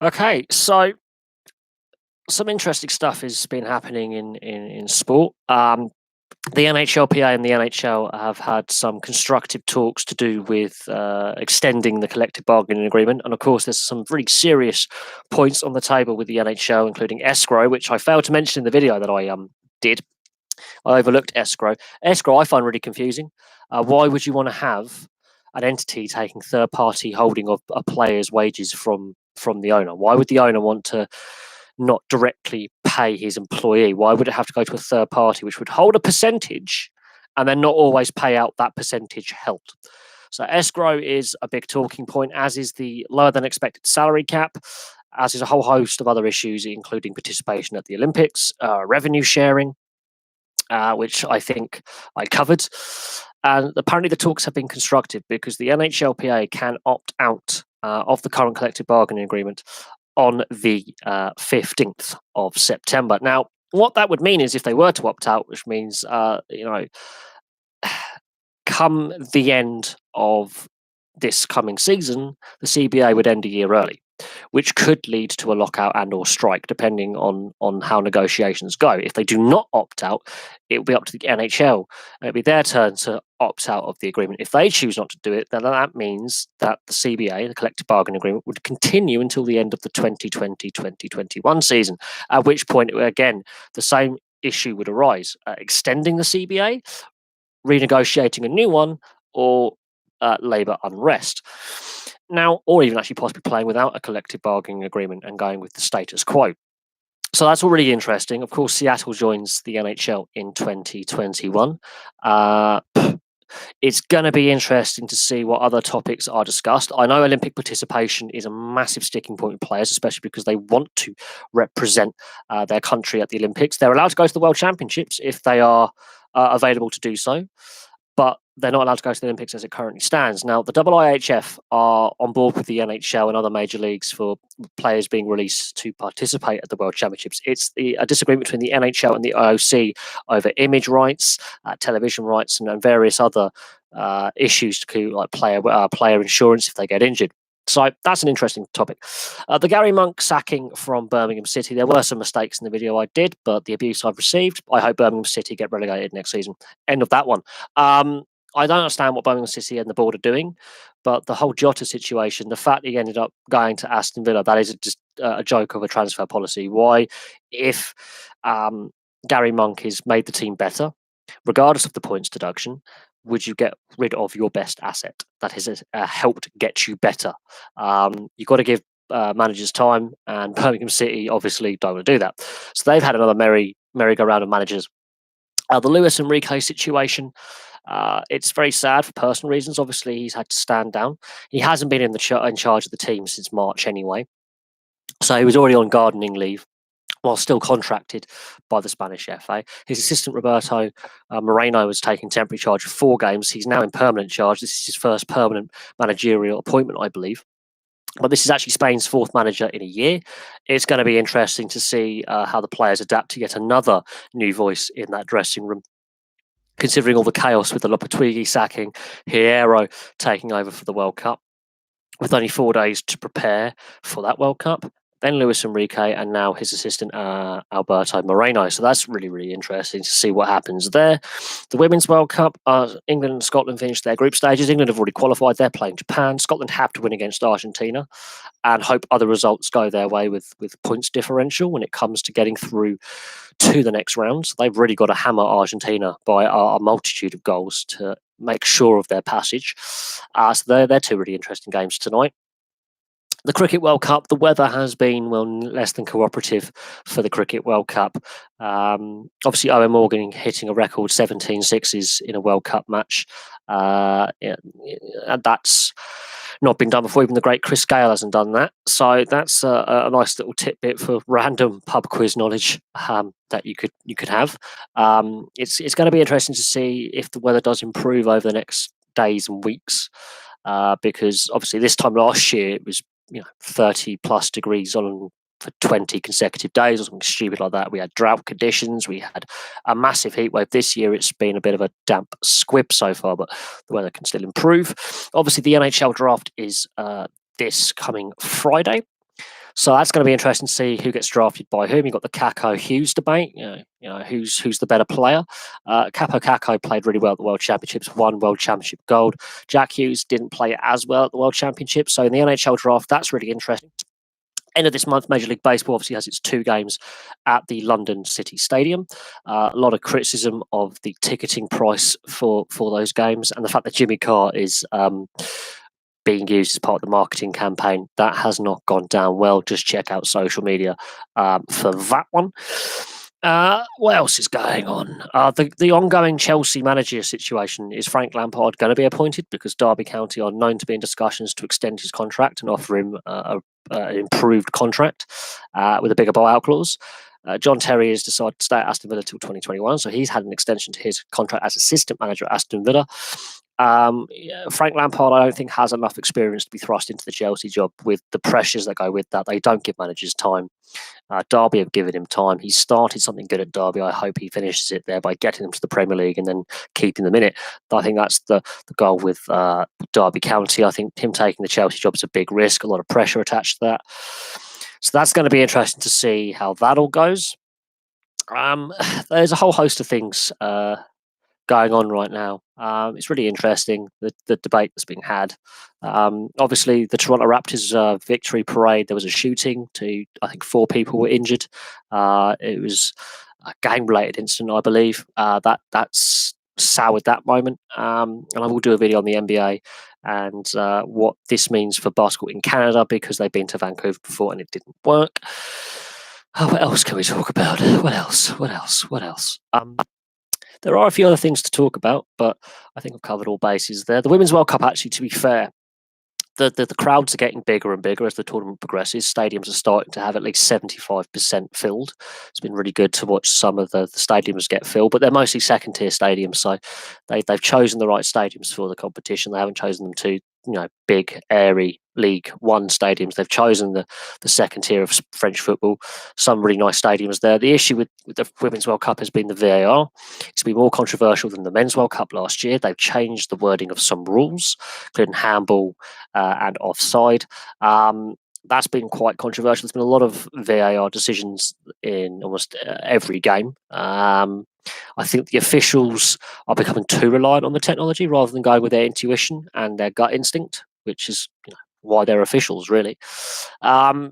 Okay, so some interesting stuff has been happening in sport. The NHLPA and the NHL have had some constructive talks to do with extending the collective bargaining agreement, and of course, there's some really serious points on the table with the NHL, including escrow, which I failed to mention in the video that I did. I overlooked escrow. Escrow I find really confusing. Why would you want to have an entity taking third-party holding of a player's wages from the owner? Why would the owner want to not directly pay his employee? Why would it have to go to a third party which would hold a percentage and then not always pay out that percentage held? So escrow is a big talking point, as is the lower than expected salary cap, as is a whole host of other issues, including participation at the Olympics, revenue sharing, which I think I covered. And apparently, the talks have been constructive because the NHLPA can opt out of the current collective bargaining agreement on the 15th of September. Now, what that would mean is if they were to opt out, which means, come the end of this coming season, the CBA would end a year early, which could lead to a lockout and or strike, depending on how negotiations go. If they do not opt out, it will be up to the NHL. It'll be their turn to opt out of the agreement. If they choose not to do it, then that means that the CBA, the collective bargaining agreement, would continue until the end of the 2020-2021 season, at which point, again, the same issue would arise. Extending the CBA, renegotiating a new one, or labour unrest. Now, or even actually possibly playing without a collective bargaining agreement and going with the status quo. So that's all really interesting. Of course, Seattle joins the NHL in 2021. It's going to be interesting to see what other topics are discussed. I know Olympic participation is a massive sticking point with players, especially because they want to represent their country at the Olympics. They're allowed to go to the World Championships if they are available to do so, but they're not allowed to go to the Olympics as it currently stands. Now, the IIHF are on board with the NHL and other major leagues for players being released to participate at the World Championships. It's a disagreement between the NHL and the IOC over image rights, television rights, and various other issues to like player insurance if they get injured. So that's an interesting topic. The Gary Monk sacking from Birmingham City. There were some mistakes in the video I did, but the abuse I've received, I hope Birmingham City get relegated next season. End of that one. I don't understand what Birmingham City and the board are doing, but the whole Jota situation, the fact he ended up going to Aston Villa, that is just a joke of a transfer policy. Why, if Gary Monk has made the team better, regardless of the points deduction, would you get rid of your best asset that has helped get you better? You've got to give managers time, and Birmingham City obviously don't want to do that. So they've had another merry-go-round of managers. The Luis Enrique situation, it's very sad for personal reasons. Obviously, he's had to stand down. He hasn't been in charge of the team since March anyway. So he was already on gardening leave while still contracted by the Spanish FA. His assistant, Roberto Moreno, was taking temporary charge of 4 games. He's now in permanent charge. This is his first permanent managerial appointment, I believe. But this is actually Spain's 4th manager in a year. It's going to be interesting to see how the players adapt to yet another new voice in that dressing room, considering all the chaos with the Lopetegui sacking, Hierro taking over for the World Cup, with only 4 days to prepare for that World Cup. Then Luis Enrique, and now his assistant Alberto Moreno. So that's really, really interesting to see what happens there. The Women's World Cup, England and Scotland finished their group stages. England have already qualified. They're playing Japan. Scotland have to win against Argentina and hope other results go their way with points differential when it comes to getting through to the next round. So they've really got to hammer Argentina by a multitude of goals to make sure of their passage. So they're 2 really interesting games tonight. The Cricket World Cup, the weather has been, less than cooperative for the Cricket World Cup. Obviously, Owen Morgan hitting a record 17 sixes in a World Cup match. And that's not been done before. Even the great Chris Gayle hasn't done that. So that's a nice little tidbit for random pub quiz knowledge that you could have. It's going to be interesting to see if the weather does improve over the next days and weeks. Because obviously this time last year it was 30 plus degrees on for 20 consecutive days or something stupid like that. We had drought conditions, we had a massive heat wave. This year it's been a bit of a damp squib so far, but the weather can still improve. Obviously the NHL draft is this coming Friday. So that's going to be interesting to see who gets drafted by whom. You've got the Kako Hughes debate. Who's the better player. Capo Kako played really well at the World Championships, won World Championship gold. Jack Hughes didn't play as well at the World Championship. So in the NHL draft, that's really interesting. End of this month, Major League Baseball obviously has its 2 games at the London City Stadium. A lot of criticism of the ticketing price for those games and the fact that Jimmy Carr is being used as part of the marketing campaign. That has not gone down well. Just check out social media for that one. What else is going on? The ongoing Chelsea manager situation. Is Frank Lampard going to be appointed? Because Derby County are known to be in discussions to extend his contract and offer him an improved contract with a bigger buyout clause. John Terry has decided to stay at Aston Villa till 2021, so he's had an extension to his contract as assistant manager at Aston Villa. Frank Lampard, I don't think, has enough experience to be thrust into the Chelsea job with the pressures that go with that. They don't give managers time. Derby have given him time. He started something good at Derby. I hope he finishes it there by getting them to the Premier League and then keeping them in it. I think that's the goal with Derby County. I think him taking the Chelsea job is a big risk, a lot of pressure attached to that. So that's going to be interesting to see how that all goes. There's a whole host of things going on right now. It's really interesting, the debate that's being had. Obviously, the Toronto Raptors victory parade, there was a shooting. I think 4 people were injured. It was a game-related incident, I believe. That's soured that moment. And I will do a video on the NBA and what this means for basketball in Canada, because they've been to Vancouver before and it didn't work. What else can we talk about? What else? There are a few other things to talk about, but I think I've covered all bases there. The Women's World Cup, actually, to be fair, the crowds are getting bigger and bigger as the tournament progresses. Stadiums are starting to have at least 75% filled. It's been really good to watch some of the stadiums get filled, but they're mostly second-tier stadiums, so they've chosen the right stadiums for the competition. They haven't chosen them to big, airy League One stadiums. They've chosen the second tier of French football. Some really nice stadiums there. The issue with the Women's World Cup has been the VAR. It's been more controversial than the Men's World Cup last year. They've changed the wording of some rules, including handball and offside. That's been quite controversial. There's been a lot of VAR decisions in almost every game. I think the officials are becoming too reliant on the technology rather than going with their intuition and their gut instinct, which is why they're officials, really. So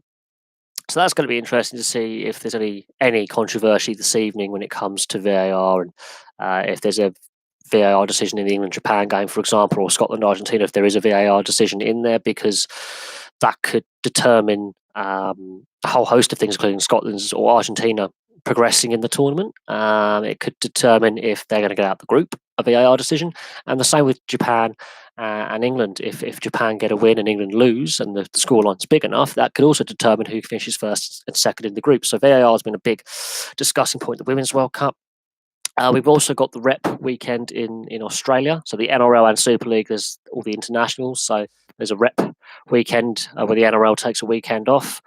that's going to be interesting to see if there's any controversy this evening when it comes to VAR, and if there's a VAR decision in the England-Japan game, for example, or Scotland-Argentina, if there is a VAR decision in there, because that could determine a whole host of things, including Scotland's or Argentina progressing in the tournament. It could determine if they're going to get out the group, a VAR decision, and the same with Japan and England. If Japan get a win and England lose and the scoreline's big enough, that could also determine who finishes first and second in the group. So VAR has been a big discussing point at the Women's World Cup. We've also got the rep weekend in Australia. So the NRL and Super League, there's all the internationals. So there's a rep weekend where the NRL takes a weekend off.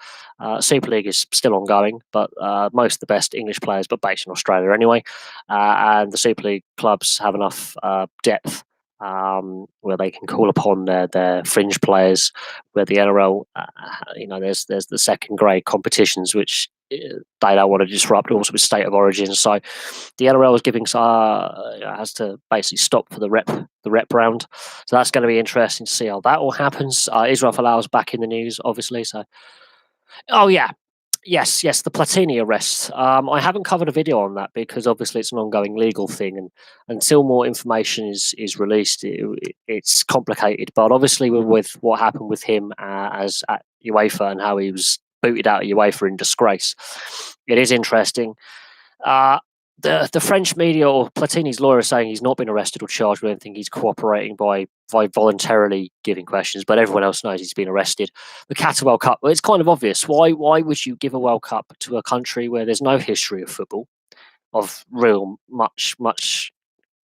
Super League is still ongoing, but most of the best English players, but based in Australia anyway. And the Super League clubs have enough depth where they can call upon their fringe players. Where the NRL, there's the second grade competitions which they don't want to disrupt, also with state of origin. So the NRL is giving has to basically stop for the rep round. So that's going to be interesting to see how that all happens. Israel Folau's back in the news, obviously. So, yes, the Platini arrest. I haven't covered a video on that because obviously it's an ongoing legal thing, and until more information is released, it's complicated. But obviously, with what happened with him as at UEFA and how he was booted out of UEFA in disgrace, it is interesting. The French media or Platini's lawyer is saying he's not been arrested or charged with anything. He's cooperating by voluntarily giving questions, but everyone else knows he's been arrested. The Qatar World Cup, well, it's kind of obvious. Why would you give a World Cup to a country where there's no history of football, of real much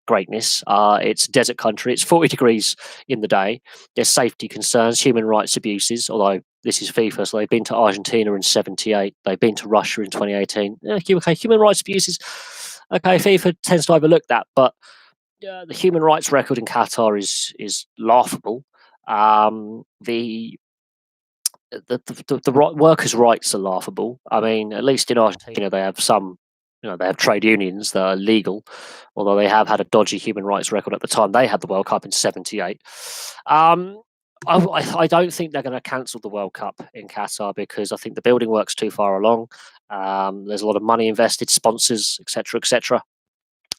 greatness? It's a desert country. It's 40 degrees in the day. There's safety concerns, human rights abuses, although this is FIFA, so they've been to Argentina in 78. They've been to Russia in 2018. Okay, human rights abuses. Okay, FIFA tends to overlook that, but the human rights record in Qatar is laughable. The workers' rights are laughable. I mean, at least in Argentina, they have some, they have trade unions that are legal, although they have had a dodgy human rights record at the time they had the World Cup in '78. Um, I don't think they're going to cancel the World Cup in Qatar because I think the building work's too far along. There's a lot of money invested, sponsors, etc., etc.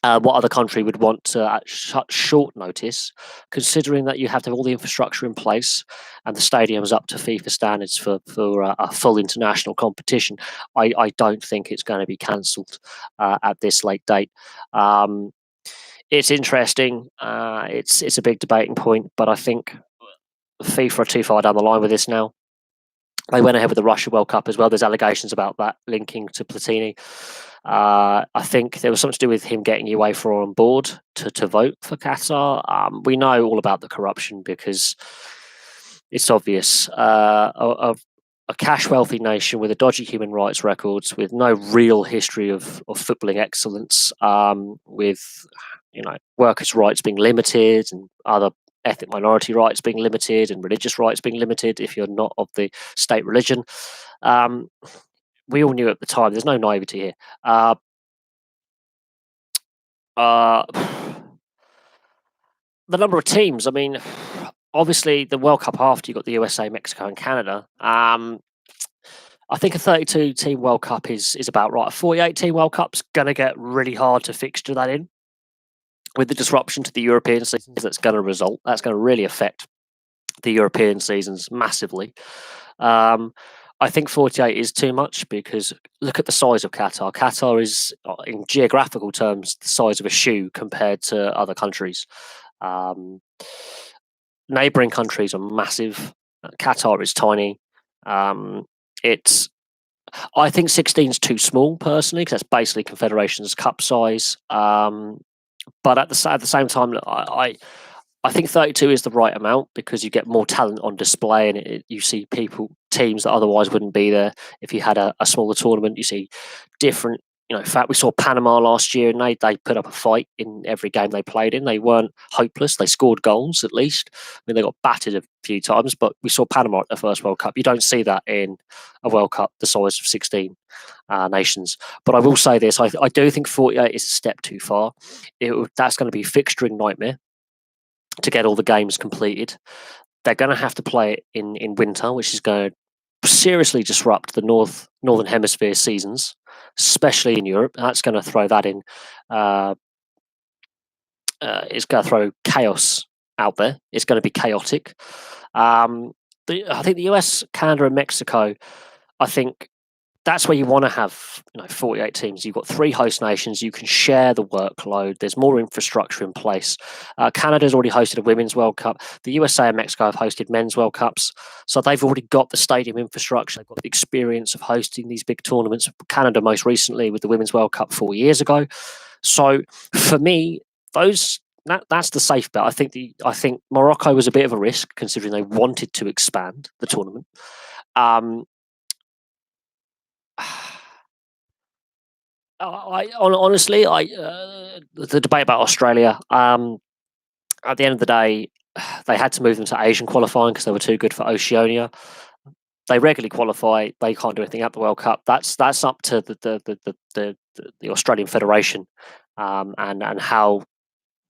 What other country would want to at short notice, considering that you have to have all the infrastructure in place and the stadium is up to FIFA standards for a full international competition? I don't think it's going to be cancelled at this late date. Um, it's interesting. It's a big debating point, but I think FIFA are too far down the line with this now. They went ahead with the Russia World Cup as well. There's allegations about that linking to Platini. I think there was something to do with him getting UEFA on board to vote for Qatar. We know all about the corruption because it's obvious. A cash wealthy nation with a dodgy human rights records, with no real history of footballing excellence, with workers' rights being limited and other ethnic minority rights being limited and religious rights being limited if you're not of the state religion. We all knew at the time. There's no naivety here. Uh, the number of teams. I mean, obviously the World Cup after you got the USA, Mexico, and Canada. I think a 32 team World Cup is about right. A 48 team World Cup's going to get really hard to fixture that in. With the disruption to the European seasons that's going to result, that's going to really affect the European seasons massively. I think 48 is too much because look at the size of Qatar. Qatar is, in geographical terms, the size of a shoe compared to other countries. Neighbouring countries are massive. Qatar is tiny. I think 16 is too small personally because that's basically Confederations Cup size. But at the same time, I think 32 is the right amount because you get more talent on display and you see teams that otherwise wouldn't be there if you had a smaller tournament. You see different, in fact, we saw Panama last year and they put up a fight in every game they played in. They weren't hopeless. They scored goals at least. I mean, they got battered a few times, but we saw Panama at the first World Cup. You don't see that in a World Cup the size of 16 nations. But I will say this, I do think 48 is a step too far. That's going to be a fixturing nightmare to get all the games completed. They're going to have to play it in winter, which is going to seriously disrupt the northern hemisphere seasons, especially in Europe. That's going to throw that in. It's going to throw chaos out there. It's going to be chaotic. I think the US, Canada, and Mexico, I think that's where you want to have 48 teams. You've got 3 host nations. You can share the workload. There's more infrastructure in place. Canada's already hosted a Women's World Cup. The USA and Mexico have hosted Men's World Cups. So they've already got the stadium infrastructure. They've got the experience of hosting these big tournaments. Canada most recently with the Women's World Cup 4 years ago. So for me, that's the safe bet. I think Morocco was a bit of a risk considering they wanted to expand the tournament. Honestly, the debate about Australia. At the end of the day, they had to move them to Asian qualifying because they were too good for Oceania. They regularly qualify. They can't do anything at the World Cup. That's up to the Australian Federation and how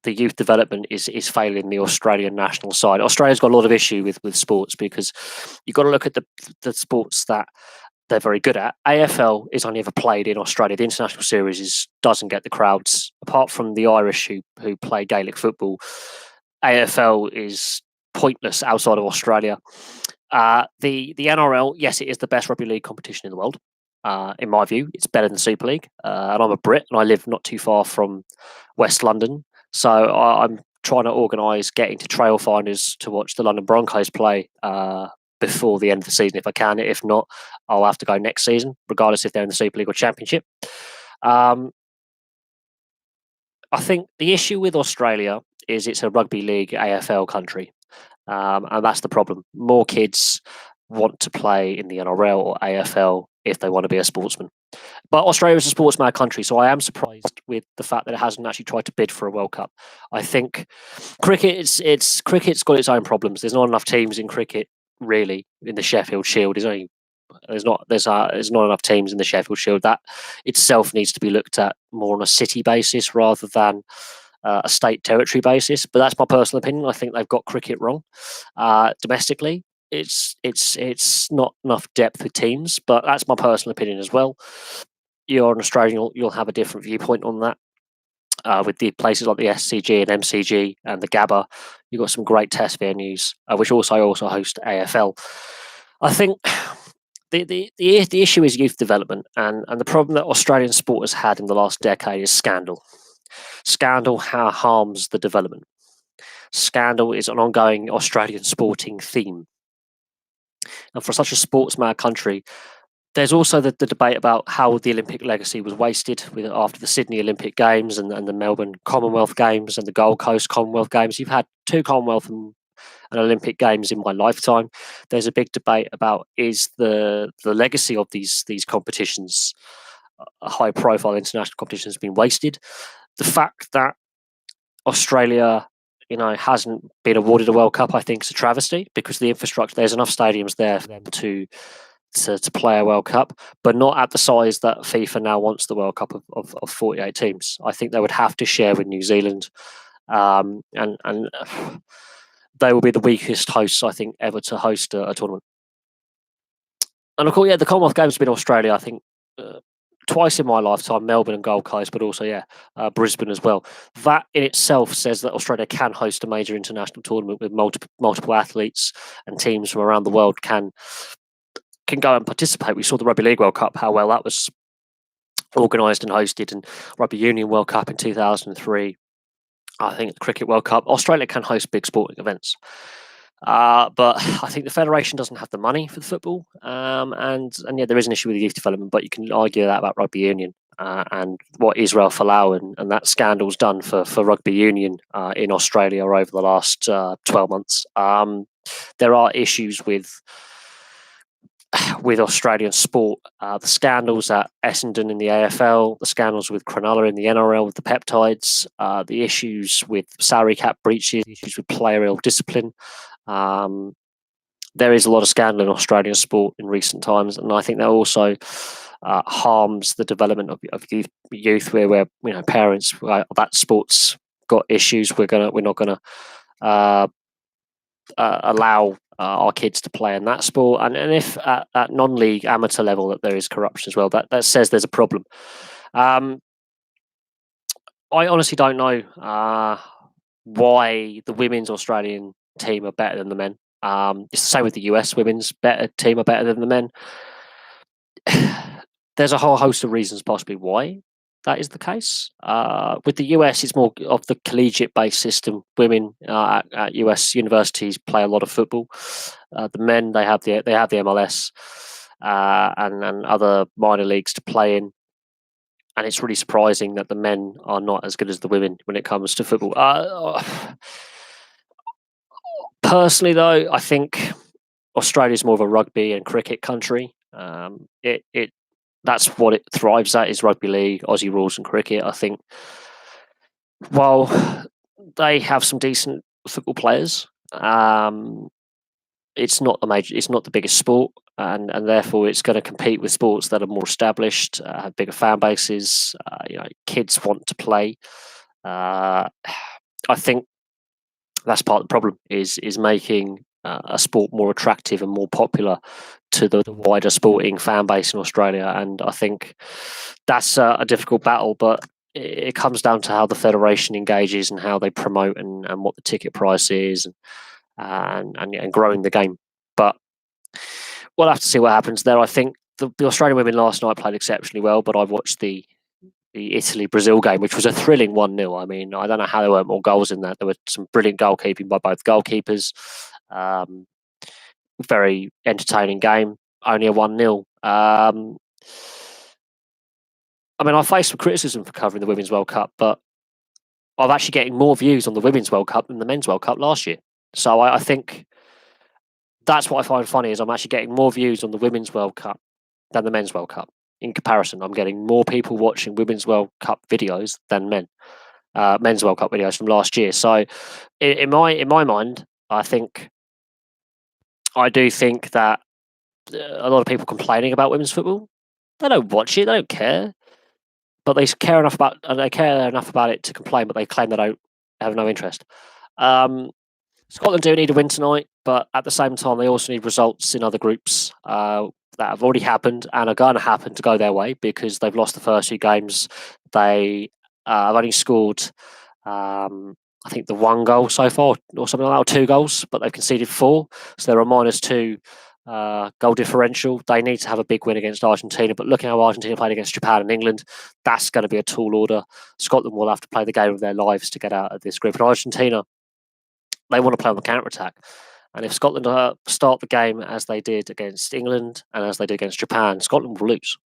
the youth development is failing the Australian national side. Australia's got a lot of issue with sports because you've got to look at the sports that they're very good at. AFL is only ever played in Australia. The international series doesn't get the crowds. Apart from the Irish who play Gaelic football, AFL is pointless outside of Australia. The NRL, yes, it is the best rugby league competition in the world. In my view, it's better than Super League. And I'm a Brit and I live not too far from West London. So I'm trying to organise getting to Trailfinders to watch the London Broncos play before the end of the season if I can. If not, I'll have to go next season, regardless if they're in the Super League or Championship. I think the issue with Australia is it's a rugby league AFL country. And that's the problem. More kids want to play in the NRL or AFL if they want to be a sportsman. But Australia is a sportsman country, so I am surprised with the fact that it hasn't actually tried to bid for a World Cup. I think cricket's got its own problems. There's not enough teams in cricket really in the Sheffield Shield. There's not enough teams in the Sheffield Shield. That itself needs to be looked at more on a city basis rather than a state territory basis. But that's my personal opinion. I think they've got cricket wrong domestically. It's not enough depth with teams, but that's my personal opinion as well. You're an Australian, you'll have a different viewpoint on that. With the places like the SCG and MCG and the Gabba, you've got some great test venues, which also host AFL. I think the issue is youth development, and the problem that Australian sport has had in the last decade is scandal. Scandal harms the development. Scandal is an ongoing Australian sporting theme. And for such a sports-mad country, there's also the debate about how the Olympic legacy was wasted after the Sydney Olympic Games and the Melbourne Commonwealth Games and the Gold Coast Commonwealth Games. You've had 2 Commonwealth and Olympic Games in my lifetime. There's a big debate about is the legacy of these competitions, a high-profile international competition, has been wasted. The fact that Australia, hasn't been awarded a World Cup, I think, is a travesty because the infrastructure, there's enough stadiums there for them to play a World Cup, but not at the size that FIFA now wants the World Cup of 48 teams. I think they would have to share with New Zealand, and they will be the weakest hosts, I think, ever to host a tournament. And of course, the Commonwealth Games have been in Australia, I think, twice in my lifetime, Melbourne and Gold Coast, but also, Brisbane as well. That in itself says that Australia can host a major international tournament with multiple athletes, and teams from around the world can go and participate. We saw the Rugby League World Cup, how well that was organised and hosted, and Rugby Union World Cup in 2003. I think the Cricket World Cup. Australia can host big sporting events. But I think the federation doesn't have the money for the football. And there is an issue with the youth development, but you can argue that about Rugby Union and what Israel Folau and that scandal's done for Rugby Union in Australia over the last 12 months. There are issues with Australian sport, the scandals at Essendon in the AFL, the scandals with Cronulla in the NRL with the peptides, the issues with salary cap breaches, issues with player ill discipline. There is a lot of scandal in Australian sport in recent times, and I think that also harms the development of youth where parents, that sport's got issues. We're not gonna allow our kids to play in that sport, and if at non-league amateur level that there is corruption as well, that says there's a problem. I honestly don't know why the women's Australian team are better than the men. It's the same with the US women's team are better than the men. There's a whole host of reasons possibly why that is the case. With the US, it's more of the collegiate-based system. Women at US universities play a lot of football. The men, they have the MLS and other minor leagues to play in. And it's really surprising that the men are not as good as the women when it comes to football. Personally, though, I think Australia is more of a rugby and cricket country. That's what it thrives at, is rugby league, Aussie rules, and cricket. I think while they have some decent football players, it's not the biggest sport, and therefore it's going to compete with sports that are more established, have bigger fan bases. Kids want to play. I think that's part of the problem is making a sport more attractive and more popular to the wider sporting fan base in Australia, and I think that's a difficult battle, but it comes down to how the federation engages and how they promote and what the ticket price is and growing the game. But we'll have to see what happens there. I think the Australian women last night played exceptionally well, but I watched the Italy-Brazil game, which was a thrilling 1-0. I mean, I don't know how there weren't more goals in that. There were some brilliant goalkeeping by both goalkeepers. Very entertaining game. Only a 1-0. I mean, I faced some criticism for covering the Women's World Cup, but I'm actually getting more views on the Women's World Cup than the Men's World Cup last year. So I think that's what I find funny, is I'm actually getting more views on the Women's World Cup than the Men's World Cup. In comparison, I'm getting more people watching Women's World Cup videos than Men's World Cup videos from last year. So in my mind, I think I do think that a lot of people complaining about women's football, they don't watch it, they don't care, but they care enough about it to complain, but they claim they don't have no interest. Scotland do need a win tonight, but at the same time, they also need results in other groups that have already happened and are going to happen to go their way because they've lost the first 2 games. They have only scored, I think, the 1 goal so far, or something like that, or 2 goals, but they've conceded 4, so they're a -2 goal differential. They need to have a big win against Argentina, but looking how Argentina played against Japan and England, that's going to be a tall order. Scotland will have to play the game of their lives to get out of this group, and Argentina, they want to play on the counter attack. And if Scotland start the game as they did against England and as they did against Japan, Scotland will lose.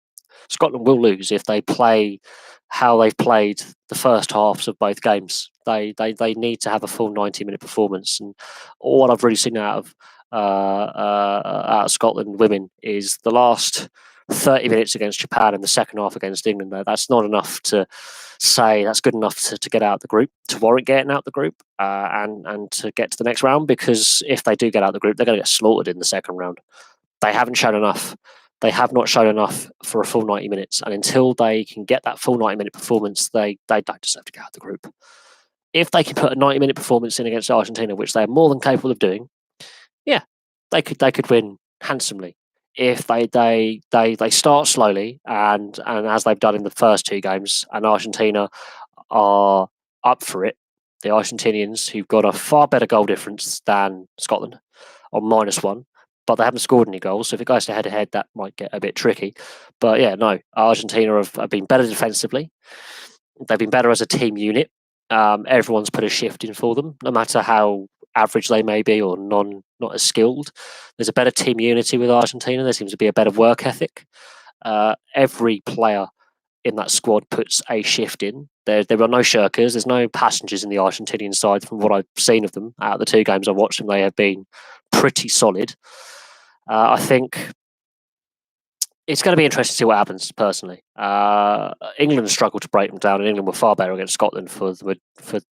Scotland will lose if they play how they've played the first halves of both games. They need to have a full 90-minute performance. And all I've really seen out of Scotland women is the last 30 minutes against Japan and the second half against England. That's not enough to say that's good enough to get out of the group, to warrant getting out of the group, and to get to the next round, because if they do get out of the group, they're going to get slaughtered in the second round. They haven't shown enough. They have not shown enough for a full 90 minutes. And until they can get that full 90-minute performance, they don't deserve to get out of the group. If they can put a 90-minute performance in against Argentina, which they're more than capable of doing, yeah, they could win handsomely. If they start slowly and as they've done in the first 2 games, and Argentina are up for it, the Argentinians, who've got a far better goal difference than Scotland, on -1, but they haven't scored any goals. So if it goes to head-to-head, that might get a bit tricky. But yeah, no, Argentina have been better defensively. They've been better as a team unit. Everyone's put a shift in for them, no matter how average they may be or not as skilled. There's a better team unity with Argentina. There seems to be a better work ethic. Every player in that squad puts a shift in. There are no shirkers. There's no passengers in the Argentinian side. From what I've seen of them out of the 2 games I've watched them, they have been pretty solid. I think it's going to be interesting to see what happens. Personally, England struggled to break them down, and England were far better against Scotland for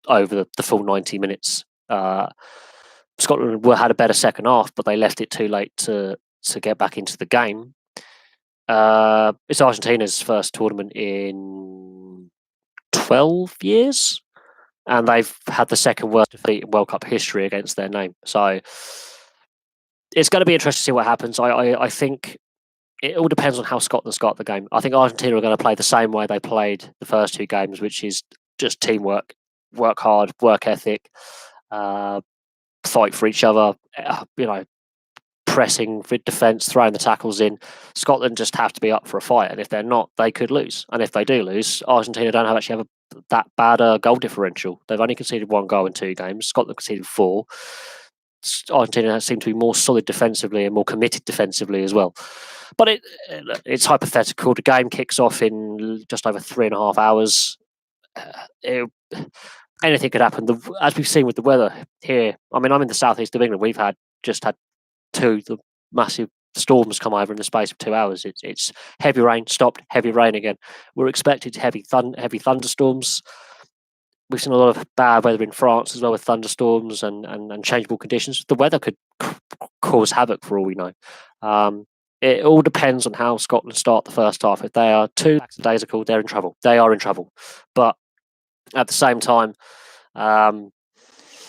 over the full 90 minutes. Scotland had a better second half, but they left it too late to get back into the game. It's Argentina's first tournament in 12 years, and they've had the second worst defeat in World Cup history against their name. So it's going to be interesting to see what happens. I think it all depends on how Scotland start the game. I think Argentina are going to play the same way they played the first 2 games, which is just teamwork, work hard, work ethic, fight for each other, pressing for defence, throwing the tackles in. Scotland just have to be up for a fight, and if they're not, they could lose. And if they do lose, Argentina don't actually have that bad goal differential. They've only conceded 1 goal in 2 games. Scotland conceded 4. Argentina seem to be more solid defensively and more committed defensively as well. But it's hypothetical. The game kicks off in just over 3.5 hours. Anything could happen. As we've seen with the weather here, I mean, I'm in the southeast of England. We've just had 2 massive storms come over in the space of 2 hours. It's heavy rain, stopped, heavy rain again. We're expected heavy thunderstorms. We've seen a lot of bad weather in France as well, with thunderstorms and changeable conditions. The weather could cause havoc for all we know. It all depends on how Scotland start the first half. If they are too lackadaisical, they're in trouble. They are in trouble. But at the same time,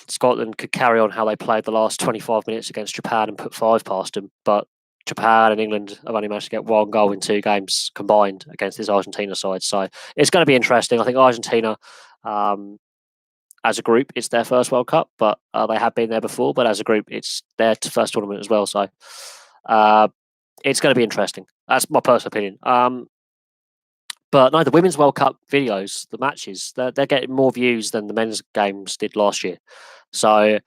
Scotland could carry on how they played the last 25 minutes against Japan and put 5 past them. But Japan and England have only managed to get 1 goal in 2 games combined against this Argentina side. So it's going to be interesting. I think Argentina, as a group, it's their first World Cup, but they have been there before. But as a group, it's their first tournament as well. So it's going to be interesting. That's my personal opinion. But no, the Women's World Cup videos, the matches, they're getting more views than the men's games did last year. So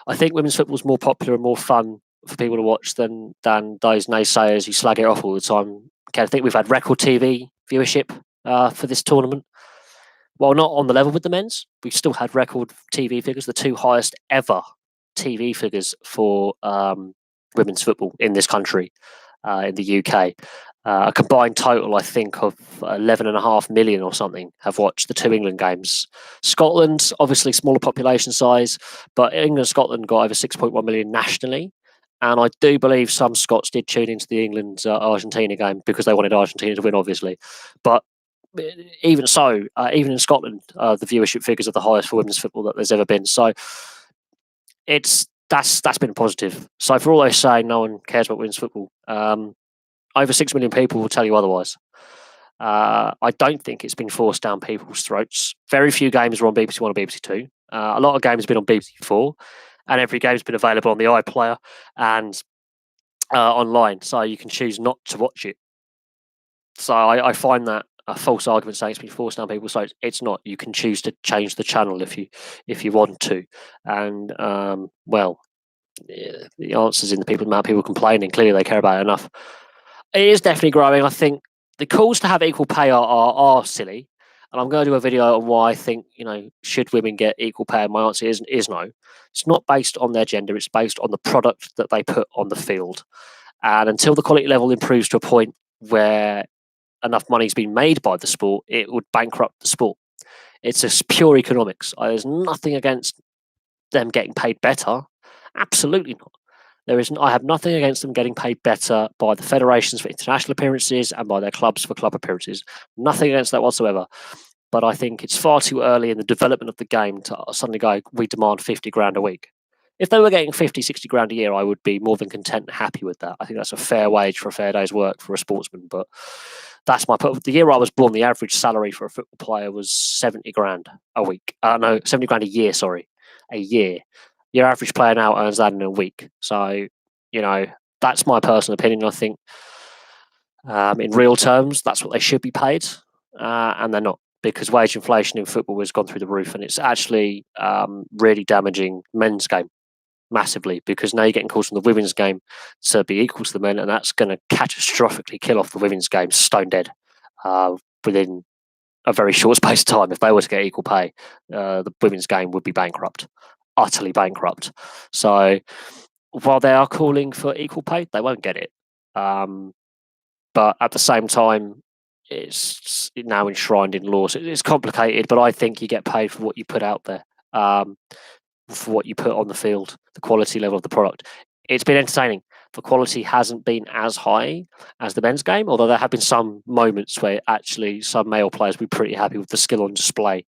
I think women's football is more popular and more fun for people to watch than those naysayers who slag it off all the time. Okay, I think we've had record TV viewership for this tournament. While not on the level with the men's, we've still had record TV figures, the 2 highest ever TV figures for women's football in this country, in the UK. A combined total, I think, of 11.5 million or something have watched the 2 England games. Scotland, obviously smaller population size, but England and Scotland got over 6.1 million nationally, And I do believe some Scots did tune into the England-Argentina game because they wanted Argentina to win, obviously. But even so, even in Scotland, the viewership figures are the highest for women's football that there's ever been. So that's been positive. So for all those saying no one cares about women's football, over 6 million people will tell you otherwise. I don't think it's been forced down people's throats. Very few games were on BBC One or BBC Two. A lot of games have been on BBC Four, and every game's been available on the iPlayer and online, so you can choose not to watch it. So I find that a false argument saying it's been forced down people's throats. It's not. You can choose to change the channel if you want to, and the answer's in the amount of people complaining. Clearly, they care about it enough. It is definitely growing. I think the calls to have equal pay are silly, and I'm going to do a video on why I think should women get equal pay. And my answer is no. It's not based on their gender. It's based on the product that they put on the field, and until the quality level improves to a point where enough money's been made by the sport, it would bankrupt the sport. It's just pure economics. There's nothing against them getting paid better. Absolutely not. I have nothing against them getting paid better by the federations for international appearances and by their clubs for club appearances. Nothing against that whatsoever. But I think it's far too early in the development of the game to suddenly go, we demand 50 grand a week. If they were getting 50, 60 grand a year, I would be more than content and happy with that. I think that's a fair wage for a fair day's work for a sportsman. But that's my point. The year I was born, the average salary for a football player was 70 grand a week. 70 grand a year, sorry. A year. Your average player now earns that in a week. So, that's my personal opinion. I think in real terms, that's what they should be paid. And they're not, because wage inflation in football has gone through the roof. And it's actually really damaging men's game massively, because now you're getting calls from the women's game to be equal to the men. And that's going to catastrophically kill off the women's game stone dead within a very short space of time. If they were to get equal pay, the women's game would be bankrupt. Utterly bankrupt. So while they are calling for equal pay, they won't get it. But at the same time, it's now enshrined in law. So it's complicated, but I think you get paid for what you put out there, for what you put on the field, the quality level of the product. It's been entertaining. The quality hasn't been as high as the men's game, although there have been some moments where actually some male players will be pretty happy with the skill on display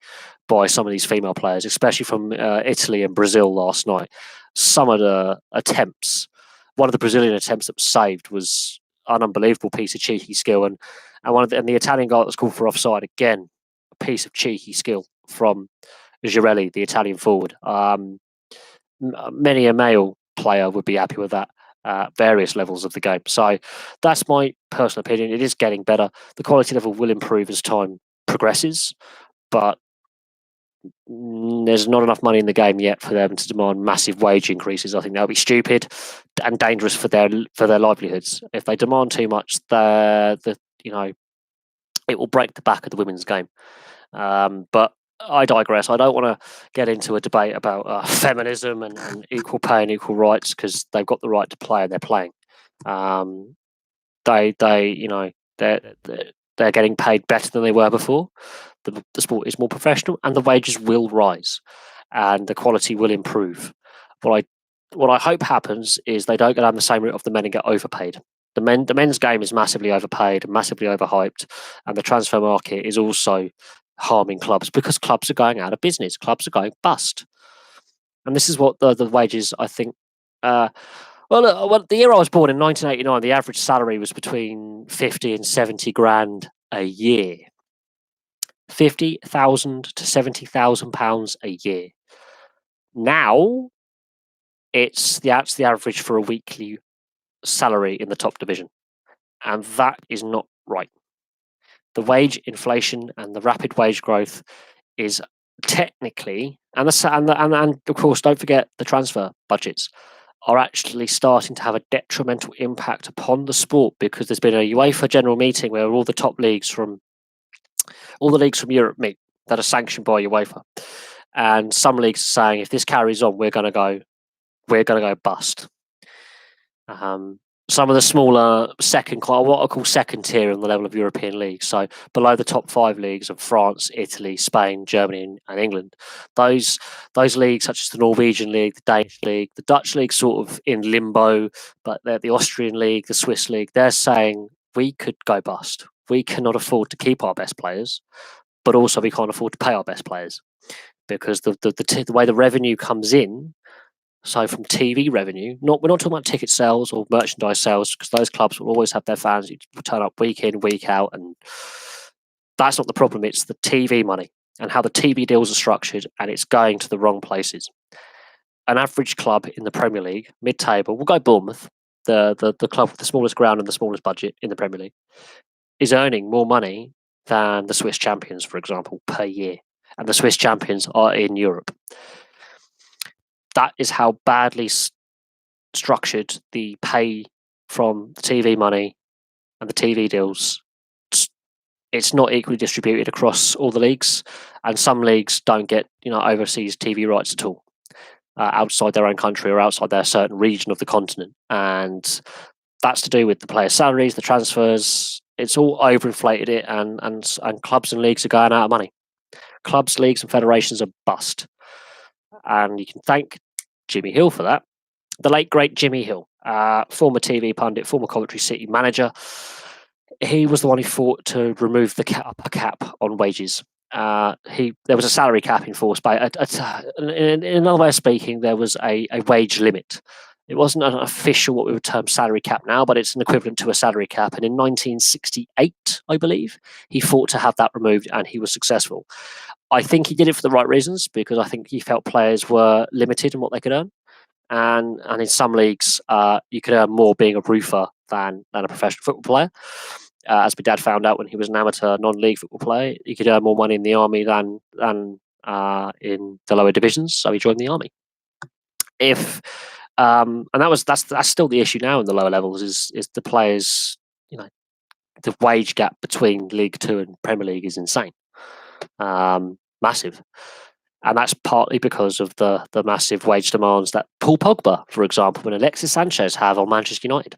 by some of these female players, especially from Italy and Brazil last night. Some of the attempts, one of the Brazilian attempts that was saved was an unbelievable piece of cheeky skill, and the Italian guy that was called for offside, again, a piece of cheeky skill from Girelli, the Italian forward. Many a male player would be happy with that. Various levels of the game. So that's my personal opinion. It is getting better. The quality level will improve as time progresses, but there's not enough money in the game yet for them to demand massive wage increases. I think that would be stupid and dangerous for their livelihoods. If they demand too much, it will break the back of the women's game. But I digress. I don't want to get into a debate about feminism and equal pay and equal rights, because they've got the right to play and they're playing. They're getting paid better than they were before. The sport is more professional, and the wages will rise, and the quality will improve. What I hope happens is they don't go down the same route of the men and get overpaid. The men's game is massively overpaid and massively overhyped, and the transfer market is also harming clubs, because clubs are going out of business. Clubs are going bust. And this is what the wages, I think. The year I was born in 1989, the average salary was between 50 and 70 grand a year. 50,000 to 70,000 pounds a year. Now, it's the average for a weekly salary in the top division, and that is not right. The wage inflation and the rapid wage growth is technically, and of course, don't forget the transfer budgets are actually starting to have a detrimental impact upon the sport, because there's been a UEFA general meeting where all the leagues from Europe meet that are sanctioned by UEFA, and some leagues are saying if this carries on, we're going to go bust. some of the smaller what I call second tier on the level of European leagues. So below the top 5 leagues of France, Italy, Spain, Germany, and England. Those leagues, such as the Norwegian league, the Danish league, the Dutch league, sort of in limbo, but the Austrian league, the Swiss league, they're saying we could go bust. We cannot afford to keep our best players, but also we can't afford to pay our best players because the way the revenue comes in. So from TV revenue, we're not talking about ticket sales or merchandise sales because those clubs will always have their fans who turn up week in, week out, and that's not the problem. It's the TV money and how the TV deals are structured, and it's going to the wrong places. An average club in the Premier League, mid-table, we'll go Bournemouth, the club with the smallest ground and the smallest budget in the Premier League, is earning more money than the Swiss champions, for example, per year. And the Swiss champions are in Europe. That is how badly structured the pay from the TV money and the TV deals. It's not equally distributed across all the leagues, and some leagues don't get overseas TV rights at all outside their own country or outside their certain region of the continent, and that's to do with the players' salaries, the transfers. It's all overinflated it, and clubs and leagues are going out of money. Clubs, leagues, and federations are bust, and you can thank Jimmy Hill for that. The late great Jimmy Hill, former TV pundit, former Coventry City manager. He was the one who fought to remove the cap on wages. There was a salary cap enforced by. In another way of speaking, there was a wage limit. It wasn't an official what we would term salary cap now, but it's an equivalent to a salary cap. And in 1968, I believe, he fought to have that removed, and he was successful. I think he did it for the right reasons because I think he felt players were limited in what they could earn. And in some leagues, you could earn more being a roofer than a professional football player. As my dad found out when he was an amateur non-league football player, he could earn more money in the army than in the lower divisions. So he joined the army. And that's still the issue now in the lower levels is the players. The wage gap between League Two and Premier League is insane, massive. And that's partly because of the massive wage demands that Paul Pogba, for example, and Alexis Sanchez have on Manchester United.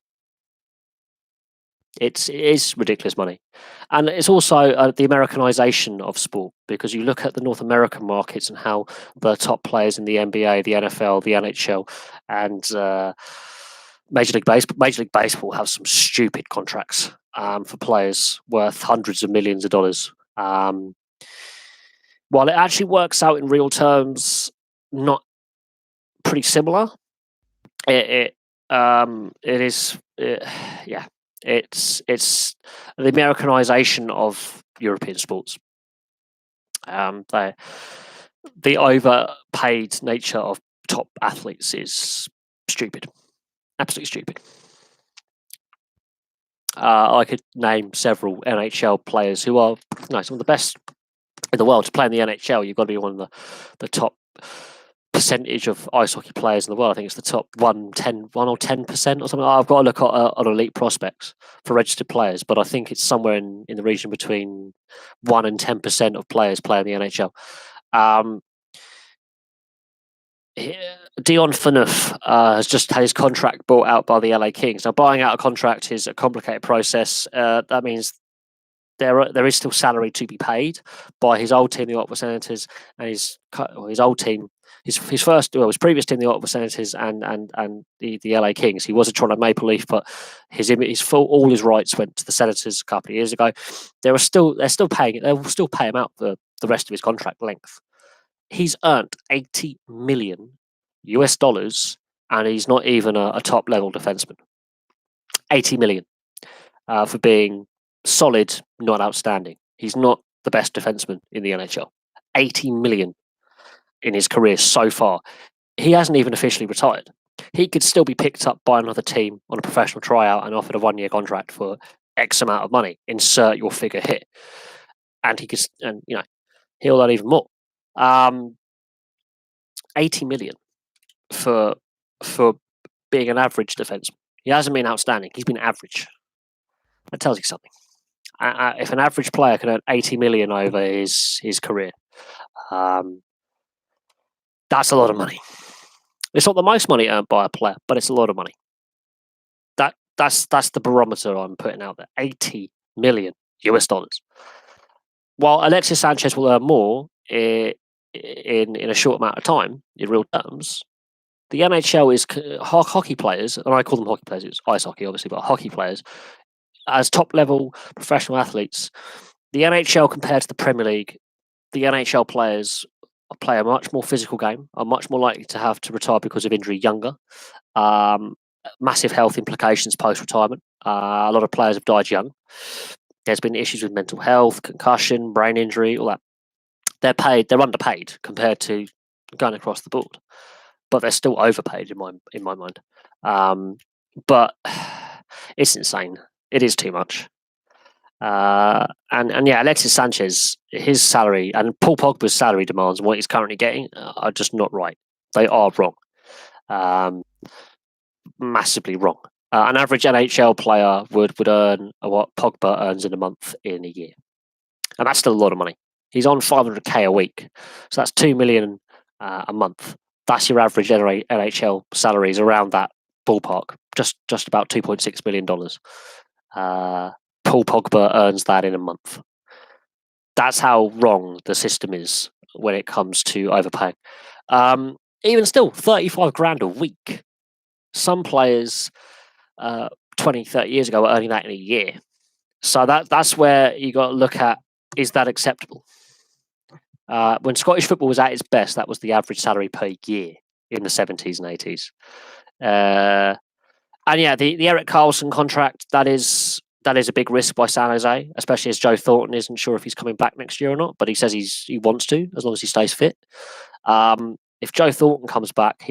It is ridiculous money. And it's also the Americanization of sport, because you look at the North American markets and how the top players in the NBA, the NFL, the NHL, and Major League Baseball have some stupid contracts for players worth hundreds of millions of dollars. While it actually works out in real terms, not pretty similar. It's the Americanization of European sports. The overpaid nature of top athletes is stupid, absolutely stupid. I could name several NHL players who are some of the best in the world. To play in the NHL, you've got to be one of the top percentage of ice hockey players in the world. I think it's the top 1 or 10% or something. I've got to look at elite prospects for registered players, but I think it's somewhere in the region between 1 and 10% of players play in the NHL. Dion Phaneuf has just had his contract bought out by the LA Kings. Now, buying out a contract is a complicated process. That means there is still salary to be paid by his old team, the Ottawa Senators, and his old team. His previous team, the Ottawa Senators, and the LA Kings. He was a Toronto Maple Leaf, but all his rights went to the Senators a couple of years ago. They're still paying it. They will still pay him out for the rest of his contract length. He's earned $80 million, and he's not even a top level defenseman. $80 million for being solid, not outstanding. He's not the best defenseman in the NHL. $80 million in his career so far. He hasn't even officially retired. He could still be picked up by another team on a professional tryout and offered a 1-year contract for X amount of money. Insert your figure here, and he'll earn even more. $80 million for being an average defenseman. He hasn't been outstanding. He's been average. That tells you something. If an average player can earn $80 million over his career, that's a lot of money. It's not the most money earned by a player, but it's a lot of money. that's the barometer I'm putting out there. $80 million. While Alexis Sanchez will earn more in a short amount of time in real terms, the NHL is hockey players, and I call them hockey players. It's ice hockey, obviously, but hockey players as top level professional athletes. The NHL compared to the Premier League, the NHL players play a much more physical game, are much more likely to have to retire because of injury younger. Massive health implications post-retirement. A lot of players have died young. There's been issues with mental health, concussion, brain injury, all that. They're underpaid compared to going across the board, but they're still overpaid in my mind. But it's insane. It is too much. And yeah, Alexis Sanchez, his salary and Paul Pogba's salary demands and what he's currently getting are just not right. They are wrong. Massively wrong. An average NHL player would earn what Pogba earns in a month in a year, and that's still a lot of money. He's on $500K a week, so that's $2 million a month. That's your average NHL salaries around that ballpark, just about $2.6 million. Paul Pogba earns that in a month. That's how wrong the system is when it comes to overpaying. Even still, 35 grand a week. Some players 20, 30 years ago were earning that in a year. So that's where you got to look at, is that acceptable? When Scottish football was at its best, that was the average salary per year in the 70s and 80s. And yeah, the Erik Karlsson contract, that is a big risk by San Jose, especially as Joe Thornton isn't sure if he's coming back next year or not, but he says he wants to, as long as he stays fit. If Joe Thornton comes back,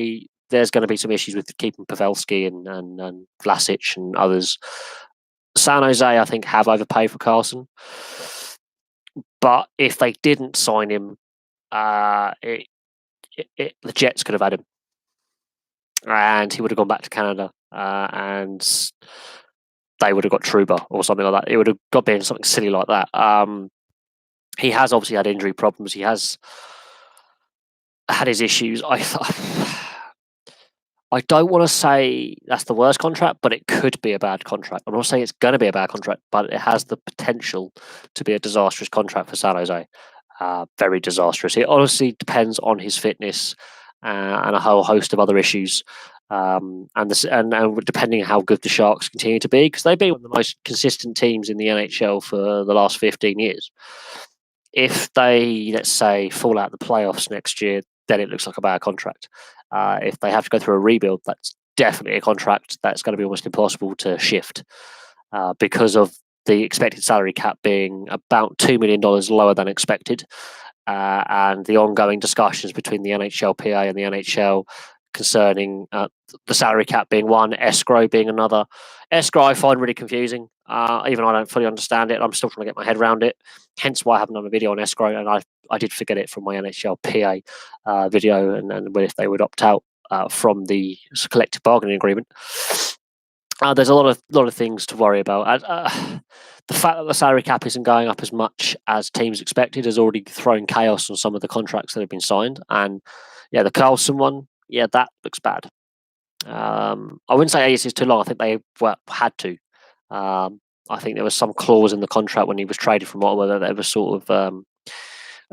there's going to be some issues with keeping Pavelski and Vlasic and others. San Jose, I think, have overpaid for Karlsson. But if they didn't sign him, the Jets could have had him. And he would have gone back to Canada. And they would have got Trouba or something like that. It would have got been something silly like that. He has obviously had injury problems. He has had his issues. I don't want to say that's the worst contract, but it could be a bad contract. I'm not saying it's going to be a bad contract, but it has the potential to be a disastrous contract for San Jose. Very disastrous. It honestly depends on his fitness and a whole host of other issues. And depending on how good the Sharks continue to be, because they've been one of the most consistent teams in the NHL for the last 15 years. If they, let's say, fall out of the playoffs next year, then it looks like a bad contract. If they have to go through a rebuild, that's definitely a contract that's going to be almost impossible to shift because of the expected salary cap being about $2 million lower than expected, and the ongoing discussions between the NHLPA and the NHL concerning the salary cap being one, escrow being another. Escrow I find really confusing. Even I don't fully understand it. I'm still trying to get my head around it. Hence why I haven't done a video on escrow, and I did forget it from my NHLPA video, and if they would opt out from the collective bargaining agreement. There's a lot of things to worry about. The fact that the salary cap isn't going up as much as teams expected has already thrown chaos on some of the contracts that have been signed. And yeah, the Karlsson one, yeah, that looks bad. I wouldn't say 8 years is too long. I think they had to. I think there was some clause in the contract when he was traded from Ottawa that there was sort of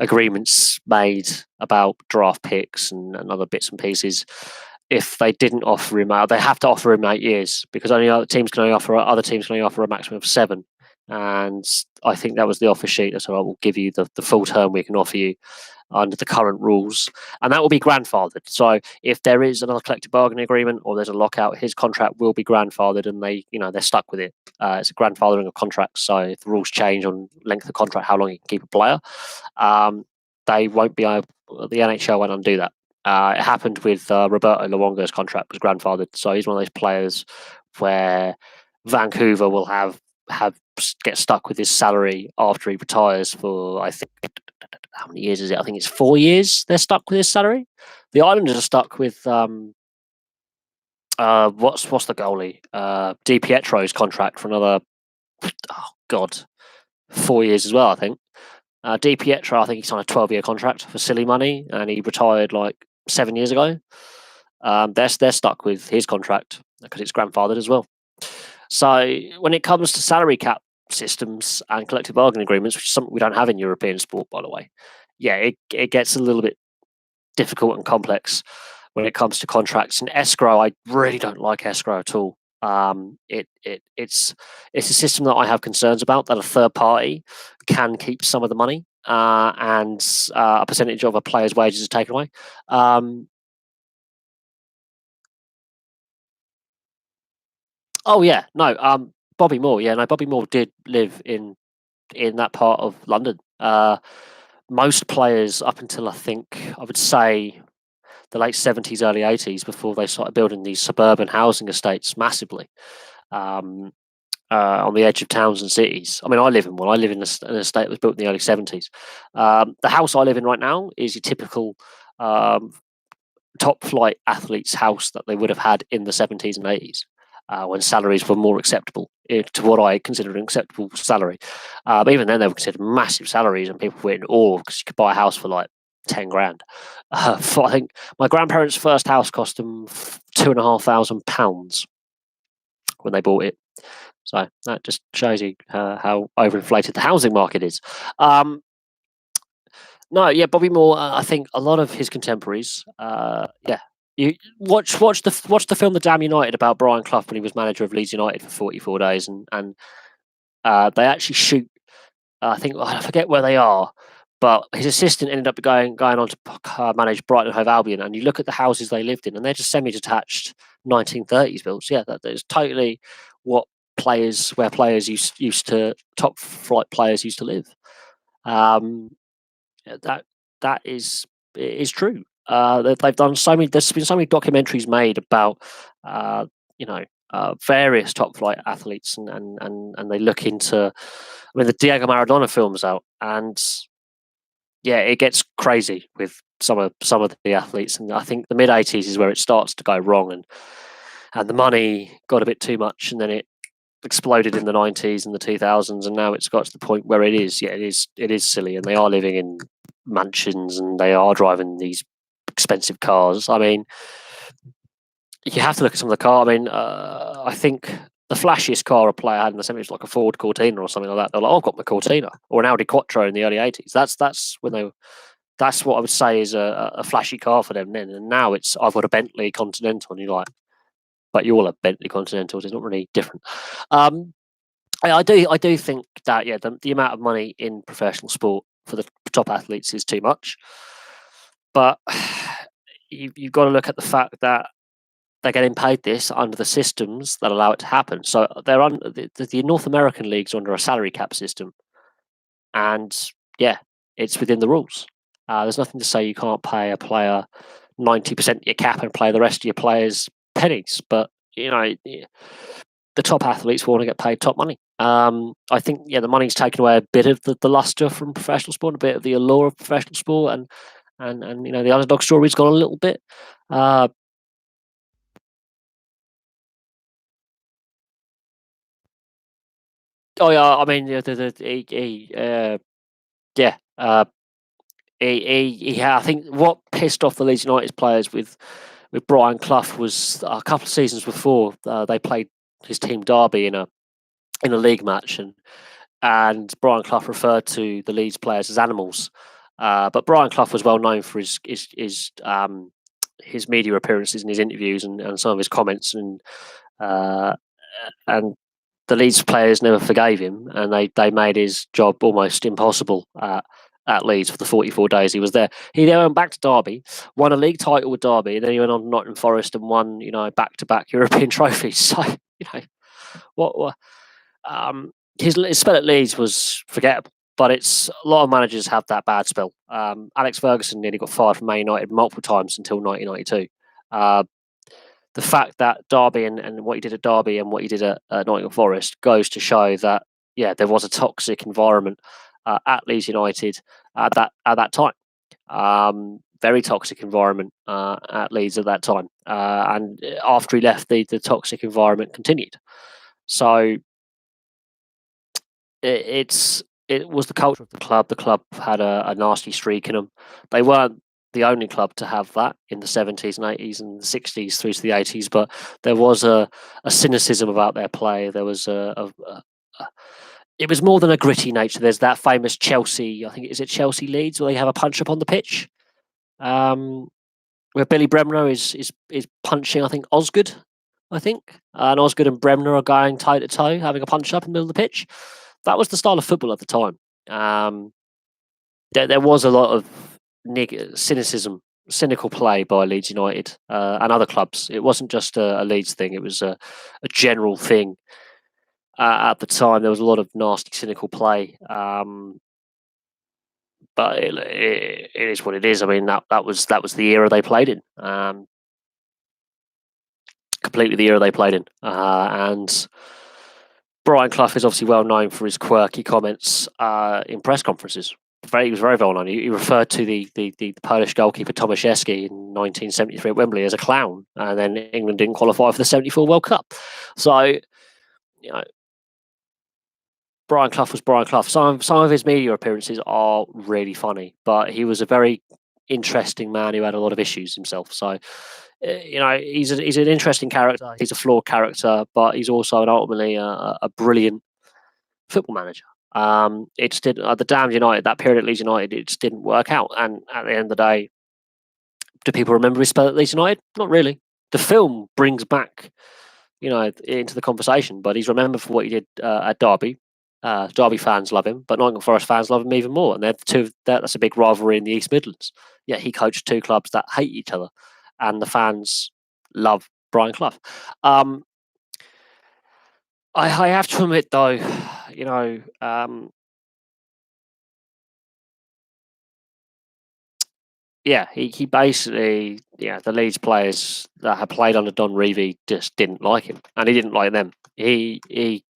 agreements made about draft picks and other bits and pieces. If they didn't offer him out, they have to offer him 8 years because other teams can only offer a maximum of 7. And I think that was the offer sheet. So I will give you the full term we can offer you under the current rules, and that will be grandfathered. So if there is another collective bargaining agreement or there's a lockout, his contract will be grandfathered, and they're stuck with it. It's a grandfathering of contracts. So if the rules change on length of contract, how long you can keep a player, they won't be able. The NHL won't undo that. It happened with Roberto Luongo's contract was grandfathered. So he's one of those players where Vancouver will get stuck with his salary after he retires for, I think, how many years is it? I think it's 4 years they're stuck with his salary. The Islanders are stuck with what's the goalie? Di Pietro's contract for another 4 years as well, I think. Di Pietro, I think he signed a 12-year contract for silly money, and he retired like 7 years ago. They're stuck with his contract because it's grandfathered as well. So when it comes to salary cap systems and collective bargaining agreements, which is something we don't have in European sport, by the way, yeah, it gets a little bit difficult and complex when it comes to contracts. And escrow, I really don't like escrow at all. It's a system that I have concerns about, that a third party can keep some of the money, and a percentage of a player's wages is taken away. Um, oh yeah, no, Bobby Moore, yeah, no, Bobby Moore did live in that part of London. Most players up until, I think, I would say, the late 70s, early 80s, before they started building these suburban housing estates massively, um, on the edge of towns and cities. I mean, I live in one. I live in an estate that was built in the early 70s. The house I live in right now is your typical um, top flight athlete's house that they would have had in the 70s and 80s. When salaries were more acceptable, to what I considered an acceptable salary. But even then, they were considered massive salaries, and people were in awe because you could buy a house for like 10 grand. I think my grandparents' first house cost them £2,500 when they bought it. So that just shows you how overinflated the housing market is. Um, no, yeah, Bobby Moore. I think a lot of his contemporaries. Yeah, you watch the film The Damn United about Brian Clough when he was manager of Leeds United for 44 days, and they actually shoot. I think I forget where they are, but his assistant ended up going on to manage Brighton and Hove Albion. And you look at the houses they lived in, and they're just semi-detached 1930s builds. Yeah, that is totally what players used to top flight players used to live. Um, that that is true. They've done so many. There's been so many documentaries made about uh, you know various top flight athletes, and they look into. I mean, the Diego Maradona film's out, and yeah, it gets crazy with some of the athletes, and I think the mid 80s is where it starts to go wrong, and the money got a bit too much, and then it exploded in the 90s and the 2000s, and now it's got to the point where it is silly, and they are living in mansions and they are driving these expensive cars. I mean, you have to look at some of the car. I mean, I think the flashiest car a player had in the 70s was like a Ford Cortina or something like that. They're like, oh, I've got my Cortina, or an Audi Quattro in the early 80s. That's when they. That's what I would say is a flashy car for them then. And now it's I've got a Bentley Continental, and you're like, but you all have Bentley Continentals. It's not really different. Um, I do think that the amount of money in professional sport for the top athletes is too much, but you've got to look at the fact that they're getting paid this under the systems that allow it to happen. So they're on the North American leagues are under a salary cap system, and yeah, it's within the rules. There's nothing to say you can't pay a player 90% of your cap and play the rest of your players pennies, but the top athletes want to get paid top money. I think the money's taken away a bit of the luster from professional sport, a bit of the allure of professional sport, and the underdog story's gone a little bit. Uh, oh yeah, I mean yeah, I think what pissed off the Leeds United players with Brian Clough was a couple of seasons before they played his team Derby in a league match, and Brian Clough referred to the Leeds players as animals. But Brian Clough was well known for his media appearances and his interviews and some of his comments, uh, and the Leeds players never forgave him, and they made his job almost impossible at Leeds for the 44 days he was there. He then went back to Derby, won a league title with Derby, and then he went on to Nottingham Forest and won back-to-back European trophies. So what his spell at Leeds was forgettable. But it's a lot of managers have that bad spell. Alex Ferguson nearly got fired from Man United multiple times until 1992. The fact that Derby and what he did at Derby and what he did at Nottingham Forest goes to show that there was a toxic environment at Leeds United at that time. Very toxic environment at Leeds at that time, and after he left, the toxic environment continued. So it was the culture of the club. The club had a nasty streak in them. They weren't the only club to have that in the 70s and 80s and the 60s through to the 80s, but there was a cynicism about their play. There was it was more than a gritty nature. There's that famous Chelsea, I think, is it Chelsea Leeds, where they have a punch up on the pitch, where Billy Bremner is punching, I think, Osgood, and Osgood and Bremner are going toe to toe, having a punch up in the middle of the pitch. That was the style of football at the time. There was a lot of cynicism, cynical play by Leeds United and other clubs. It wasn't just a Leeds thing; it was a general thing. At the time, there was a lot of nasty, cynical play. But it is what it is. I mean, that was the era they played in. Completely the era they played in. And Brian Clough is obviously well known for his quirky comments in press conferences. He was very well known. He referred to the Polish goalkeeper Tomaszewski in 1973 at Wembley as a clown, and then England didn't qualify for the 74 World Cup. So, Brian Clough was Brian Clough. Some of his media appearances are really funny, but he was a very interesting man who had a lot of issues himself. So, he's an interesting character. He's a flawed character, but he's also ultimately a brilliant football manager. It just did the damned United, that period at Leeds United, it just didn't work out. And at the end of the day, do people remember his spell at Leeds United? Not really. The film brings back, into the conversation, but he's remembered for what he did at Derby. Derby fans love him, but Nottingham Forest fans love him even more. And that's a big rivalry in the East Midlands. Yeah, he coached two clubs that hate each other, and the fans love Brian Clough. I have to admit, though, he basically, the Leeds players that had played under Don Revie just didn't like him, and he didn't like them. They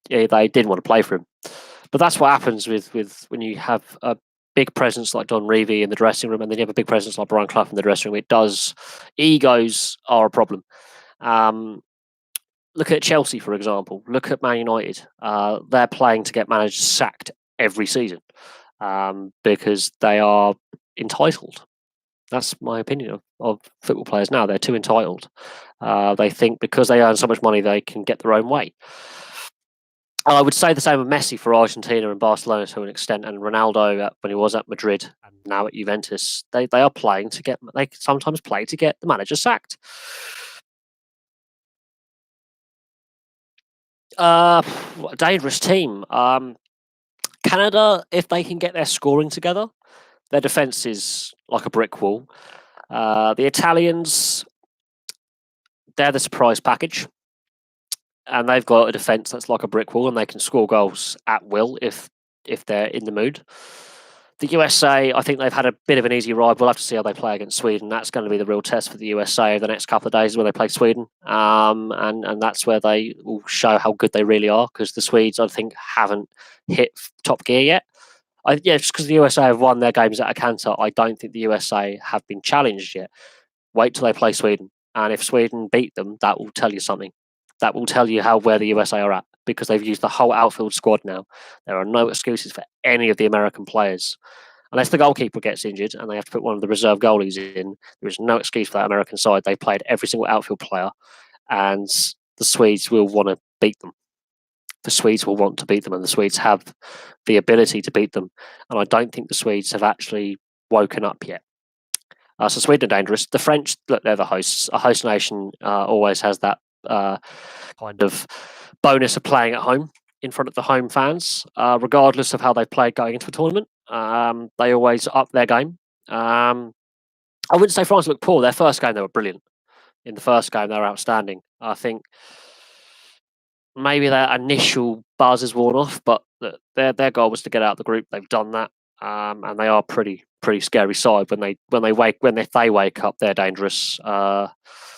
didn't want to play for him. But that's what happens with when you have a big presence like Don Revie in the dressing room, and then you have a big presence like Brian Clough in the dressing room. Egos are a problem. Look at Chelsea, for example. Look at Man United. They're playing to get managers sacked every season because they are entitled. That's my opinion of football players now. They're too entitled. They think because they earn so much money, they can get their own way. I would say the same of Messi for Argentina and Barcelona to an extent, and Ronaldo when he was at Madrid and now at Juventus. They are playing to get. They sometimes play to get the manager sacked. Dangerous team. Canada, if they can get their scoring together, their defense is like a brick wall. The Italians, they're the surprise package, and they've got a defense that's like a brick wall, and they can score goals at will if they're in the mood. The USA, I think they've had a bit of an easy ride. We'll have to see how they play against Sweden. That's going to be the real test for the USA over the next couple of days when they play Sweden. And that's where they will show how good they really are, because the Swedes, I think, haven't hit top gear yet. Just because the USA have won their games at a canter, I don't think the USA have been challenged yet. Wait till they play Sweden. And if Sweden beat them, that will tell you something. That will tell you where the USA are at, because they've used the whole outfield squad now. There are no excuses for any of the American players. Unless the goalkeeper gets injured and they have to put one of the reserve goalies in, there is no excuse for that American side. They've played every single outfield player, and the Swedes will want to beat them. The Swedes will want to beat them, and the Swedes have the ability to beat them. And I don't think the Swedes have actually woken up yet. So Sweden are dangerous. The French, look, they're the hosts. A host nation always has that kind of bonus of playing at home in front of the home fans, regardless of how they've played going into a tournament. They always up their game. I wouldn't say France looked poor. Their first game, they were brilliant. In the first game, they were outstanding. I think maybe their initial buzz has worn off, but their goal was to get out of the group. They've done that, and they are pretty scary side when they wake up. They're dangerous.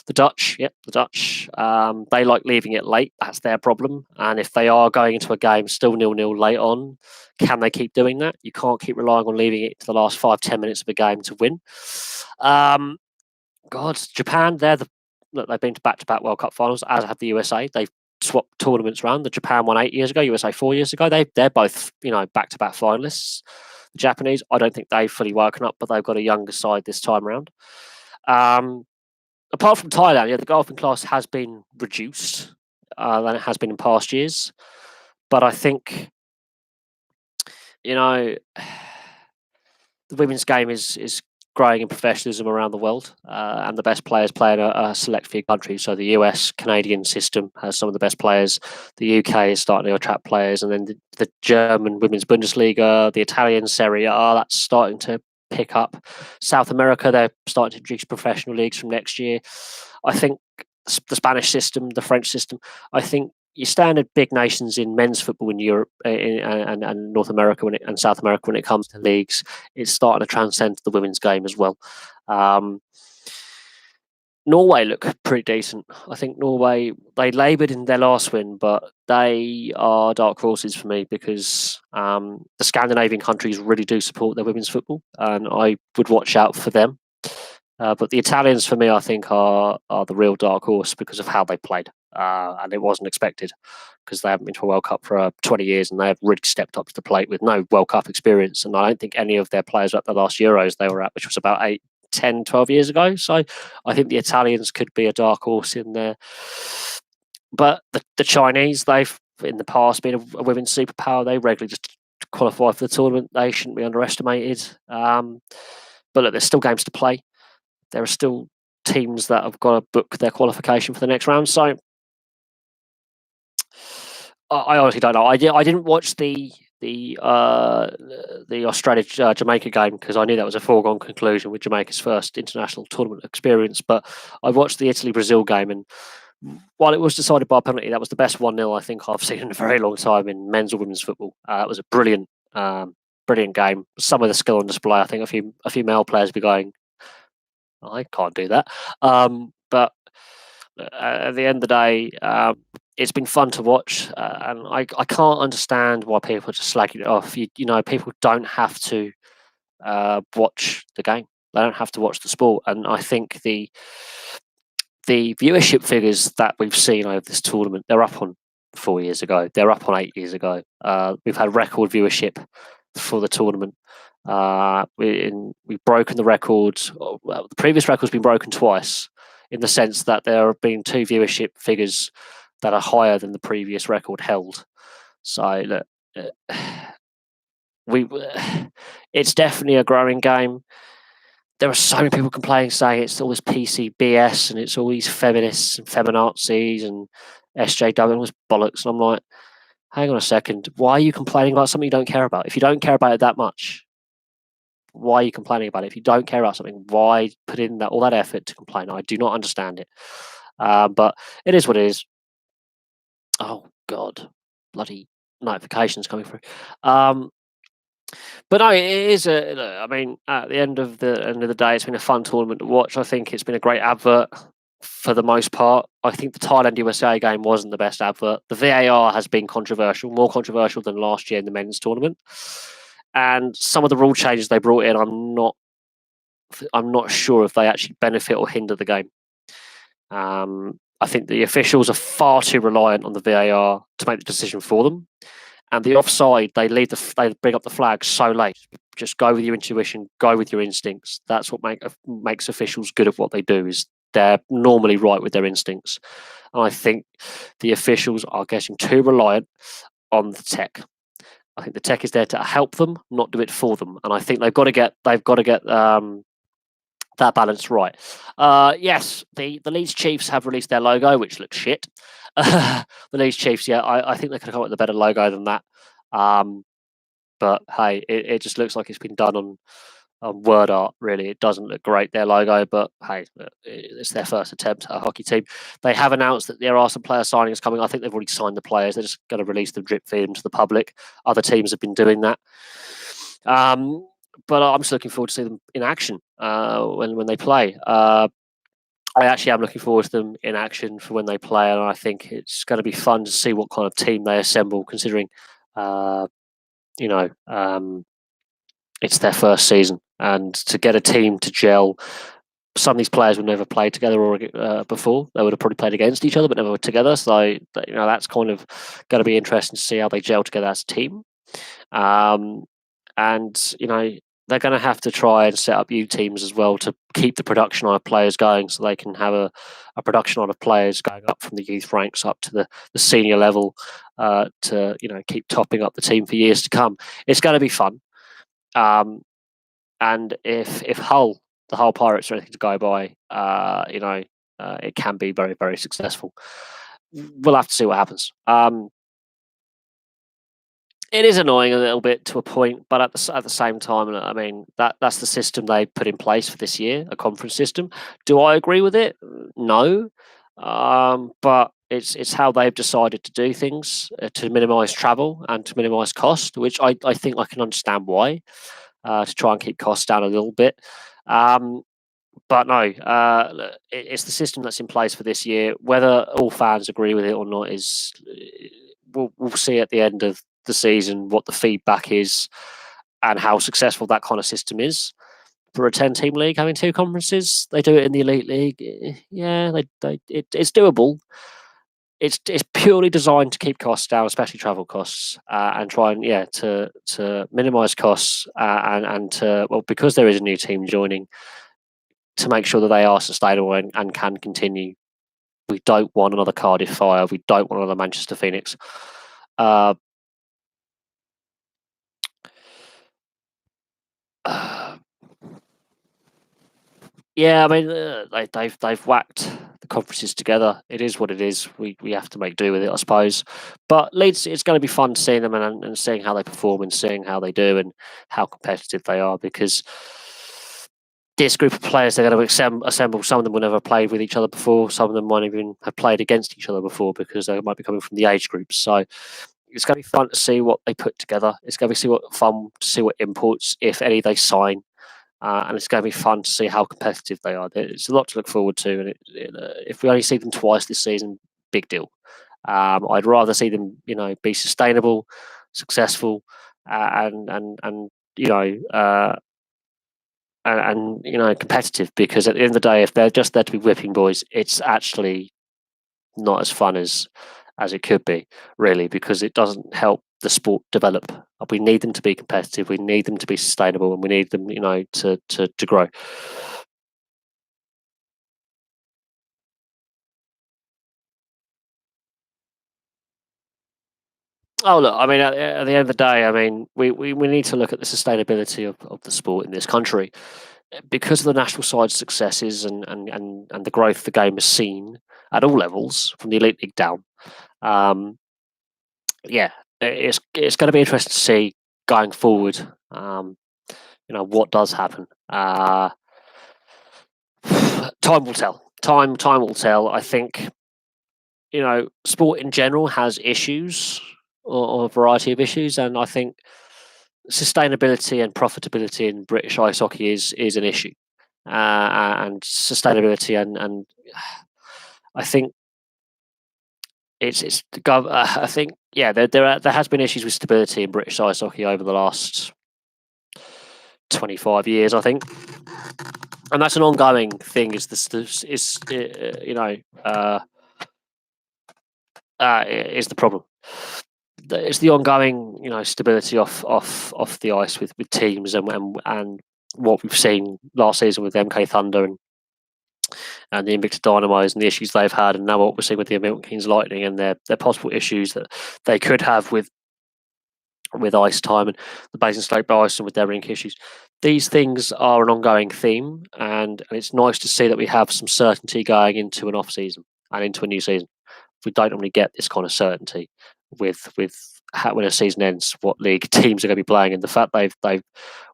The Dutch, they like leaving it late. That's their problem. And if they are going into a game still 0-0 late on, can they keep doing that? You can't keep relying on leaving it to the last 5-10 minutes of a game to win. Japan, they've been to back-to-back World Cup finals, as have the USA. They've swapped tournaments around. The Japan won 8 years ago, USA 4 years ago. They're both, back-to-back finalists. The Japanese, I don't think they've fully woken up, but they've got a younger side this time around. Apart from Thailand, the golfing class has been reduced than it has been in past years. But I think, the women's game is growing in professionalism around the world, and the best players play in a select few countries. So the US Canadian system has some of the best players. The UK is starting to attract players, and then the German women's Bundesliga, the Italian Serie A, that's starting to pick up. South America, they're starting to introduce professional leagues from next year. I think the Spanish system, the French system, I think your standard big nations in men's football in Europe and North America and South America, when it comes to leagues, it's starting to transcend the women's game as well. Norway look pretty decent. I think Norway, they laboured in their last win, but they are dark horses for me because the Scandinavian countries really do support their women's football, and I would watch out for them. But the Italians, for me, I think are the real dark horse because of how they played. And it wasn't expected because they haven't been to a World Cup for 20 years and they have really stepped up to the plate with no World Cup experience. And I don't think any of their players were at the last Euros they were at, which was about 8, 10, 12 years ago. So I think the Italians could be a dark horse in there. But the Chinese, they've in the past been a women's superpower. They regularly just qualify for the tournament. They shouldn't be underestimated. But look, there's still games to play. There are still teams that have got to book their qualification for the next round. So I honestly don't know. I didn't watch the Australia Jamaica game because I knew that was a foregone conclusion with Jamaica's first international tournament experience. But I watched the Italy Brazil game, and while it was decided by a penalty, that was the best 1-0 I think I've seen in a very long time in men's or women's football. It was a brilliant game. Some of the skill on display. I think a few male players be going, I can't do that. But at the end of the day, it's been fun to watch, and I can't understand why people are just slagging it off. People don't have to watch the game; they don't have to watch the sport. And I think the viewership figures that we've seen over this tournament, they're up on 4 years ago. They're up on 8 years ago. We've had record viewership for the tournament. We've broken the records. Well, the previous record's been broken twice, in the sense that there have been 2 viewership figures that are higher than the previous record held. So look, it's definitely a growing game. There are so many people complaining, saying it's all this PC BS and it's all these feminists and feminazis and SJW and all this bollocks. And I'm like, hang on a second. Why are you complaining about something you don't care about? If you don't care about it that much, why are you complaining about it? If you don't care about something, why put in all that effort to complain? I do not understand it. But it is what it is. Oh God, bloody notifications coming through. But no, it is I mean, at the end of the day, it's been a fun tournament to watch. I think it's been a great advert for the most part. I think the Thailand USA game wasn't the best advert. The VAR has been controversial, more controversial than last year in the men's tournament. And some of the rule changes they brought in, I'm not sure if they actually benefit or hinder the game. I think the officials are far too reliant on the VAR to make the decision for them. And the offside, they bring up the flag so late. Just go with your intuition, go with your instincts. That's what makes officials good at what they do. Is they're normally right with their instincts. And I think the officials are getting too reliant on the tech. I think the tech is there to help them, not do it for them. And I think they've got to get that balance right. Yes, the Leeds Chiefs have released their logo, which looks shit. The Leeds Chiefs, yeah, I think they could have come up with a better logo than that. But hey, it just looks like it's been done on word art. Really, it doesn't look great, their logo. But hey, it's their first attempt at a hockey team. They have announced that there are some player signings coming. I think they've already signed the players. They're just going to release them, drip feed them to the public. Other teams have been doing that. But I'm just looking forward to see them in action when they play. I actually am looking forward to them in action for when they play, and I think it's going to be fun to see what kind of team they assemble, considering, it's their first season, and to get a team to gel. Some of these players would never played together or before. They would have probably played against each other, but never together. So that's kind of going to be interesting to see how they gel together as a team. and they're going to have to try and set up youth teams as well to keep the production line of players going, so they can have a production line of players going up from the youth ranks up to the senior level, to keep topping up the team for years to come. It's going to be fun, and if Hull, the Hull Pirates, are anything to go by, it can be very, very successful. We'll have to see what happens. It is annoying a little bit to a point, but at the same time, I mean, that's the system they put in place for this year, a conference system. Do I agree with it? No, but it's how they've decided to do things, to minimise travel and to minimise cost, which I think I can understand why, to try and keep costs down a little bit. But no, it's the system that's in place for this year. Whether all fans agree with it or not is, we'll see at the end of the season what the feedback is and how successful that kind of system is. For a 10-team league having two conferences, they do it in the Elite League. Yeah, it's doable. It's purely designed to keep costs down, especially travel costs, and try and to minimise costs, and to, well, because there is a new team joining, to make sure that they are sustainable and can continue. We don't want another Cardiff Fire. We don't want another Manchester Phoenix. Yeah, I mean, they've whacked the conferences together. It is what it is. We have to make do with it, I suppose. But Leeds, it's going to be fun seeing them and seeing how they perform and seeing how they do and how competitive they are, because this group of players they're going to assemble. Some of them will never have played with each other before. Some of them might even have played against each other before, because they might be coming from the age groups. So it's going to be fun to see what they put together. It's going to be fun to see what imports, if any, they sign. And it's going to be fun to see how competitive they are. It's a lot to look forward to, and if we only see them twice this season, big deal. I'd rather see them, be sustainable, successful, and competitive. Because at the end of the day, if they're just there to be whipping boys, it's actually not as fun as it could be, really, because it doesn't help the sport develop. We need them to be competitive, we need them to be sustainable, and we need them, to grow. Oh, look, I mean, at the end of the day, I mean, we need to look at the sustainability of the sport in this country, because of the national side's successes and the growth the game has seen at all levels, from the Elite League down. Yeah, it's going to be interesting to see going forward. What does happen. Time will tell. Time will tell. I think sport in general has issues, or a variety of issues, and I think sustainability and profitability in British ice hockey is an issue, and sustainability and I think I think there has been issues with stability in British ice hockey over the last 25 years, I think, and that's an ongoing thing. Is the problem? It's the ongoing, stability off the ice with teams, and what we've seen last season with MK Thunder and the Invicta Dynamos, and the issues they've had, and now what we're seeing with the Milton Keynes Lightning and their possible issues that they could have with ice time, and the Basingstoke Bison with their rink issues. These things are an ongoing theme, and it's nice to see that we have some certainty going into an off season and into a new season. We don't normally get this kind of certainty with how, when a season ends, what league teams are going to be playing, and the fact they've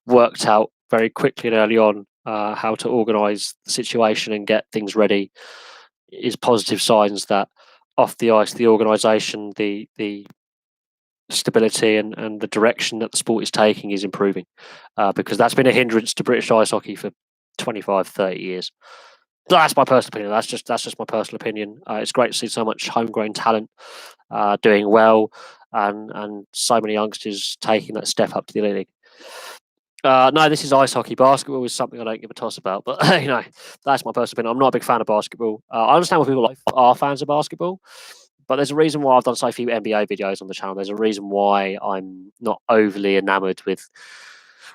worked out very quickly and early on how to organise the situation and get things ready is positive signs that off the ice, the organisation, the stability and the direction that the sport is taking is improving, because that's been a hindrance to British ice hockey for 25, 30 years. That's my personal opinion. That's just my personal opinion. It's great to see so much homegrown talent doing well, and so many youngsters taking that step up to the Elite League. No, this is ice hockey. Basketball is something I don't give a toss about, but that's my personal opinion. I'm not a big fan of basketball. I understand why people are fans of basketball, but there's a reason why I've done so few NBA videos on the channel. There's a reason why I'm not overly enamoured with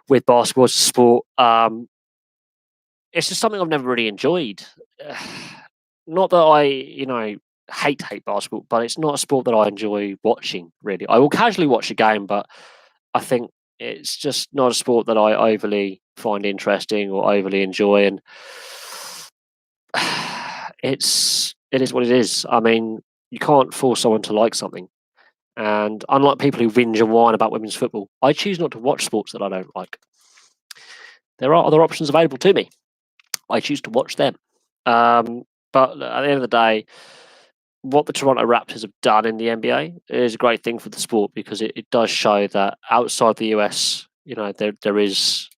with basketball as a sport. It's just something I've never really enjoyed. Not that I, hate basketball, but it's not a sport that I enjoy watching. Really, I will casually watch a game, but I think it's just not a sport that I overly find interesting or overly enjoy. And it is what it is. I mean, you can't force someone to like something. And unlike people who whinge and whine about women's football, I choose not to watch sports that I don't like. There are other options available to me. I choose to watch them. But at the end of the day, what the Toronto Raptors have done in the NBA is a great thing for the sport, because it does show that outside the US, there is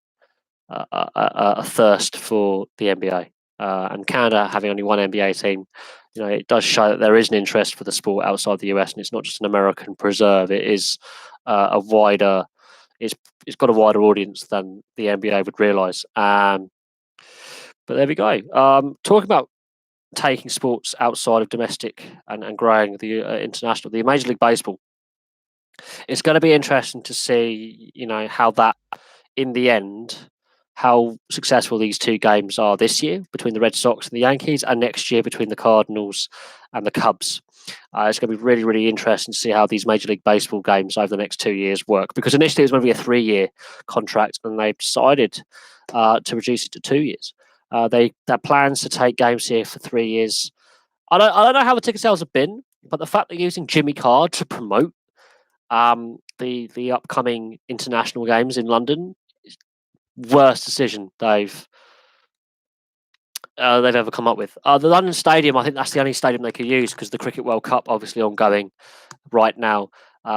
a thirst for the NBA. And Canada having only one NBA team, it does show that there is an interest for the sport outside the US, and it's not just an American preserve. It is a wider. It's got a wider audience than the NBA would realise. But there we go. Talking about taking sports outside of domestic and growing the international, the Major League Baseball. It's going to be interesting to see, how that, in the end, how successful these two games are this year between the Red Sox and the Yankees, and next year between the Cardinals and the Cubs. It's going to be really, really interesting to see how these Major League Baseball games over the next 2 years work, because initially it was going to be a 3-year contract, and they've decided to reduce it to 2 years. They have plans to take games here for 3 years. I don't know how the ticket sales have been, but the fact they're using Jimmy Carr to promote the upcoming international games in London, worst decision they've ever come up with. The London Stadium, I think that's the only stadium they could use, because the Cricket World Cup obviously ongoing right now.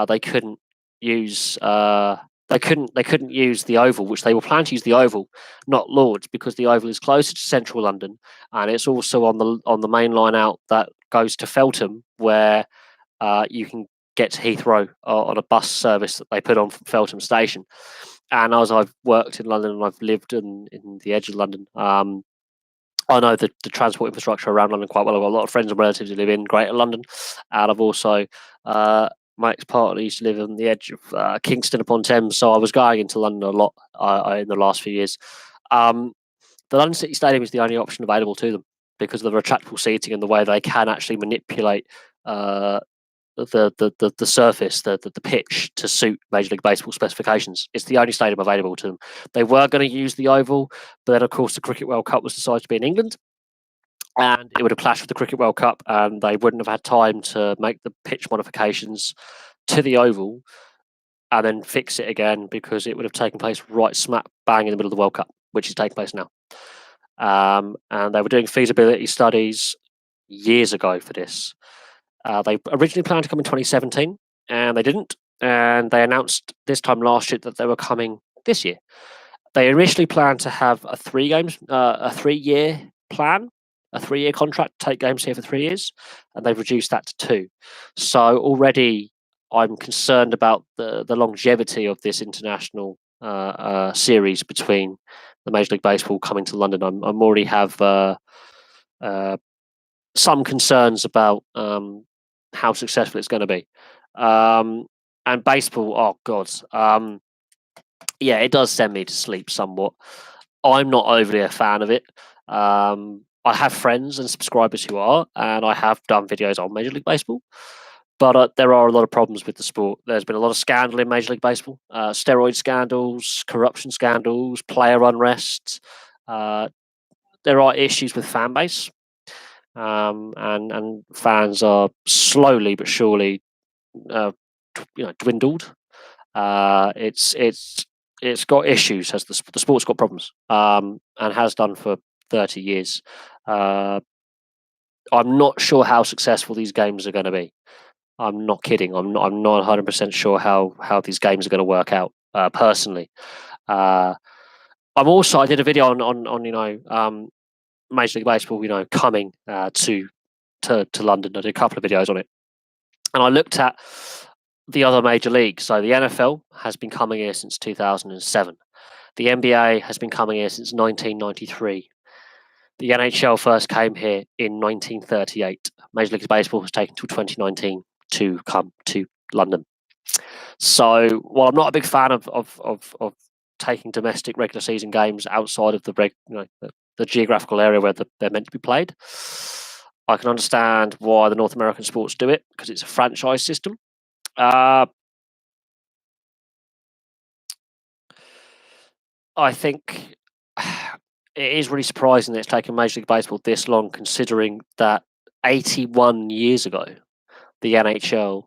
They couldn't use they couldn't use the Oval, which they were planning to use the Oval, not Lord's, because the Oval is closer to central London, and it's also on the main line out that goes to Feltham, where you can get to Heathrow on a bus service that they put on from Feltham Station. And as I've worked in London and I've lived in the edge of London, I know the transport infrastructure around London quite well. I've got a lot of friends and relatives who live in Greater London, and I've also my ex-partner used to live on the edge of Kingston upon Thames, so I was going into London a lot in the last few years. The London City Stadium is the only option available to them, because of the retractable seating and the way they can actually manipulate the surface, the pitch, to suit Major League Baseball specifications. It's the only stadium available to them. They were going to use the Oval, but then of course the Cricket World Cup was decided to be in England, and it would have clashed with the Cricket World Cup, and they wouldn't have had time to make the pitch modifications to the Oval and then fix it again, because it would have taken place right smack bang in the middle of the World Cup, which is taking place now. And they were doing feasibility studies years ago for this. They originally planned to come in 2017, and they didn't. And they announced this time last year that they were coming this year. They initially planned to have a 3-year plan, a 3-year contract to take games here for 3 years, and they've reduced that to 2. So already I'm concerned about the longevity of this international series between the Major League Baseball coming to London. I'm already have some concerns about how successful it's going to be. And baseball, oh god, yeah, it does send me to sleep somewhat. I'm not overly a fan of it. I have friends and subscribers who are, and I have done videos on Major League Baseball, but there are a lot of problems with the sport. There's been a lot of scandal in Major League Baseball, steroid scandals, corruption scandals, player unrest. There are issues with fan base, and fans are slowly but surely, dwindled. It's got issues. Has the sport's got problems, and has done for 30 years. I'm not sure how successful these games are going to be. I'm not kidding. I'm not 100% sure how these games are going to work out. Personally, I did a video on Major League Baseball, coming to London. I did a couple of videos on it, and I looked at the other major leagues. So the NFL has been coming here since 2007. The NBA has been coming here since 1993. The NHL first came here in 1938. Major League Baseball has taken till 2019 to come to London. So while I'm not a big fan of taking domestic regular season games outside of the geographical area where they're meant to be played. I can understand why the North American sports do it because it's a franchise system. I think it is really surprising that it's taken Major League Baseball this long, considering that 81 years ago, the NHL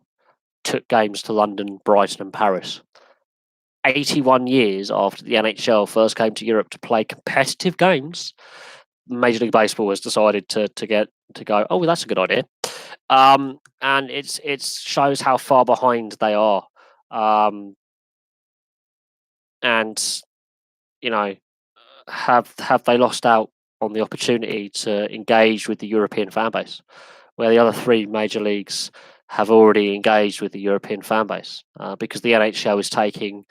took games to London, Brighton, and Paris. 81 years after the NHL first came to Europe to play competitive games, Major League Baseball has decided to go, oh, well, that's a good idea. And it shows how far behind they are. And, have they lost out on the opportunity to engage with the European fan base, where the other three major leagues have already engaged with the European fan base, because the NHL is taking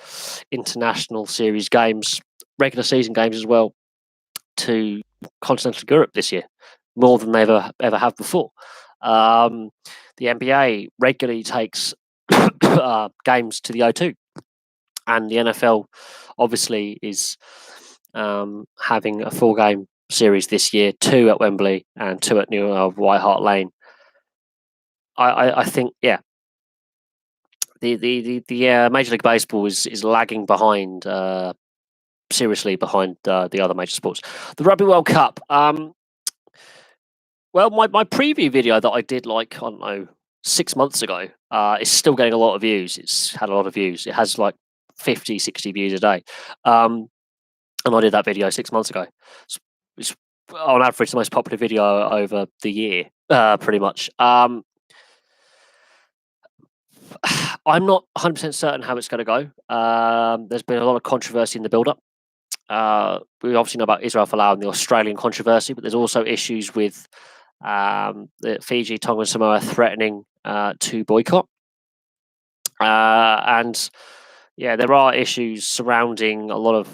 international series games, regular season games as well, to continental Europe this year, more than they ever have before. The NBA regularly takes games to the O2, and the NFL obviously is having a 4-game series this year, 2 at Wembley and 2 at White Hart Lane. I think, yeah, the Major League Baseball is lagging behind, seriously behind the other major sports. The Rugby World Cup. Well, my preview video that I did, I don't know, 6 months ago, is still getting a lot of views. It's had a lot of views. It has 50, 60 views a day. And I did that video 6 months ago. It's on average the most popular video over the year, pretty much. I'm not 100% certain how it's going to go. There's been a lot of controversy in the build-up. We obviously know about Israel Folau and the Australian controversy, but there's also issues with the Fiji, Tonga, and Samoa threatening to boycott. And yeah, there are issues surrounding a lot of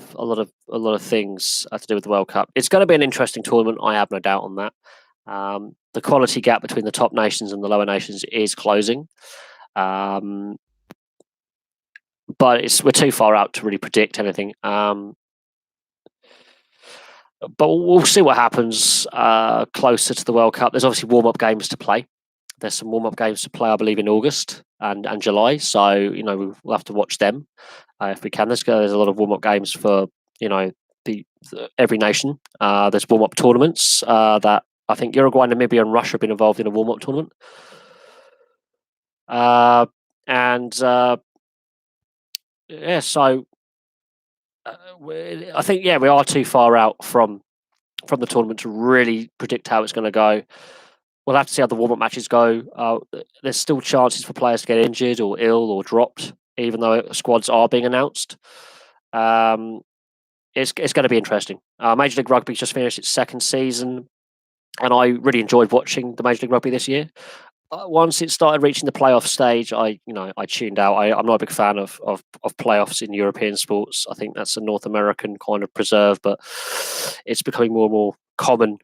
things to do with the World Cup. It's going to be an interesting tournament. I have no doubt on that. The quality gap between the top nations and the lower nations is closing. But we're too far out to really predict anything. But we'll see what happens closer to the World Cup. There's obviously warm-up games to play. There's some warm-up games to play, I believe, in August and July. So, we'll have to watch them if we can. There's a lot of warm-up games for, every nation. There's warm-up tournaments that I think Uruguay, Namibia, and Russia have been involved in a warm-up tournament. Yeah, so I think, we are too far out from the tournament to really predict how it's going to go. We'll have to see how the warm-up matches go. There's still chances for players to get injured or ill or dropped, even though squads are being announced. It's going to be interesting. Major League Rugby just finished its 2nd season, and I really enjoyed watching the Major League Rugby this year. Once it started reaching the playoff stage, I tuned out. I'm not a big fan of playoffs in European sports. I think that's a North American kind of preserve, but it's becoming more and more common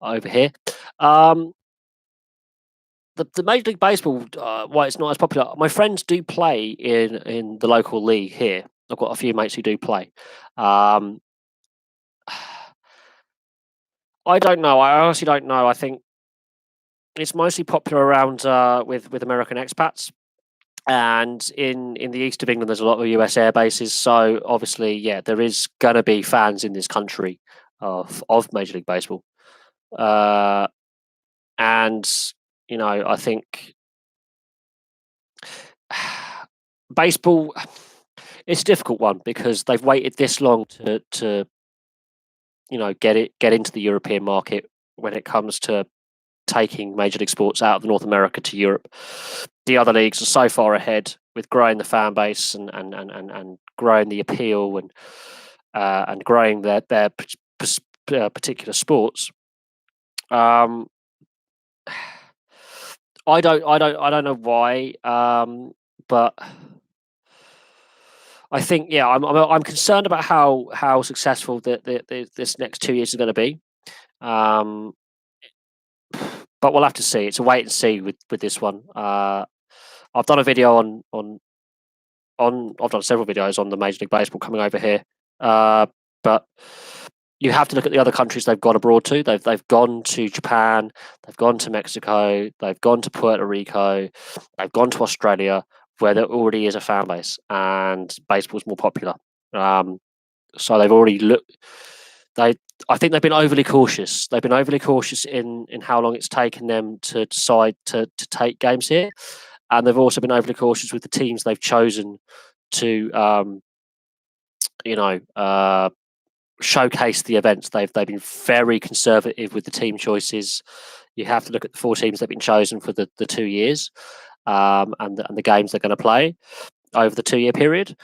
over here. The Major League Baseball, why it's not as popular. My friends do play in the local league here. I've got a few mates who do play. I don't know. I honestly don't know. I think it's mostly popular around with American expats, and in the east of England, there's a lot of US air bases. So obviously, there is gonna be fans in this country of Major League Baseball, and I think baseball, it's a difficult one because they've waited this long to get into the European market when it comes to taking major league sports out of North America to Europe. The other leagues are so far ahead with growing the fan base and growing the appeal and growing their particular sports. I don't know why, but I think I'm concerned about how successful this next 2 years is going to be. But we'll have to see. It's a wait and see with this one. I've done a video on I've done several videos on the Major League Baseball coming over here, but you have to look at the other countries they've gone abroad to. They've gone to Japan, they've gone to Mexico, they've gone to Puerto Rico, they've gone to Australia, where there already is a fan base and baseball's more popular. So they've already looked. I think they've been overly cautious. They've been overly cautious in how long it's taken them to decide to take games here, and they've also been overly cautious with the teams they've chosen to, showcase the events. They've been very conservative with the team choices. You have to look at the 4 teams that have been chosen for the 2 years, and the games they're going to play over the 2-year period.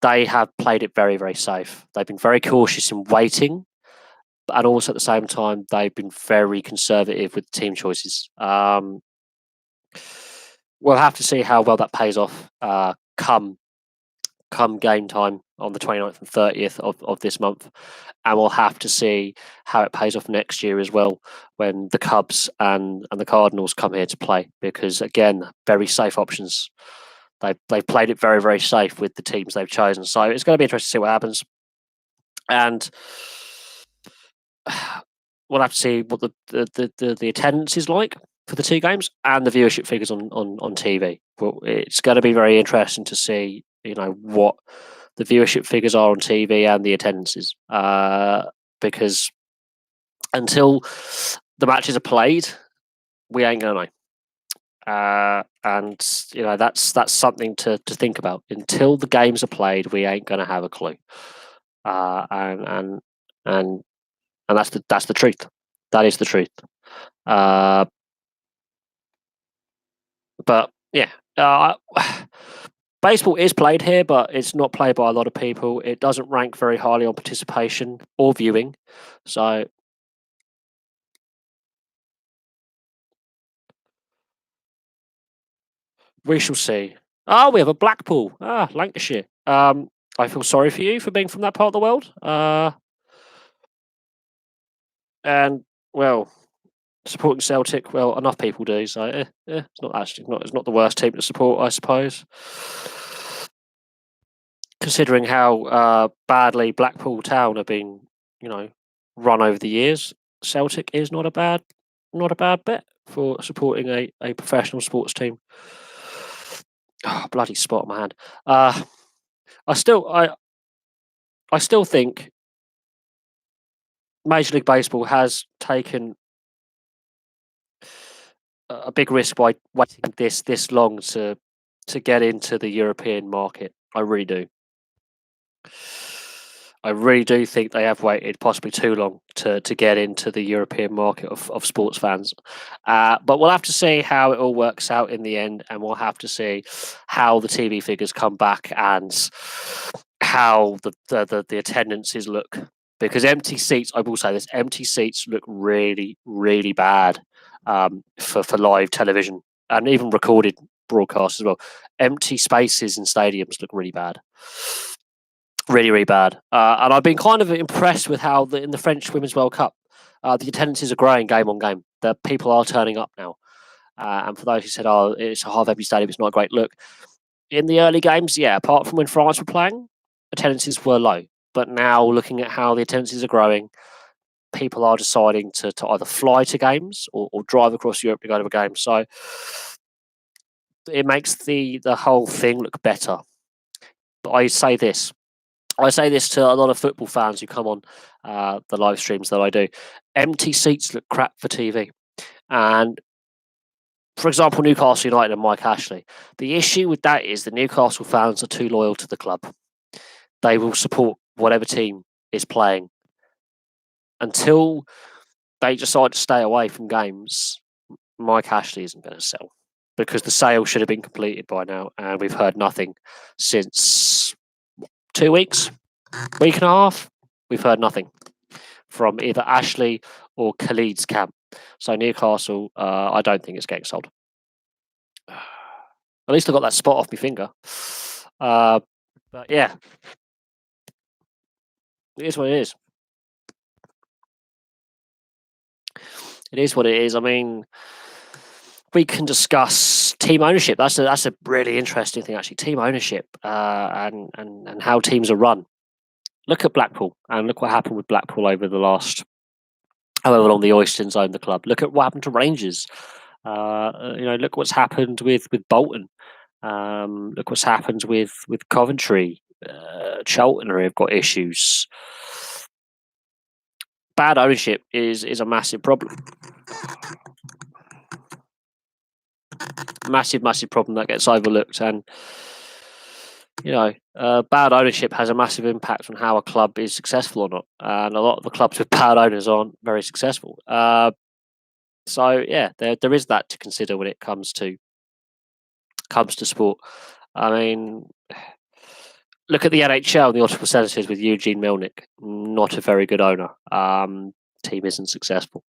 They have played it very, very safe. They've been very cautious in waiting, and also at the same time, they've been very conservative with team choices. We'll have to see how well that pays off come game time on the 29th and 30th of this month. And we'll have to see how it pays off next year as well when the Cubs and the Cardinals come here to play. Because, again, very safe options. They've played it very, very safe with the teams they've chosen. So it's going to be interesting to see what happens. And we'll have to see what the attendance is like for the 2 games and the viewership figures on TV. Well, it's going to be very interesting to see, what the viewership figures are on TV and the attendances, because until the matches are played, we ain't going to know. And that's something to think about. Until the games are played, we ain't going to have a clue. And that's the truth. That is the truth. But yeah, baseball is played here, but it's not played by a lot of people. It doesn't rank very highly on participation or viewing. So we shall see. Oh, we have a Blackpool. Lancashire. I feel sorry for you for being from that part of the world. And well, supporting Celtic, well, enough people do. So it's not the worst team to support, I suppose. Considering how badly Blackpool Town have been, run over the years, Celtic is not a bad bet for supporting a professional sports team. Oh, bloody spot on my hand. I still think Major League Baseball has taken a big risk by waiting this long to get into the European market. I really do. I really do think they have waited possibly too long to get into the European market of sports fans. But we'll have to see how it all works out in the end, and we'll have to see how the TV figures come back and how the attendances look. Because empty seats, I will say this, empty seats look really, really bad for live television and even recorded broadcasts as well. Empty spaces in stadiums look really bad. Really, really bad. And I've been kind of impressed with how in the French Women's World Cup, the attendances are growing game on game. The people are turning up now. And for those who said, oh, it's a half-empty stadium, it's not a great look. In the early games, yeah, apart from when France were playing, attendances were low. But now, looking at how the attendances are growing, people are deciding to either fly to games or drive across Europe to go to a game. So it makes the whole thing look better. But I say this to a lot of football fans who come on the live streams that I do. Empty seats look crap for TV. And for example, Newcastle United and Mike Ashley. The issue with that is the Newcastle fans are too loyal to the club. They will support whatever team is playing. Until they decide to stay away from games, Mike Ashley isn't going to sell. Because the sale should have been completed by now, and we've heard nothing since 2 weeks, week and a half. We've heard nothing from either Ashley or Khalid's camp. So Newcastle, I don't think it's getting sold. At least I got that spot off my finger. But yeah, it is what it is. It is what it is. I mean, we can discuss team ownership. That's a really interesting thing, actually. Team ownership and how teams are run. Look at Blackpool, and look what happened with Blackpool over the last however long the Oystons owned the club. Look at what happened to Rangers. Look what's happened with Bolton. Look what's happened with Coventry. Charlton have got issues. Bad ownership is a massive problem. Massive problem that gets overlooked, and bad ownership has a massive impact on how a club is successful or not. And a lot of the clubs with bad owners aren't very successful. So yeah, there is that to consider when it comes to sport. I mean, look at the NHL, the Ottawa Senators with Eugene Melnyk. Not a very good owner. Team isn't successful.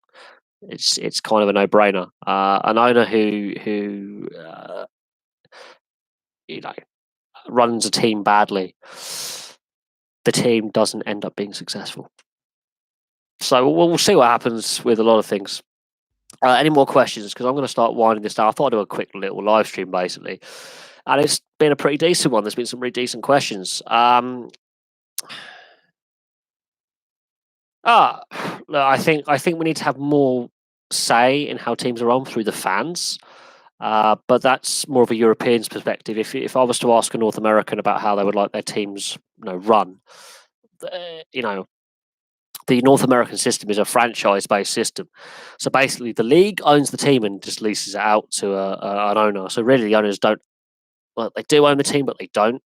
It's kind of a no-brainer. An owner who runs a team badly, the team doesn't end up being successful. So we'll see what happens with a lot of things. Any more questions? Because I'm going to start winding this down. I thought I'd do a quick little live stream, basically. And it's been a pretty decent one. There's been some really decent questions. Look, I think we need to have more say in how teams are run through the fans. But that's more of a European's perspective. If I was to ask a North American about how they would like their teams, run, the North American system is a franchise-based system. So basically, the league owns the team and just leases it out to an owner. So really, the owners don't. Well, they do own the team, but they don't.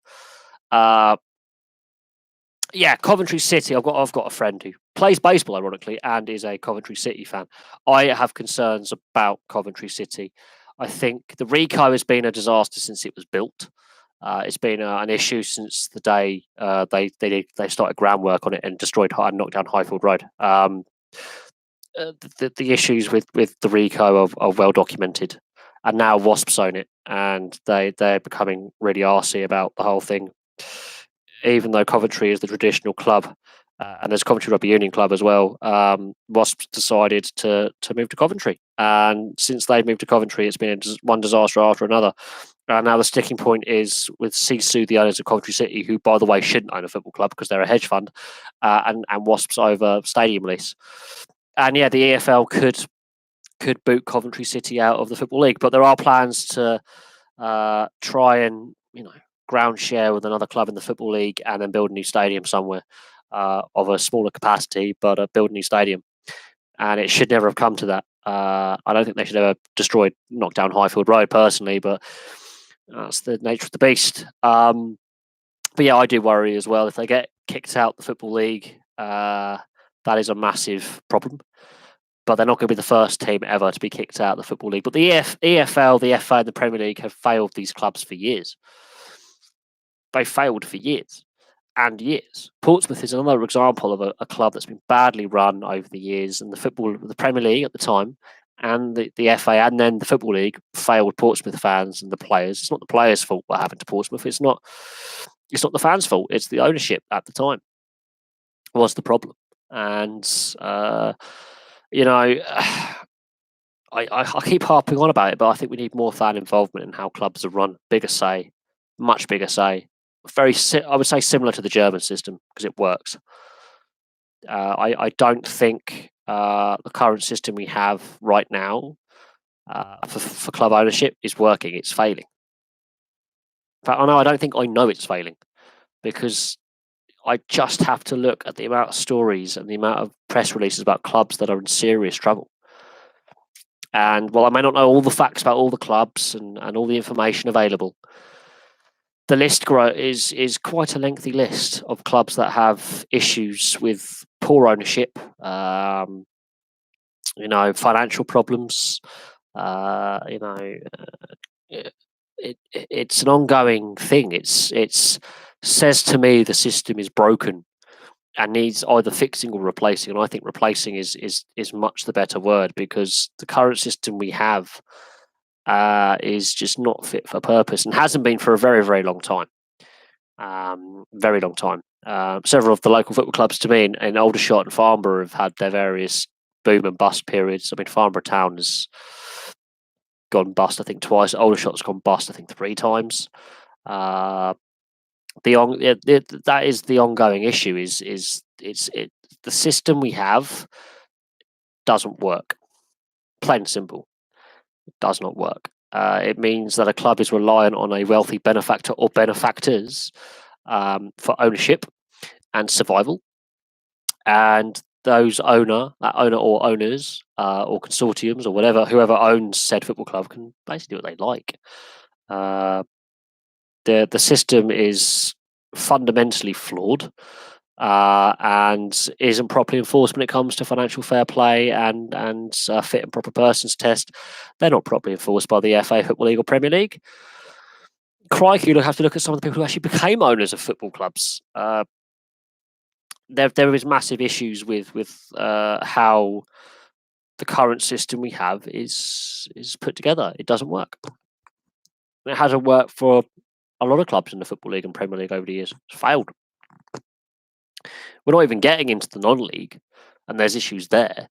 Coventry City. I've got a friend who plays baseball, ironically, and is a Coventry City fan. I have concerns about Coventry City. I think the Ricoh has been a disaster since it was built. It's been an issue since the day they started groundwork on it and destroyed and knocked down Highfield Road. The issues with the Ricoh are well documented, and now Wasps own it, and they're becoming really arsey about the whole thing. Even though Coventry is the traditional club, and there's Coventry Rugby Union Club as well, Wasps decided to move to Coventry, and since they moved to Coventry, it's been one disaster after another. Now the sticking point is with Sisu, the owners of Coventry City, who, by the way, shouldn't own a football club because they're a hedge fund, and Wasps over stadium lease. And yeah, the EFL could boot Coventry City out of the Football League, but there are plans to try and ground share with another club in the Football League and then build a new stadium somewhere of a smaller capacity, but build a new stadium. And it should never have come to that. I don't think they should ever knock down Highfield Road personally, but that's the nature of the beast. But yeah, I do worry as well. If they get kicked out the Football League, that is a massive problem. But they're not going to be the first team ever to be kicked out of the Football League. But the EFL, the FA, and the Premier League have failed these clubs for years. They failed for years and years. Portsmouth is another example of a club that's been badly run over the years, and the Premier League at the time, and the FA, and then the Football League failed Portsmouth fans and the players. It's not the players' fault what happened to Portsmouth. It's not the fans' fault. It's the ownership at the time was the problem. And I keep harping on about it, but I think we need more fan involvement in how clubs are run. Bigger say, much bigger say. I would say similar to the German system because it works. I don't think the current system we have right now for club ownership is working. It's failing. In fact, I don't think I know it's failing because I just have to look at the amount of stories and the amount of press releases about clubs that are in serious trouble. And while I may not know all the facts about all the clubs and all the information available, the list is quite a lengthy list of clubs that have issues with poor ownership, financial problems. It's an ongoing thing. It's says to me the system is broken and needs either fixing or replacing. And I think replacing is much the better word because the current system we have is just not fit for purpose and hasn't been for a very, very long time. Very long time. Several of the local football clubs to me in Aldershot and Farnborough have had their various boom and bust periods. I mean, Farnborough Town has gone bust, I think, twice. Aldershot's gone bust, I think, 3 times. That is the ongoing issue. The system we have doesn't work. Plain and simple, it does not work. It means that a club is reliant on a wealthy benefactor or benefactors for ownership and survival, and those owner or owners or consortiums or whoever owns said football club can basically do what they like. The system is fundamentally flawed and isn't properly enforced when it comes to financial fair play and fit and proper persons test. They're not properly enforced by the FA, Football League, or Premier League. Crikey, you'll have to look at some of the people who actually became owners of football clubs. There is massive issues with how the current system we have is put together. It doesn't work. It hasn't worked for a lot of clubs in the Football League and Premier League over the years. It's failed. We're not even getting into the non-league, and there's issues there.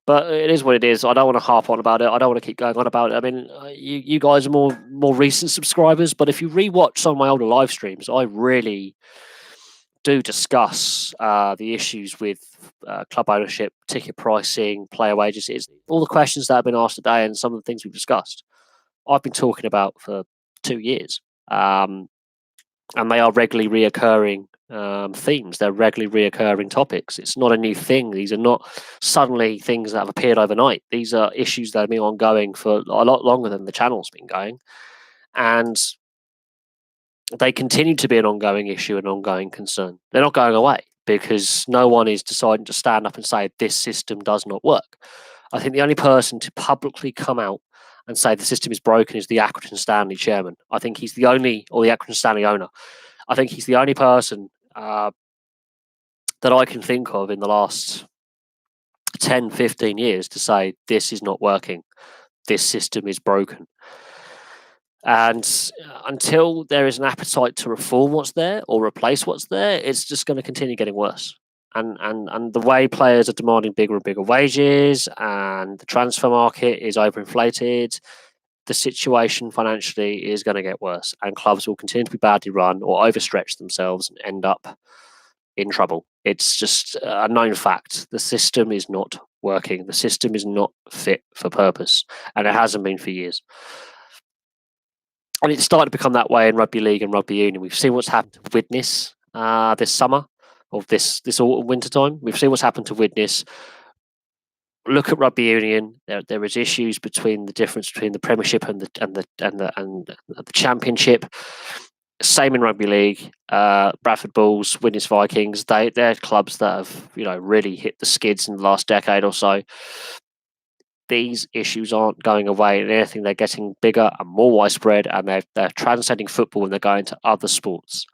But it is what it is. I don't want to harp on about it. I don't want to keep going on about it. I mean, you guys are more recent subscribers, but if you rewatch some of my older live streams, I really do discuss the issues with club ownership, ticket pricing, player wages. It's all the questions that have been asked today and some of the things we've discussed. I've been talking about for 2 years, and they are regularly reoccurring themes. They're regularly reoccurring topics. It's not a new thing. These are not suddenly things that have appeared overnight. These are issues that have been ongoing for a lot longer than the channel's been going, and they continue to be an ongoing issue, an ongoing concern. They're not going away because no one is deciding to stand up and say this system does not work. I think the only person to publicly come out and say the system is broken is the Accrington Stanley chairman. I think he's the only, or the Accrington Stanley owner. I think he's the only person that I can think of in the last 10, 15 years to say this is not working. This system is broken. And until there is an appetite to reform what's there or replace what's there, it's just going to continue getting worse. And the way players are demanding bigger and bigger wages, and the transfer market is overinflated, the situation financially is going to get worse, and clubs will continue to be badly run or overstretch themselves and end up in trouble. It's just a known fact. The system is not working. The system is not fit for purpose, and it hasn't been for years. And it's started to become that way in rugby league and rugby union. We've seen what's happened to Widnes this summer, or this autumn, winter time. We've seen what's happened to Widnes. Look at rugby union. There is issues between the difference between the Premiership and the Championship. Same in rugby league. Bradford Bulls, Widnes Vikings. They're clubs that have really hit the skids in the last decade or so. These issues aren't going away. And anything, they're getting bigger and more widespread, and they're transcending football and they're going to other sports.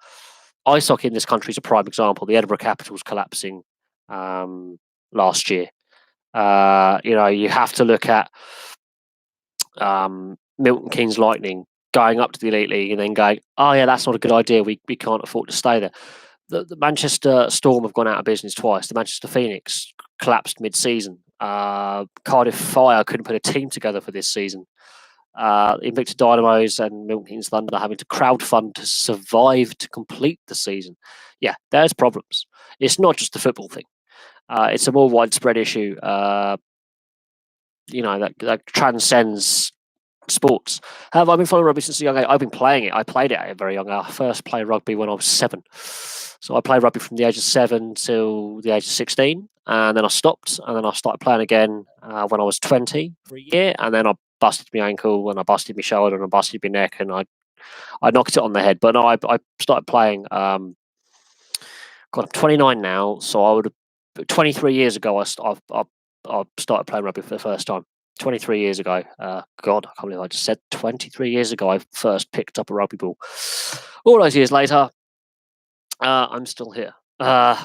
Ice hockey in this country is a prime example. The Edinburgh Capitals collapsing last year. You have to look at Milton Keynes Lightning going up to the Elite League and then going, oh yeah, that's not a good idea. We can't afford to stay there. The Manchester Storm have gone out of business twice. The Manchester Phoenix collapsed mid-season. Cardiff Fire couldn't put a team together for this season. Invicta Dynamos and Milton Keynes Thunder having to crowdfund to survive to complete the season. Yeah, there's problems. It's not just the football thing. It's a more widespread issue. That transcends sports. Have I been following rugby since a young age? I've been playing it. I played it at a very young age. I first played rugby when I was 7. So I played rugby from the age of 7 till the age of 16. And then I stopped. And then I started playing again when I was 20 for a year. And then I busted my ankle and I busted my shoulder and I busted my neck and I knocked it on the head. But no, I started playing. God, I'm 29 now. So I would have 23 years ago, I started playing rugby for the first time. 23 years ago. God, I can't believe I just said 23 years ago I first picked up a rugby ball. All those years later, I'm still here. Well,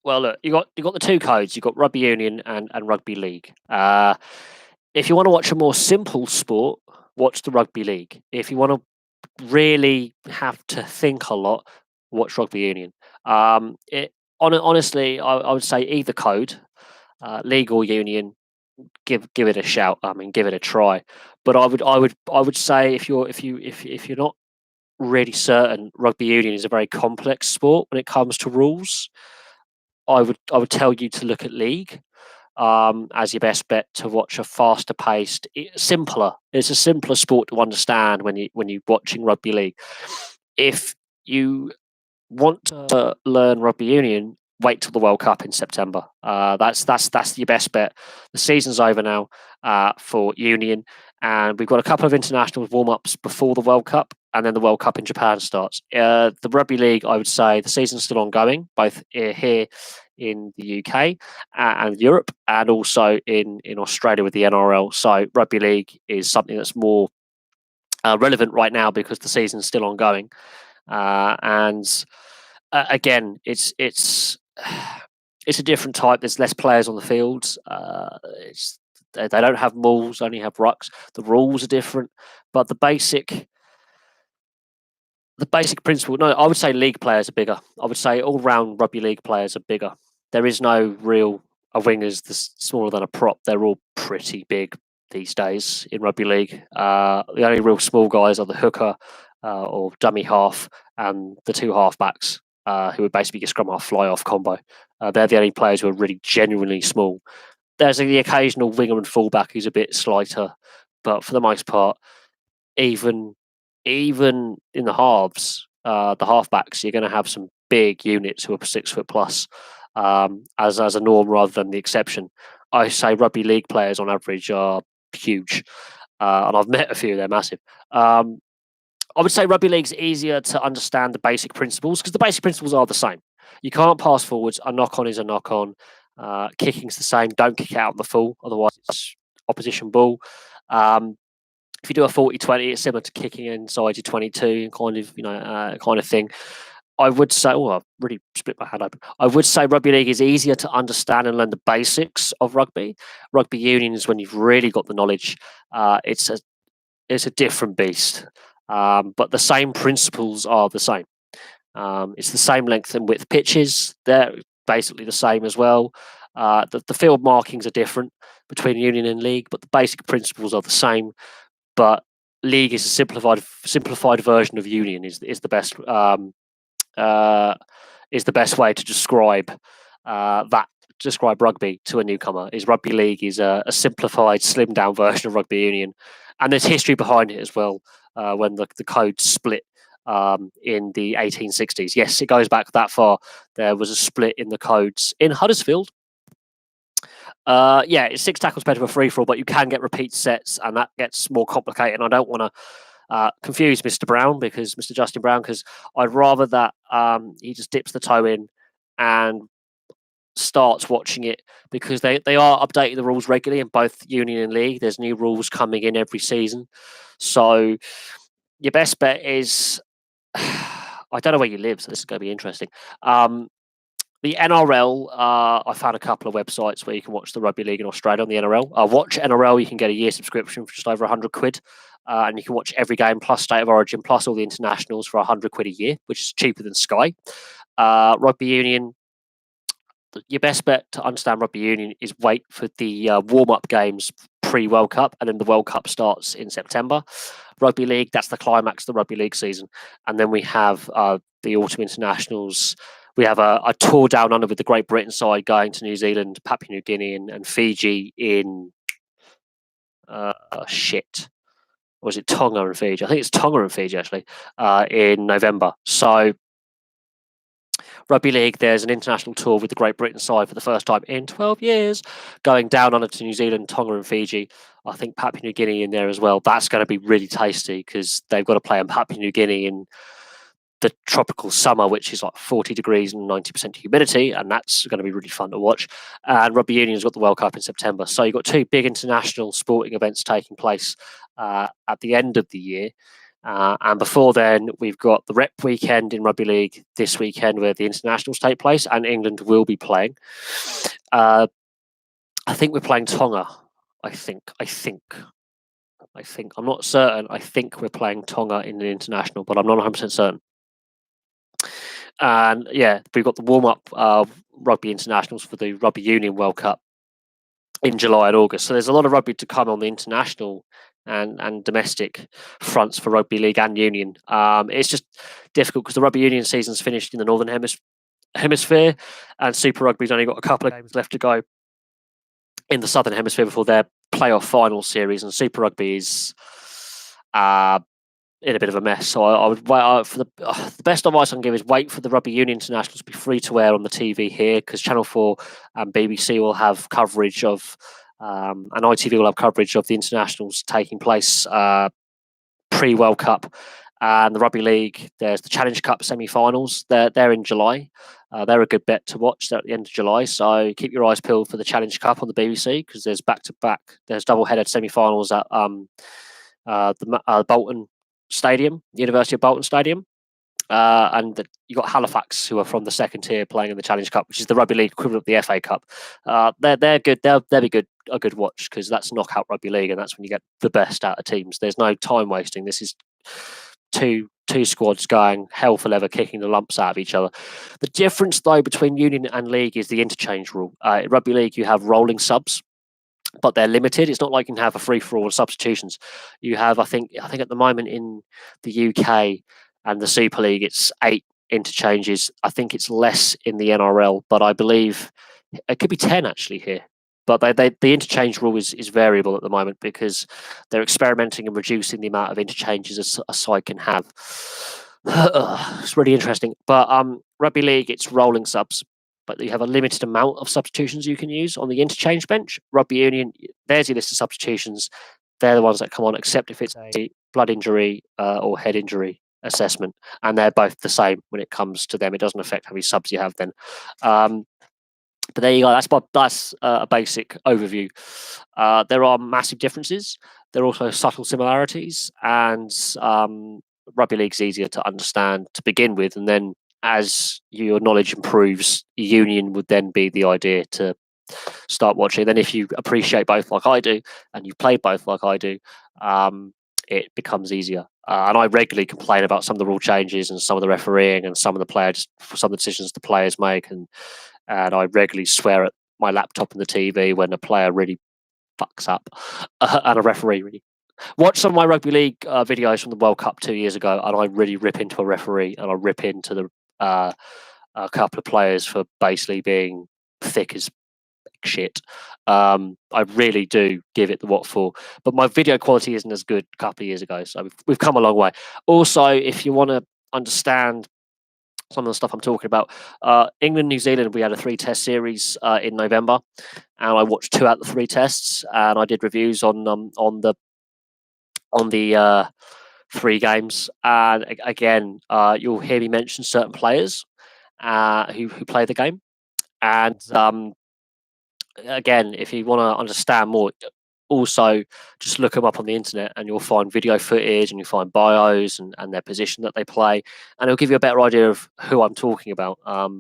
look, you got the two codes. You got rugby union and rugby league. If you want to watch a more simple sport, watch the rugby league. If you want to really have to think a lot, watch rugby union. Honestly, I would say either code, league or union, give it a shout. I mean, give it a try. But I would say if you're not really certain, rugby union is a very complex sport when it comes to rules. I would tell you to look at league as your best bet to watch a faster paced, simpler. It's a simpler sport to understand when you're watching rugby league. If you want to learn rugby union, wait till the World Cup in September. That's your best bet. The season's over now for union, and we've got a couple of international warm-ups before the World Cup, and then the World Cup in Japan starts. The rugby league, I would say, the season's still ongoing, both here in the UK and Europe, and also in Australia with the NRL. So rugby league is something that's more relevant right now because the season's still ongoing, and again, it's a different type. There's less players on the field. They don't have mauls, only have rucks. The rules are different, but the basic principle. No, I would say league players are bigger. I would say all round rugby league players are bigger. There is no real a wingers smaller than a prop. They're all pretty big these days in rugby league. The only real small guys are the hooker or dummy half and the two halfbacks, who would basically get scrum half fly off combo. They're the only players who are really genuinely small. There's the occasional winger and fullback who's a bit slighter, but for the most part, even in the halves, the halfbacks, you're going to have some big units who are 6 foot plus as a norm rather than the exception. I say rugby league players on average are huge, and I've met a few. They're massive. I would say rugby league's easier to understand the basic principles because the basic principles are the same. You can't pass forwards. A knock on is a knock on. Kicking's the same. Don't kick it out in the full, otherwise it's opposition ball. If you do a 40-20, it's similar to kicking inside your 22, kind of thing. I would say, I've really split my hand open. I would say rugby league is easier to understand and learn the basics of rugby. Rugby union is when you've really got the knowledge. It's a different beast, but the same principles are the same. It's the same length and width pitches. They're basically the same as well. The field markings are different between union and league, but the basic principles are the same. But league is a simplified version of union. Is the best way to describe describe rugby to a newcomer. Is rugby league is a simplified, slimmed down version of rugby union, and there's history behind it as well. When the code split in the 1860s, yes, it goes back that far. There was a split in the codes in Huddersfield. It's 6 tackles better for free for all, but you can get repeat sets, and that gets more complicated. And I don't want to confuse Mr. Brown, Mr. Justin Brown, because I'd rather that he just dips the toe in and starts watching it, because they are updating the rules regularly in both union and league. There's new rules coming in every season, so your best bet is I don't know where you live, so this is going to be interesting. The NRL, I found a couple of websites where you can watch the rugby league in Australia on the NRL. Watch NRL, you can get a year subscription for just over £100, and you can watch every game plus State of Origin plus all the internationals for £100 a year, which is cheaper than Sky. Rugby union, your best bet to understand rugby union is wait for the warm-up games pre-World Cup, and then the World Cup starts in September. Rugby league, that's the climax of the rugby league season, and then we have the autumn internationals. We have a tour down under with the Great Britain side going to New Zealand, Papua New Guinea, and Fiji in was it Tonga and Fiji? I think it's Tonga and Fiji actually in November. So rugby league, there's an international tour with the Great Britain side for the first time in 12 years, going down under to New Zealand, Tonga and Fiji. I think Papua New Guinea in there as well. That's going to be really tasty because they've got to play in Papua New Guinea in the tropical summer, which is like 40 degrees and 90% humidity, and that's going to be really fun to watch. And rugby union's got the World Cup in September, so you've got 2 big international sporting events taking place at the end of the year. And before then, we've got the Rep weekend in rugby league this weekend where the internationals take place, and England will be playing. I think we're playing Tonga. I think. I'm not certain. I think we're playing Tonga in the international, but I'm not 100% certain. And yeah, we've got the warm-up rugby internationals for the Rugby Union World Cup in July and August. So there's a lot of rugby to come on the international and domestic fronts for rugby league and union. It's just difficult because the rugby union season's finished in the northern hemisphere, and Super Rugby's only got a couple of games left to go in the southern hemisphere before their playoff final series, and Super Rugby is in a bit of a mess. So I would wait for the best advice I can give is wait for the rugby union internationals to be free to air on the TV here, because Channel 4 and BBC will have coverage of, and ITV will have coverage of the internationals taking place pre-World Cup. And the Rugby League, there's the Challenge Cup semi-finals. They're in July. They're a good bet to watch. They're at the end of July, so keep your eyes peeled for the Challenge Cup on the BBC, because there's back-to-back. There's double-headed semi-finals at the Bolton Stadium, University of Bolton Stadium, and you got Halifax, who are from the second tier, playing in the Challenge Cup, which is the Rugby League equivalent of the FA Cup. They're good. They'll be a good watch, because that's knockout rugby league, and that's when you get the best out of teams. There's no time wasting. This is two squads going hell for leather, kicking the lumps out of each other. The difference, though, between union and league is the interchange rule. In rugby league, you have rolling subs, but they're limited. It's not like you can have a free for all substitutions. You have, I think at the moment in the UK and the Super League, it's 8 interchanges. I think it's less in the NRL, but I believe it could be 10 actually here. But the interchange rule is variable at the moment, because they're experimenting and reducing the amount of interchanges a side can have. It's really interesting. But rugby league, it's rolling subs, but you have a limited amount of substitutions you can use on the interchange bench. Rugby union, there's your list of substitutions. They're the ones that come on, except if it's a blood injury or head injury assessment, and they're both the same when it comes to them. It doesn't affect how many subs you have then. But there you go. That's a basic overview. There are massive differences. There are also subtle similarities, and rugby league's easier to understand to begin with, and then as your knowledge improves, union would then be the idea to start watching. Then if you appreciate both like I do, and you've played both like I do, it becomes easier. And I regularly complain about some of the rule changes and some of the refereeing and some of the decisions the players make, and I regularly swear at my laptop and the TV when a player really fucks up, and a referee really. Watch some of my rugby league videos from the World Cup 2 years ago, and I really rip into a referee, and I rip into a couple of players for basically being thick as shit. I really do give it the what for, but my video quality isn't as good a couple of years ago, so we've come a long way. Also, if you want to understand some of the stuff I'm talking about, England, New Zealand, we had a 3-test series in November, and I watched 2 out of the 3 tests, and I did reviews on the 3 games. And again, you'll hear me mention certain players who play the game, and again, if you want to understand more, also just look them up on the internet, and you'll find video footage, and you'll find bios and their position that they play, and it'll give you a better idea of who I'm talking about.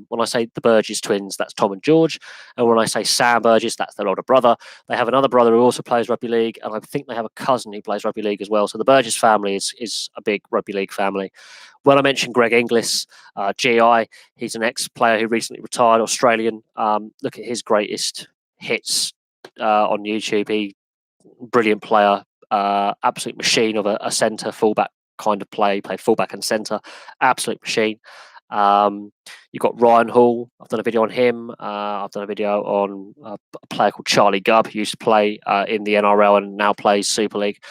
When I say the Burgess twins, that's Tom and George, and when I say Sam Burgess, that's their older brother. They have another brother who also plays rugby league, and I think they have a cousin who plays rugby league as well. So the Burgess family is a big rugby league family. When I mentioned Greg Inglis, GI, he's an ex-player who recently retired, Australian. Look at his greatest hits on YouTube. Brilliant player, absolute machine of a centre fullback kind of play. Played fullback and centre, absolute machine. You've got Ryan Hall. I've done a video on him. I've done a video on a player called Charlie Gubb, who used to play in the NRL and now plays Super League.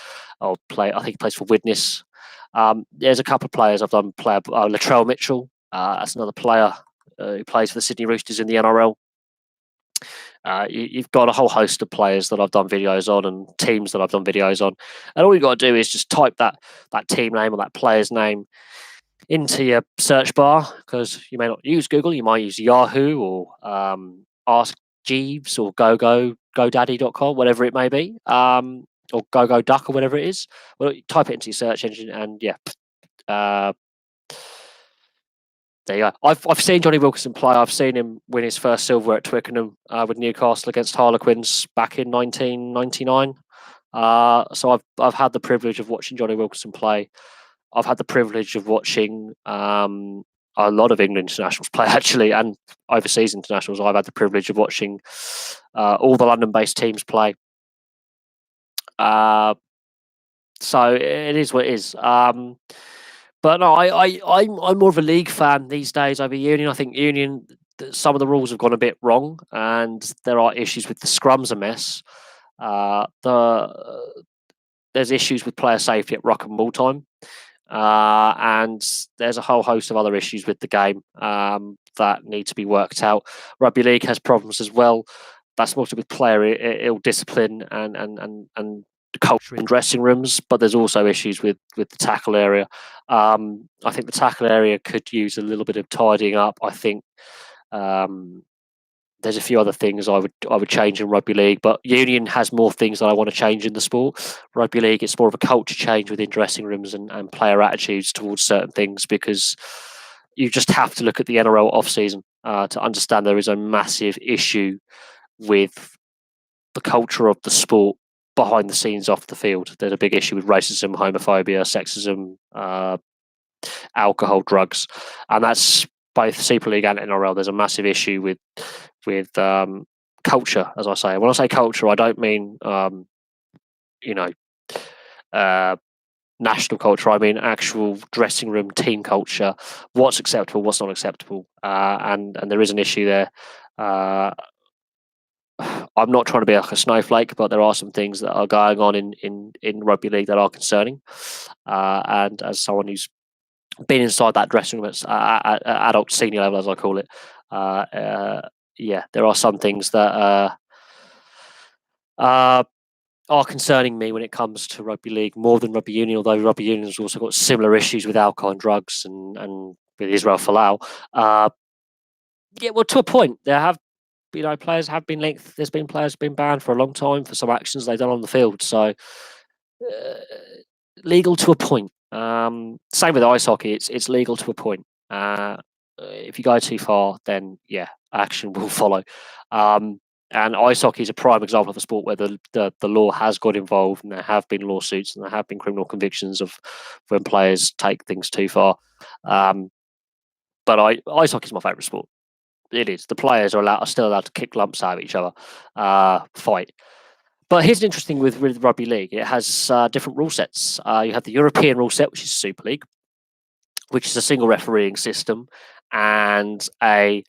I think he plays for Widnes. There's a couple of players I've done. Latrell Mitchell. That's another player who plays for the Sydney Roosters in the NRL. You've got a whole host of players that I've done videos on, and teams that I've done videos on, and all you got to do is just type that team name or that player's name into your search bar, because you may not use Google, you might use Yahoo or Ask Jeeves or GoDaddy.com, whatever it may be, or GoGoDuck or whatever it is. Well, you type it into your search engine, and there you go. I've seen Jonny Wilkinson play. I've seen him win his first silver at Twickenham with Newcastle against Harlequins back in 1999. So I've had the privilege of watching Jonny Wilkinson play. I've had the privilege of watching. I've a lot of England internationals play, actually, and overseas internationals. I've had the privilege of watching all the London-based teams play. So it is what it is. But no, I'm more of a league fan these days over Union. I think Union, some of the rules have gone a bit wrong, and there are issues with the scrums a mess. There's issues with player safety at ruck and ball time, and there's a whole host of other issues with the game that need to be worked out. Rugby league has problems as well. That's mostly with player ill discipline and culture in dressing rooms, but there's also issues with the tackle area. I think the tackle area could use a little bit of tidying up. I think there's a few other things I would change in rugby league, but Union has more things that I want to change in the sport. Rugby league, it's more of a culture change within dressing rooms and player attitudes towards certain things, because you just have to look at the NRL off season to understand there is a massive issue with the culture of the sport behind the scenes off the field. There's a big issue with racism, homophobia, sexism, alcohol, drugs, and that's both Super League and NRL. There's a massive issue with culture, as I say. When I say culture, I don't mean national culture. I mean actual dressing room team culture. What's acceptable, what's not acceptable, and there is an issue there. I'm not trying to be like a snowflake, but there are some things that are going on in rugby league that are concerning. And as someone who's been inside that dressing room at adult senior level, as I call it, yeah, there are some things that are concerning me when it comes to rugby league more than rugby union. Although rugby union has also got similar issues with alcohol and drugs, and with Israel Folau. Yeah, well, to a point, there have players have been linked. There's been players been banned for a long time for some actions they've done on the field. So legal to a point. Same with ice hockey. It's legal to a point. If you go too far, then yeah, action will follow. And ice hockey is a prime example of a sport where the law has got involved, and there have been lawsuits and there have been criminal convictions of when players take things too far. But ice hockey is my favourite sport. It is. The players are still allowed to kick lumps out of each other, fight. But here's an interesting with rugby league. It has different rule sets. You have the European rule set, which is Super League, which is a single refereeing system, and a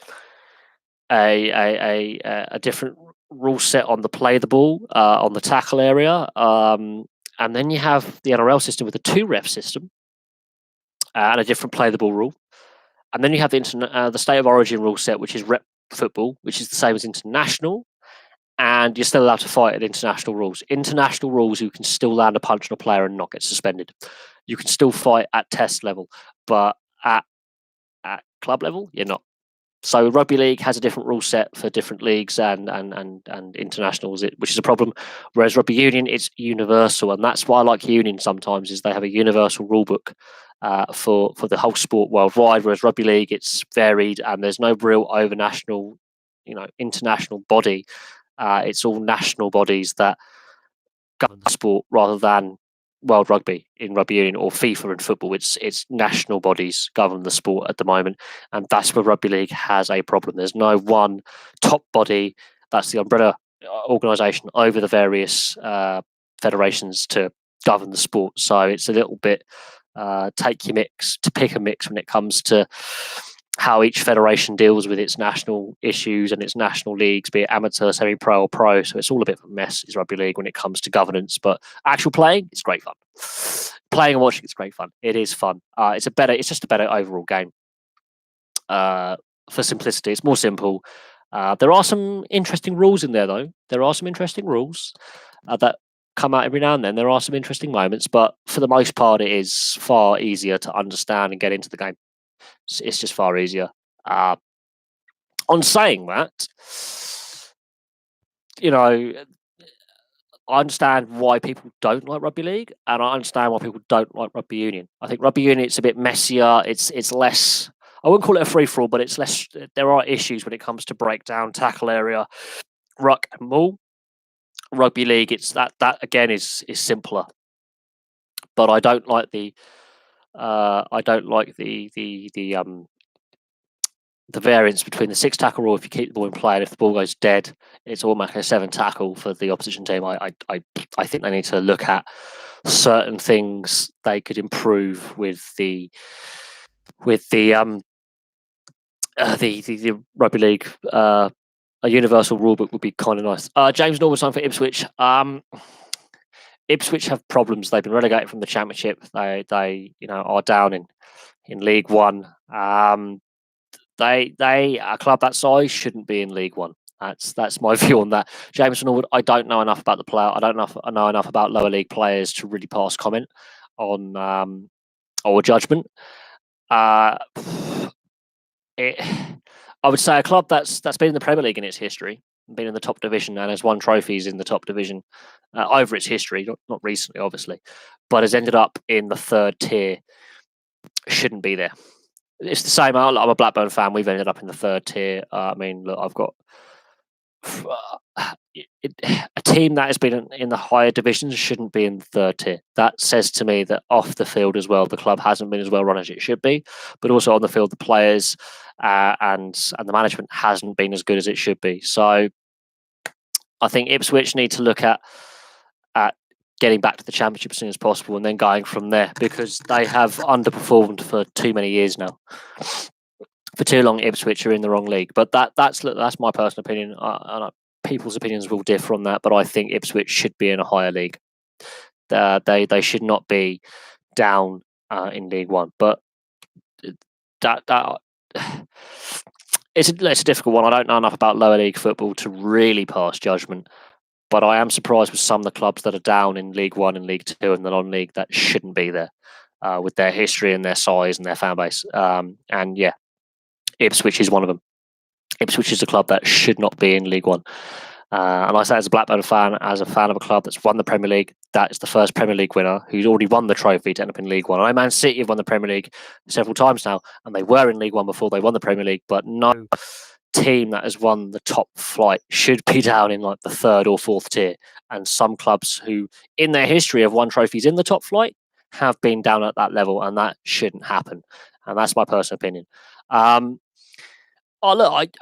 different rule set on the play the ball, on the tackle area, and then you have the NRL system with a 2-ref system and a different play the ball rule. And then you have the state of origin rule set, which is rep football, which is the same as international, and you're still allowed to fight at international rules. International rules, you can still land a punch on a player and not get suspended. You can still fight at test level, but at club level, you're not. So rugby league has a different rule set for different leagues and internationals, which is a problem. Whereas rugby union, it's universal, and that's why I like union sometimes. Is they have a universal rule book for the whole sport worldwide. Whereas rugby league, it's varied, and there's no real overnational, international body. It's all national bodies that govern the sport rather than World Rugby in rugby union or FIFA in football. It's national bodies govern the sport at the moment, and that's where rugby league has a problem. There's no one top body that's the umbrella organisation over the various federations to govern the sport. So it's a little bit pick a mix when it comes to how each federation deals with its national issues and its national leagues, be it amateur, semi-pro, or pro. So it's all a bit of a mess, is rugby league, when it comes to governance. But actual playing, it's great fun. Playing and watching, it's great fun. It is fun. It's just a better overall game. For simplicity, it's more simple. There are some interesting rules in there, though. There are some interesting rules that come out every now and then. There are some interesting moments, but for the most part, it is far easier to understand and get into the game. It's just far easier. On saying that, I understand why people don't like rugby league, and I understand why people don't like rugby union. I think rugby union, it's a bit messier. It's less. I wouldn't call it a free for all, but it's less. There are issues when it comes to breakdown, tackle area, ruck and ball. Rugby league, it's that again is simpler. But I don't like the the variance between the 6 tackle rule, if you keep the ball in play, and if the ball goes dead, it's automatically a 7 tackle for the opposition team. I think they need to look at certain things they could improve with the rugby league. A universal rule book would be kind of nice. James Norman sign for Ipswich. Ipswich have problems. They've been relegated from the Championship. They are down in League One. They a club that size shouldn't be in League One. That's my view on that. Jameson Norwood, I don't know enough about the player. I don't know enough about lower league players to really pass comment on or judgment. I would say a club that's been in the Premier League in its history, been in the top division, and has won trophies in the top division over its history, not recently, obviously, but has ended up in the 3rd tier. Shouldn't be there. It's the same. I'm a Blackburn fan. We've ended up in the 3rd tier. I mean, look, I've got a team that has been in the higher divisions shouldn't be in the 3rd tier. That says to me that off the field as well, the club hasn't been as well run as it should be, but also on the field, the players and the management hasn't been as good as it should be. So I think Ipswich need to look at getting back to the Championship as soon as possible and then going from there, because they have underperformed for too many years now. For too long, Ipswich are in the wrong league. But that's my personal opinion. People's opinions will differ on that, but I think Ipswich should be in a higher league. They should not be down in League One. But that it's a difficult one. I don't know enough about lower league football to really pass judgment. But I am surprised with some of the clubs that are down in League One and League Two and the non-league that shouldn't be there, with their history and their size and their fan base. And yeah, Ipswich is one of them. Ipswich is a club that should not be in League One. And I say, as a Blackburn fan, as a fan of a club that's won the Premier League, that is the first Premier League winner who's already won the trophy to end up in League One. I know Man City have won the Premier League several times now, and they were in League One before they won the Premier League, but no team that has won the top flight should be down in like the 3rd or 4th tier. And some clubs who in their history have won trophies in the top flight have been down at that level, and that shouldn't happen. And that's my personal opinion. Look,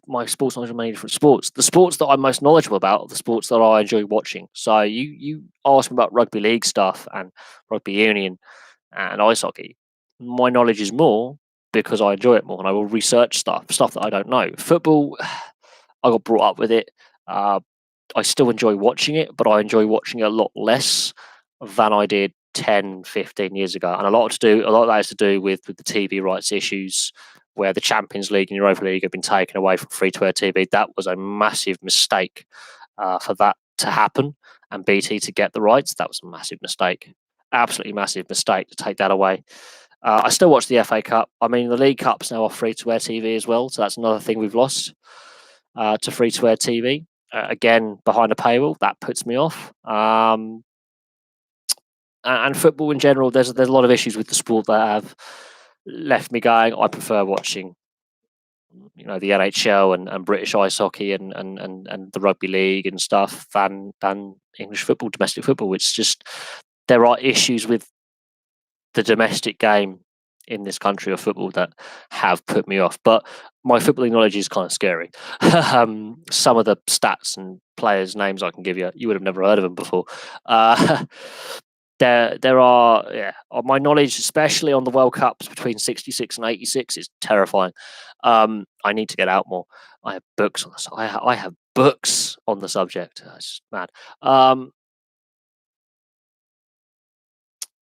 my sports knowledge are many different sports. The sports that I'm most knowledgeable about are the sports that I enjoy watching. So you asked me about rugby league stuff and rugby union and ice hockey. My knowledge is more because I enjoy it more, and I will research stuff that I don't know. Football, I got brought up with it. I still enjoy watching it, but I enjoy watching it a lot less than I did 10, 15 years ago. And a lot of that has to do with the TV rights issues, where the Champions League and Europa League have been taken away from free-to-air TV. That was a massive mistake for that to happen, and BT to get the rights. That was a massive mistake. Absolutely massive mistake to take that away. I still watch the FA Cup. I mean, the League Cup's now off free-to-air TV as well, so that's another thing we've lost to free-to-air TV. Again, behind a paywall, that puts me off. And football in general, there's a lot of issues with the sport that have left me going, I prefer watching, the NHL and British ice hockey and the rugby league and stuff than English football, domestic football. It's just, there are issues with the domestic game in this country of football that have put me off. But my footballing knowledge is kind of scary. Some of the stats and players' names I can give you would have never heard of them before. There are my knowledge, especially on the World Cups between 66 and 86, is terrifying. I need to get out more. I have books on this. I have books on the subject. It's mad.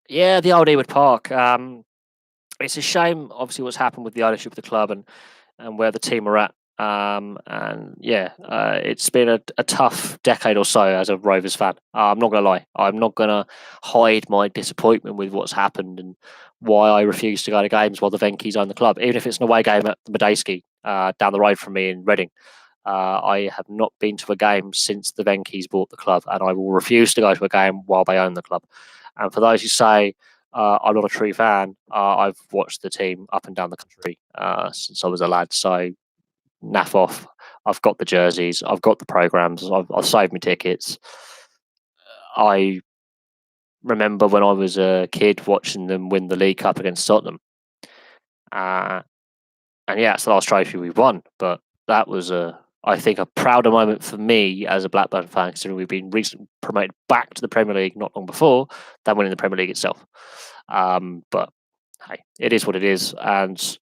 Yeah, the old Ewood Park. It's a shame, obviously, what's happened with the ownership of the club and where the team are at. It's been a tough decade or so as a Rovers fan. I'm not going to lie. I'm not going to hide my disappointment with what's happened and why I refuse to go to games while the Venkies own the club, even if it's an away game at the Medeski down the road from me in Reading. I have not been to a game since the Venkies bought the club, and I will refuse to go to a game while they own the club. And for those who say I'm not a true fan, I've watched the team up and down the country since I was a lad. So naff off. I've got the jerseys. I've got the programs. I've saved my tickets. I remember when I was a kid watching them win the League Cup against Tottenham. And yeah, it's the last trophy we won. But that was I think, a prouder moment for me as a Blackburn fan, considering we've been recently promoted back to the Premier League not long before, than winning the Premier League itself. But hey, it is what it is, and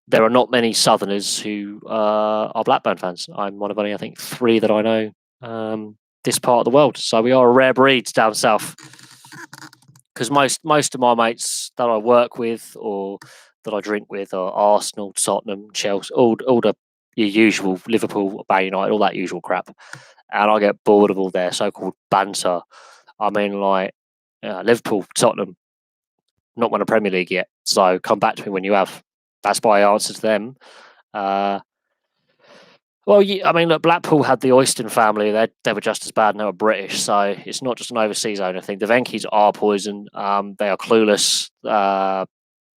there are not many Southerners who are Blackburn fans. I'm one of only, I think, 3 that I know this part of the world. So we are a rare breed down south. Because most of my mates that I work with or that I drink with are Arsenal, Tottenham, Chelsea, all the your usual Liverpool, Man United, all that usual crap. And I get bored of all their so-called banter. I mean, like Liverpool, Tottenham, not won a Premier League yet. So come back to me when you have. That's my answer to them. Well, I mean, look, Blackpool had the Oyston family. They were just as bad, and they were British. So it's not just an overseas owner thing. The Venky's are poison. They are clueless.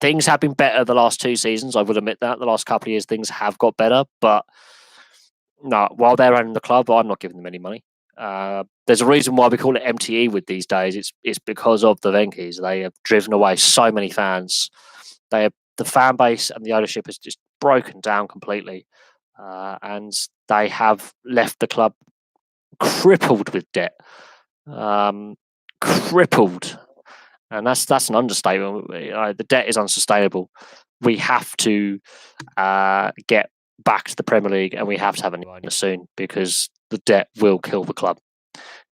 Things have been better the last 2 seasons. I would admit that. The last couple of years, things have got better. But no, while they're owning the club, I'm not giving them any money. There's a reason why we call it MTE with these days. It's because of the Venky's. They have driven away so many fans. The fan base and the ownership has just broken down completely. And they have left the club crippled with debt. Crippled. And that's an understatement. The debt is unsustainable. We have to get back to the Premier League, and we have to have a new owner soon, because the debt will kill the club.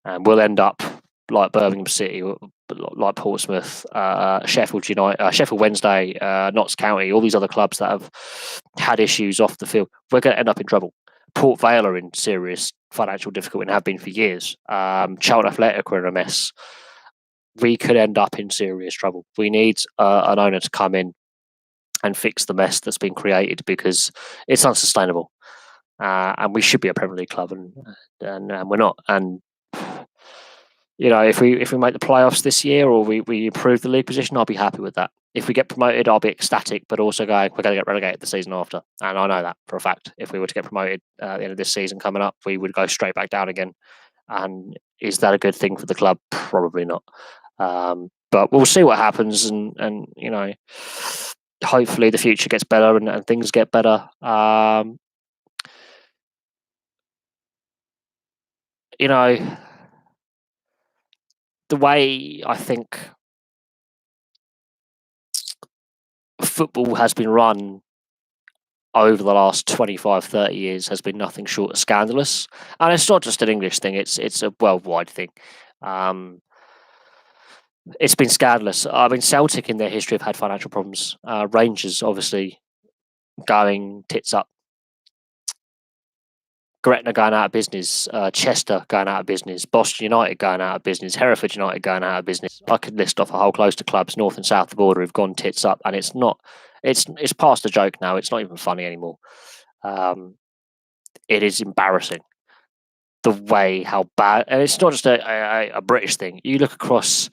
And we'll end up like Birmingham City, like Portsmouth, Sheffield United, Sheffield Wednesday, Notts County, all these other clubs that have had issues off the field. We're going to end up in trouble. Port Vale are in serious financial difficulty and have been for years. Charlton Athletic are in a mess. We could end up in serious trouble. We need an owner to come in and fix the mess that's been created, because it's unsustainable. And we should be a Premier League club, and we're not. And if we make the playoffs this year, or we improve the league position, I'll be happy with that. If we get promoted, I'll be ecstatic, but also going, we're going to get relegated the season after. And I know that for a fact. If we were to get promoted at the end of this season coming up, we would go straight back down again. And is that a good thing for the club? Probably not. But we'll see what happens, and hopefully the future gets better and things get better. The way I think football has been run over the last 25, 30 years has been nothing short of scandalous. And it's not just an English thing, it's a worldwide thing. It's been scandalous. I mean, Celtic in their history have had financial problems. Rangers, obviously, going tits up. Gretna going out of business, Chester going out of business, Boston United going out of business, Hereford United going out of business. I could list off a whole host of clubs north and south of the border who've gone tits up, and it's past the joke now. It's not even funny anymore. It is embarrassing the way how bad, and it's not just a British thing. You look across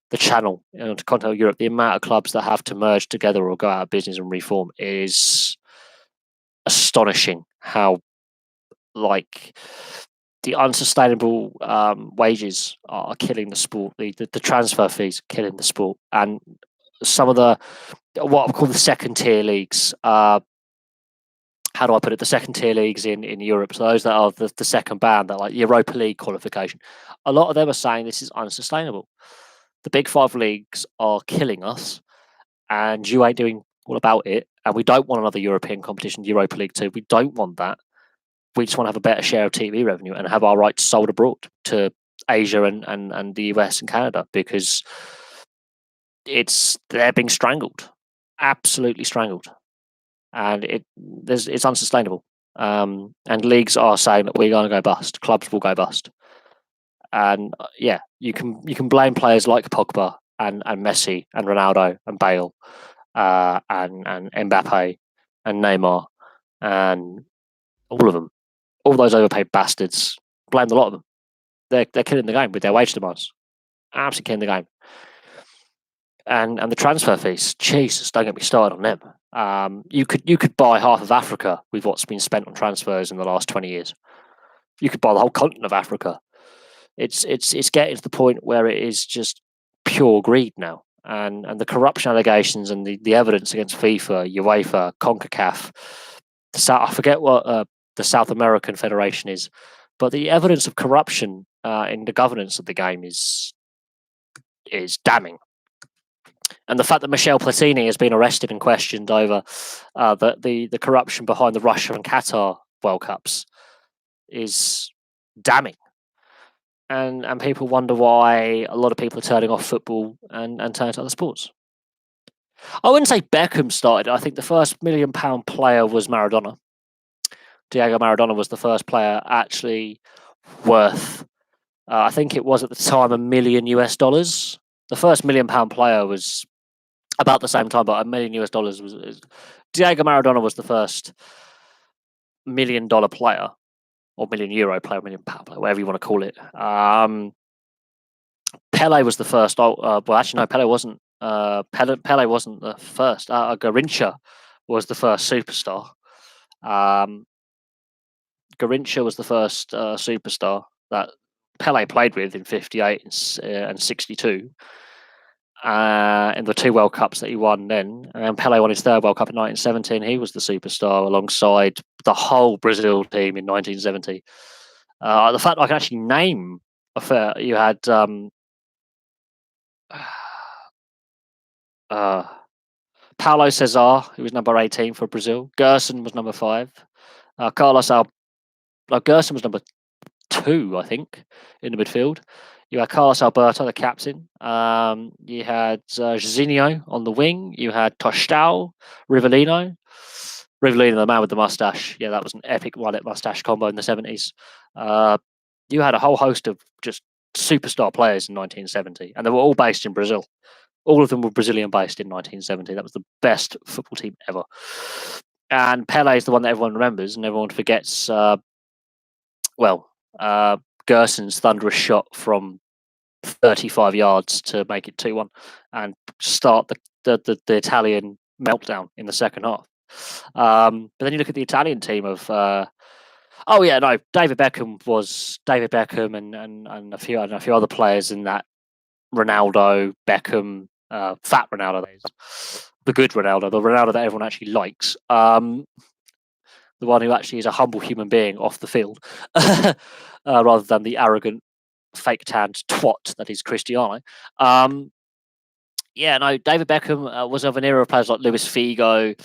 the channel to continental Europe, the amount of clubs that have to merge together or go out of business and reform is astonishing. How the unsustainable wages are killing the sport. The transfer fees are killing the sport, and some of the what I call the second tier leagues. How do I put it? The second tier leagues in Europe. So those that are the second band, that like Europa League qualification. A lot of them are saying this is unsustainable. The Big 5 leagues are killing us, and you ain't doing all about it. And we don't want another European competition, Europa League 2. We don't want that. We just want to have a better share of TV revenue and have our rights sold abroad to Asia and the US and Canada, because they're being strangled, absolutely strangled, and it's unsustainable. And leagues are saying that we're going to go bust. Clubs will go bust, and you can blame players like Pogba and Messi and Ronaldo and Bale and Mbappe and Neymar and all of them. All those overpaid bastards, blame a lot of them. They're killing the game with their wage demands. Absolutely killing the game. And the transfer fees, Jesus, don't get me started on them. You could buy half of Africa with what's been spent on transfers in the last 20 years. You could buy the whole continent of Africa. It's getting to the point where it is just pure greed now. and the corruption allegations and the evidence against FIFA, UEFA, CONCACAF. I forget what the South American Federation is, but the evidence of corruption in the governance of the game is damning. And the fact that Michel Platini has been arrested and questioned over the corruption behind the Russia and Qatar World Cups is damning. And people wonder why a lot of people are turning off football and turning to other sports. I wouldn't say Beckham started. I think the first £1 million player was Maradona. Diego Maradona was the first player actually worth, I think it was at the time, $1 million. The first £1 million player was about the same time, but $1 million was Diego Maradona was the first $1 million player, or €1 million player, £1 million player, whatever you want to call it. Pele was the first. Well, actually, no, Pele wasn't. Pele wasn't the first. Garrincha was the first superstar. Garrincha was the first superstar that Pele played with in '58 and '62. In the 2 World Cups that he won then. And then Pele won his 3rd World Cup in 1917. He was the superstar alongside the whole Brazil team in 1970. The fact I can actually name a fair, you had Paulo Cesar, who was number 18 for Brazil. Gerson was number 5. Gerson was number 2, I think, in the midfield. You had Carlos Alberto, the captain. You had Jairzinho on the wing. You had Tostão, Rivellino, the man with the mustache. Yeah, that was an epic mullet mustache combo in the 70s. You had a whole host of just superstar players in 1970, and they were all based in Brazil. All of them were Brazilian based in 1970. That was the best football team ever. And Pele is the one that everyone remembers, and everyone forgets. Gerson's thunderous shot from 35 yards to make it 2-1 and start the Italian meltdown in the second half. But then you look at the Italian team of David Beckham and a few other players in that. Ronaldo, Beckham, fat Ronaldo, the good Ronaldo, the Ronaldo that everyone actually likes. The one who actually is a humble human being off the field, rather than the arrogant, fake-tanned twat that is Cristiano. David Beckham was of an era of players like Luis Figo.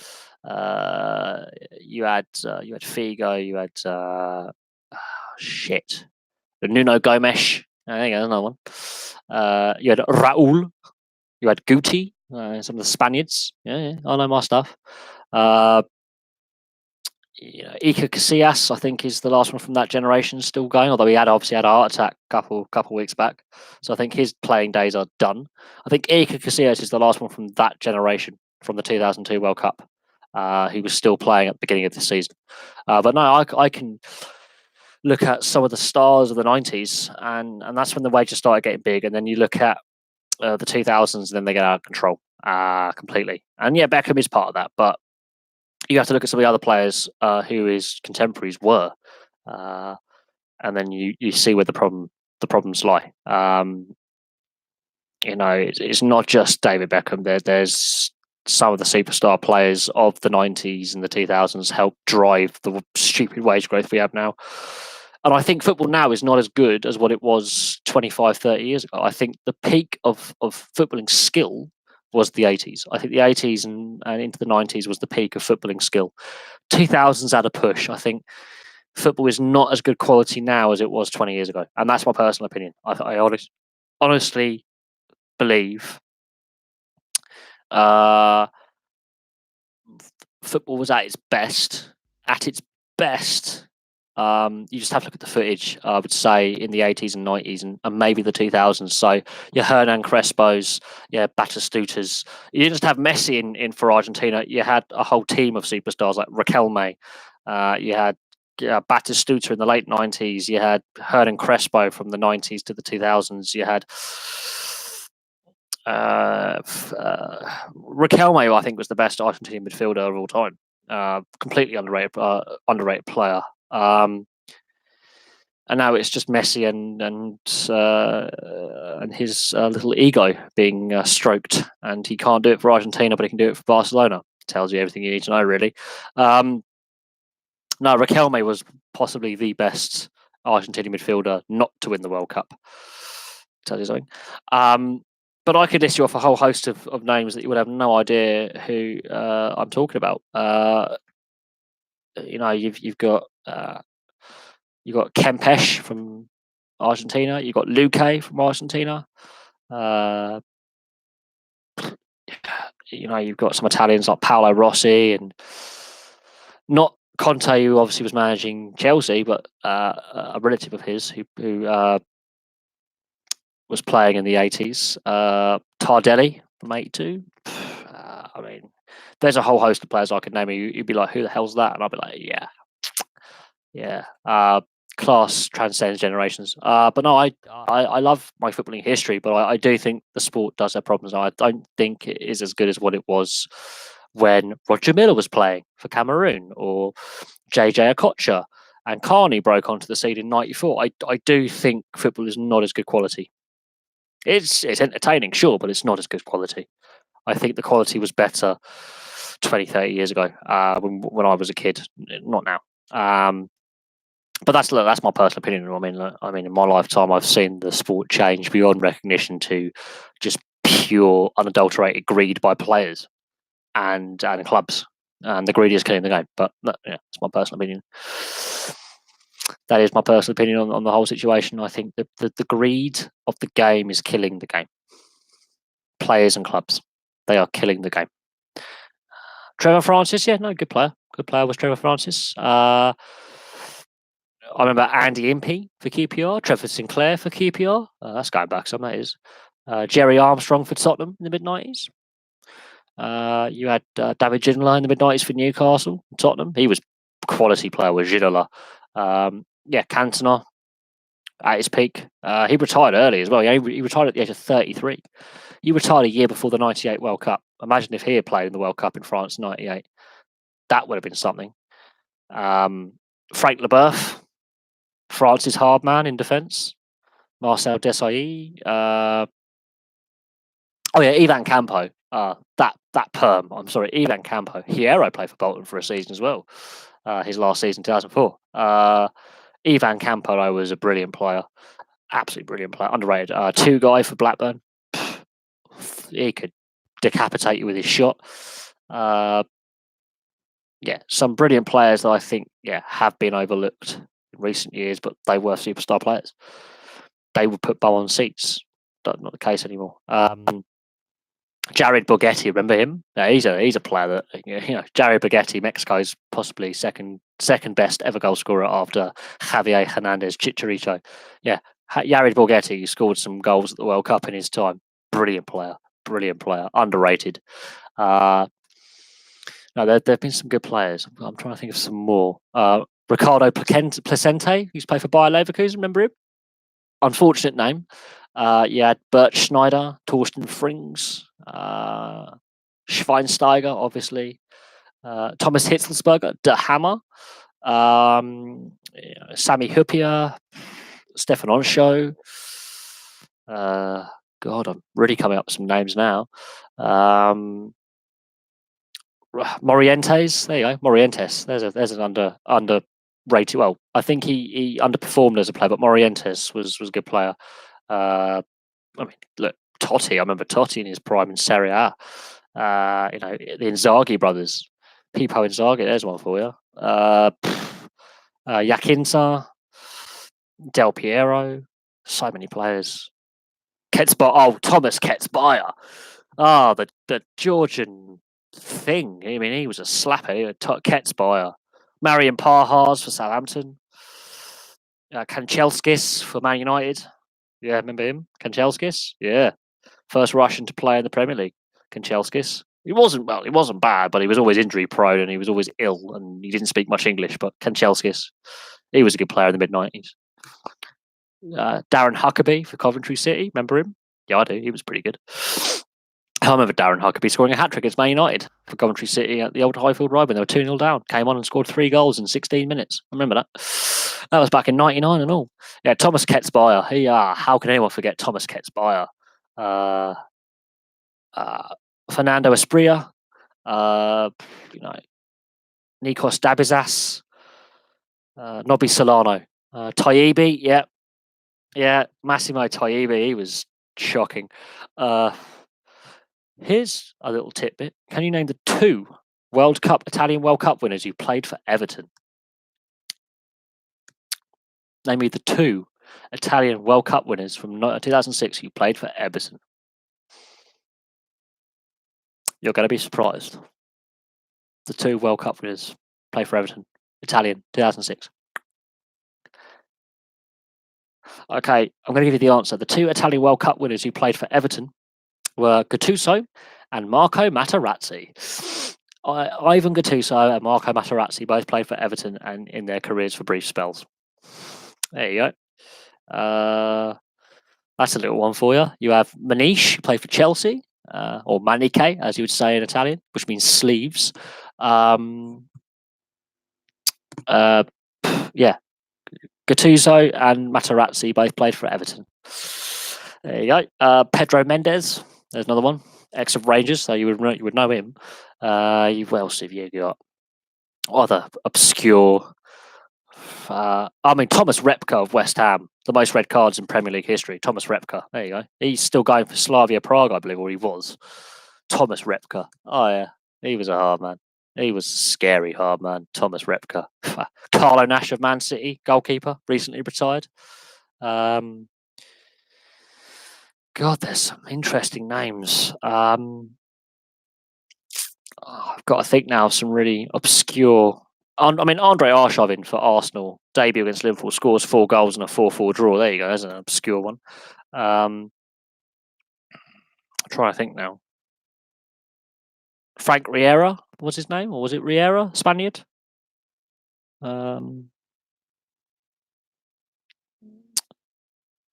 You had Figo. You had Nuno Gomes. There you go, another one. You had Raul. You had Guti. Some of the Spaniards. Yeah, I know my stuff. Iker Casillas, I think, is the last one from that generation still going, although he obviously had a heart attack a couple weeks back. So I think his playing days are done. I think Iker Casillas is the last one from that generation, from the 2002 World Cup. He was still playing at the beginning of the season. But no, I can look at some of the stars of the 90s, and that's when the wages started getting big. And then you look at the 2000s, and then they get out of control completely. And yeah, Beckham is part of that, but you have to look at some of the other players who his contemporaries were, and then you see where the problems lie. It's not just David Beckham. There's some of the superstar players of the 90s and the 2000s helped drive the stupid wage growth we have now. And I think football now is not as good as what it was 25, 30 years ago. I think the peak of footballing skill was the 80s. I think the 80s and into the 90s was the peak of footballing skill. 2000s had a push. I think football is not as good quality now as it was 20 years ago. And that's my personal opinion. I honestly believe football was at its best. You just have to look at the footage, I would say, in the 80s and 90s and maybe the 2000s. So your Hernan Crespos, your Batistutas. You didn't just have Messi in for Argentina. You had a whole team of superstars like Riquelme. You had Batistuta in the late 90s. You had Hernan Crespo from the 90s to the 2000s. You had Riquelme, I think, was the best Argentine midfielder of all time. Completely underrated player. And now it's just Messi and his little ego being stroked, and he can't do it for Argentina, but he can do it for Barcelona. Tells you everything you need to know, really. No, Riquelme was possibly the best Argentinian midfielder not to win the World Cup. Tells you something. But I could list you off a whole host of names that you would have no idea who I'm talking about. You've got Kempes from Argentina. You've got Luque from Argentina. You've got some Italians like Paolo Rossi, and not Conte, who obviously was managing Chelsea, but a relative of his who was playing in the 80s. Tardelli from 82. I mean, there's a whole host of players I could name. You'd be like, who the hell's that? And I'd be like, yeah. Class transcends generations. But no, I love my footballing history, but I do think the sport does have problems. I don't think it is as good as what it was when Roger Miller was playing for Cameroon, or JJ Okocha and Carney broke onto the scene in '94. I do think football is not as good quality. It's entertaining, sure, but it's not as good quality. I think the quality was better 20, 30 years ago when I was a kid, not now. But that's my personal opinion. I mean, in my lifetime, I've seen the sport change beyond recognition to just pure, unadulterated greed by players and clubs, and the greed is killing the game. But it's my personal opinion. That is my personal opinion on the whole situation. I think the greed of the game is killing the game. Players and clubs, they are killing the game. Trevor Francis, good player. Good player was Trevor Francis. I remember Andy Impey for QPR, Trevor Sinclair for QPR. That's going back some, that is. Jerry Armstrong for Tottenham in the mid-90s. You had David Ginola in the mid-90s for Newcastle, Tottenham. He was a quality player with Ginola. Cantona at his peak. He retired early as well. He retired at the age of 33. He retired a year before the 98 World Cup. Imagine if he had played in the World Cup in France in 98. That would have been something. Frank Leboeuf, France's hard man in defence. Marcel Desailly. Ivan Campo. That perm. I'm sorry, Ivan Campo. Hierro played for Bolton for a season as well. His last season, 2004. Ivan Campo was a brilliant player. Absolutely brilliant player. Underrated. Two guy for Blackburn. He could decapitate you with his shot. Some brilliant players that I think have been overlooked in recent years, but they were superstar players. They would put Bow on seats. That's not the case anymore. Jared Borghetti, remember him? He's a player that Jared Borghetti, Mexico's possibly second best ever goal scorer after Javier Hernandez Chicharito. Jared Borghetti scored some goals at the World Cup in his time. Brilliant player, underrated. There've been some good players. I'm trying to think of some more. Ricardo Placente, who's played for Bayer Leverkusen, remember him? Unfortunate name. You had Bert Schneider, Torsten Frings, Schweinsteiger, obviously, Thomas Hitzelsberger, De Hammer, Sami Huppier, Stefan Onshow. God, I'm really coming up with some names now. Morientes, there you go, Morientes. There's an underrated. Well, I think he underperformed as a player, but Morientes was a good player. Look, Totti. I remember Totti in his prime in Serie A. The Inzaghi brothers, Pippo Inzaghi. There's one for you. Yakinta, Del Piero. So many players. Thomas Ketsbayer. The Georgian thing. I mean, he was a slapper. Ketsbayer. Marian Pahars for Southampton. Kanchelskis for Man United. Yeah, remember him? Kanchelskis? Yeah. First Russian to play in the Premier League. Kanchelskis. He wasn't bad, but he was always injury prone and he was always ill and he didn't speak much English. But Kanchelskis, he was a good player in the mid-90s. Darren Huckabee for Coventry City. Remember him? Yeah, I do. He was pretty good. I remember Darren Huckabee scoring a hat-trick against Man United for Coventry City at the old Highfield Road when they were 2-0 down. Came on and scored 3 goals in 16 minutes. I remember that. That was back in 99 and all. Yeah, Thomas Ketzbayer. How can anyone forget Thomas Ketzbayer? Fernando Esprilla. Nikos Dabizas. Nobby Solano. Taibbi, yeah, Massimo Taibbi. He was shocking. Here's a little tidbit. Can you name the 2 Italian World Cup winners who played for Everton? Name me the 2 Italian World Cup winners from 2006 who played for Everton. You're going to be surprised. The 2 World Cup winners play for Everton. Italian, 2006. Okay, I'm going to give you the answer. The 2 Italian World Cup winners who played for Everton were Gattuso and Marco Materazzi. Ivan Gattuso and Marco Materazzi both played for Everton and in their careers for brief spells. There you go. That's a little one for you. You have Maniche, who played for Chelsea, or Maniche, as you would say in Italian, which means sleeves. Yeah, Gattuso and Materazzi both played for Everton. There you go. Pedro Mendes, there's another one, ex of Rangers, so you would know him. What else have you got? Other obscure. Thomas Repka of West Ham, the most red cards in Premier League history. Thomas Repka, there you go. He's still going for Slavia Prague, I believe, or he was. Thomas Repka. Oh yeah, he was a hard man. He was a scary hard man. Thomas Repka. Carlo Nash of Man City, goalkeeper, recently retired. God, there's some interesting names. I've got to think now of some really obscure. Andre Arshavin for Arsenal, debut against Liverpool, scores 4 goals and a 4-4 draw. There you go. There's an obscure one. I'm trying to think now. Frank Riera was his name, or was it Riera, Spaniard?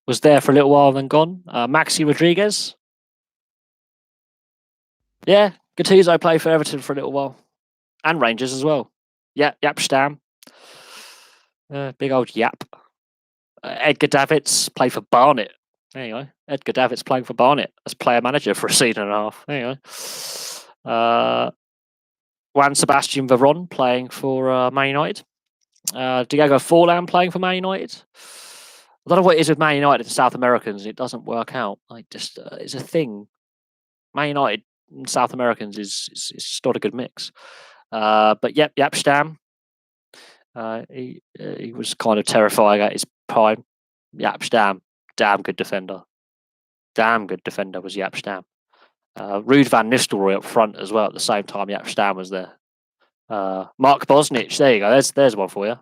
Was there for a little while and then gone. Maxi Rodriguez. Yeah, Gattuso played for Everton for a little while, and Rangers as well. Yeah, Jaap Stam. Big old Yap. Edgar Davids played for Barnet. There you go. Edgar Davids playing for Barnet as player manager for a season and a half. There you go. Juan Sebastian Veron playing for Man United. Diego Forlan playing for Man United. I don't know what it is with Man United and South Americans. It doesn't work out. It's a thing. Man United and South Americans is just not a good mix. But Jaap Stam. He was kind of terrifying at his prime. Jaap Stam, damn good defender. Damn good defender was Jaap Stam. Ruud van Nistelrooy up front as well at the same time Jaap Stam was there. Mark Bosnich, there you go. There's one for you.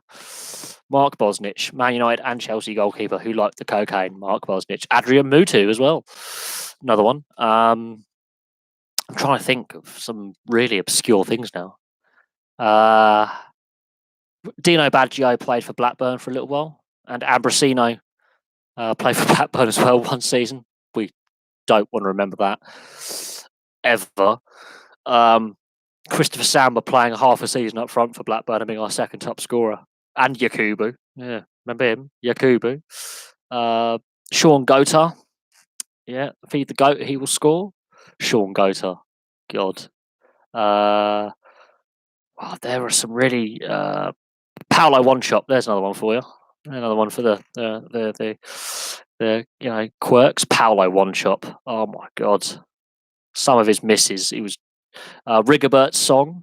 Mark Bosnich, Man United and Chelsea goalkeeper who liked the cocaine. Mark Bosnich. Adrian Mutu as well. Another one. I'm trying to think of some really obscure things now. Dino Baggio played for Blackburn for a little while, and Ambrosino played for Blackburn as well one season. We don't want to remember that ever. Christopher Samba playing half a season up front for Blackburn and being our second top scorer. And Yakubu. Yeah, remember him? Yakubu. Sean Gota. Yeah, feed the goat, he will score. Sean Gota. God. There are some really... Paolo Wanchop, there's another one for you. Another one for the quirks. Paolo Wanchop. Oh my God. Some of his misses. He was... Rigobert's song.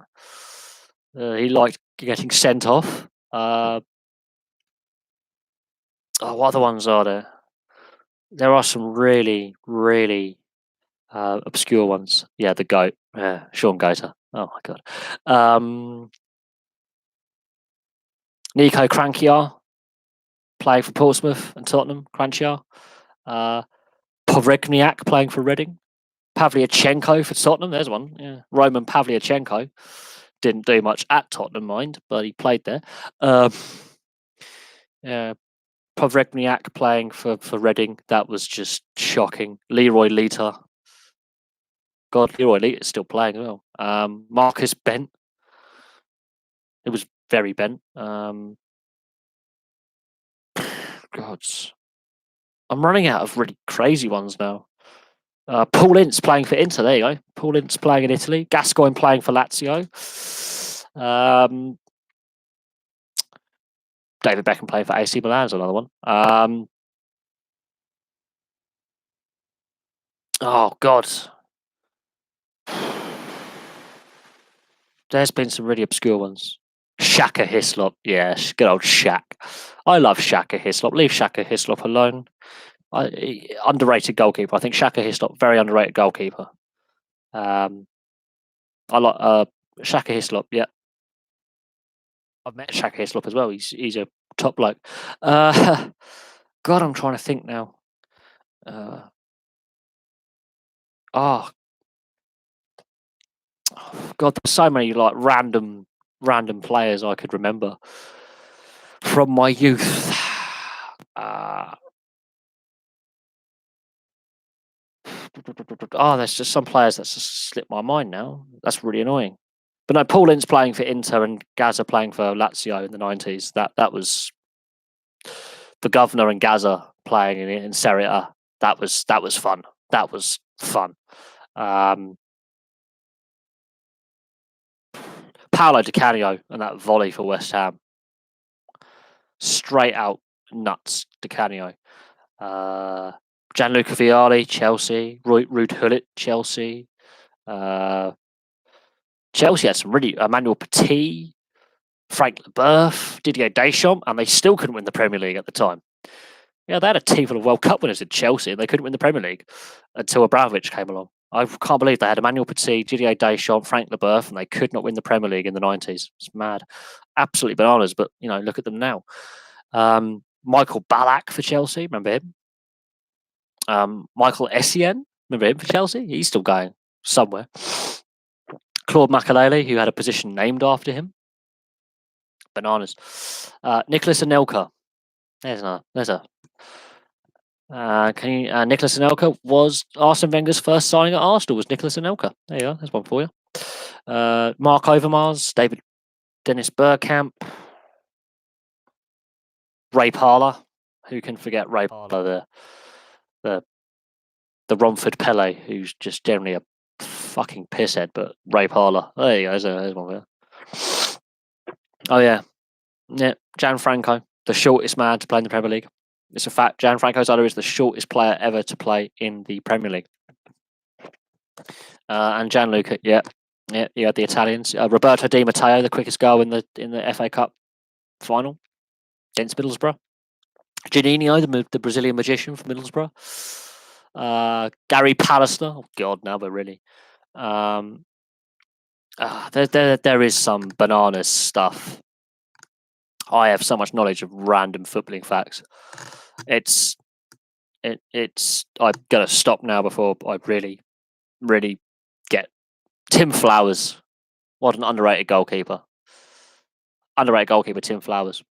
He liked getting sent off. What other ones are there? There are some really, really obscure ones. Yeah, the GOAT. Sean Gota. Oh my God. Nico Crankiar, playing for Portsmouth and Tottenham. Crankiar. Povregniak playing for Reading. Pavlyuchenko for Tottenham. There's one. Yeah. Roman Pavlyuchenko. Didn't do much at Tottenham, mind, but he played there. Povregniak playing for Reading. That was just shocking. Leroy Lita. God, Leroy Elite is still playing as well. Marcus Bent. It was very bent. Gods. I'm running out of really crazy ones now. Paul Ince playing for Inter. There you go. Paul Ince playing in Italy. Gascoigne playing for Lazio. David Beckham playing for AC Milan is another one. Oh, God. There's been some really obscure ones. Shaka Hislop. Yes, good old Shaq. I love Shaka Hislop. Leave Shaka Hislop alone. Underrated goalkeeper. I think Shaka Hislop, very underrated goalkeeper. I like Shaka Hislop. Yeah, I've met Shaka Hislop as well. He's a top bloke. God, I'm trying to think now. Oh God, there's so many like random players I could remember from my youth. There's just some players that's just slipped my mind now. That's really annoying. But no, Paul Ince playing for Inter and Gaza playing for Lazio in the 90s. That was the governor and Gaza playing in Serie A. That was fun. That was fun. Paolo Di Canio and that volley for West Ham. Straight out nuts, Di Canio. Gianluca Vialli, Chelsea. Ruud Gullit, Chelsea. Chelsea had some really Emmanuel Petit, Frank Leboeuf, Didier Deschamps, and they still couldn't win the Premier League at the time. Yeah, they had a team full of World Cup winners in Chelsea, and they couldn't win the Premier League until Abramovich came along. I can't believe they had Emmanuel Petit, Didier Deschamps, Frank Leboeuf, and they could not win the Premier League in the 90s. It's mad. Absolutely bananas, but, look at them now. Michael Ballack for Chelsea, remember him? Michael Essien, remember him for Chelsea? He's still going somewhere. Claude Makelele, who had a position named after him. Bananas. Nicolas Anelka. There's a. Nicolas Anelka was Arsene Wenger's first signing at Arsenal. Was Nicolas Anelka? There you go. There's one for you. Mark Overmars, Dennis Bergkamp, Ray Parlour. Who can forget Ray Parlour? The Romford Pele, who's just generally a fucking pisshead, but Ray Parlour. There you go. There's one for you. Oh yeah, Gianfranco, the shortest man to play in the Premier League. It's a fact. Gianfranco Zola is the shortest player ever to play in the Premier League. And Gianluca, you had the Italians. Roberto Di Matteo, the quickest goal in the FA Cup final against Middlesbrough. Juninho, the Brazilian magician from Middlesbrough. Gary Pallister. Oh God, now we're really. There is some bananas stuff. I have so much knowledge of random footballing facts. It's. I've got to stop now before I really get. Tim Flowers. What an underrated goalkeeper. Underrated goalkeeper, Tim Flowers.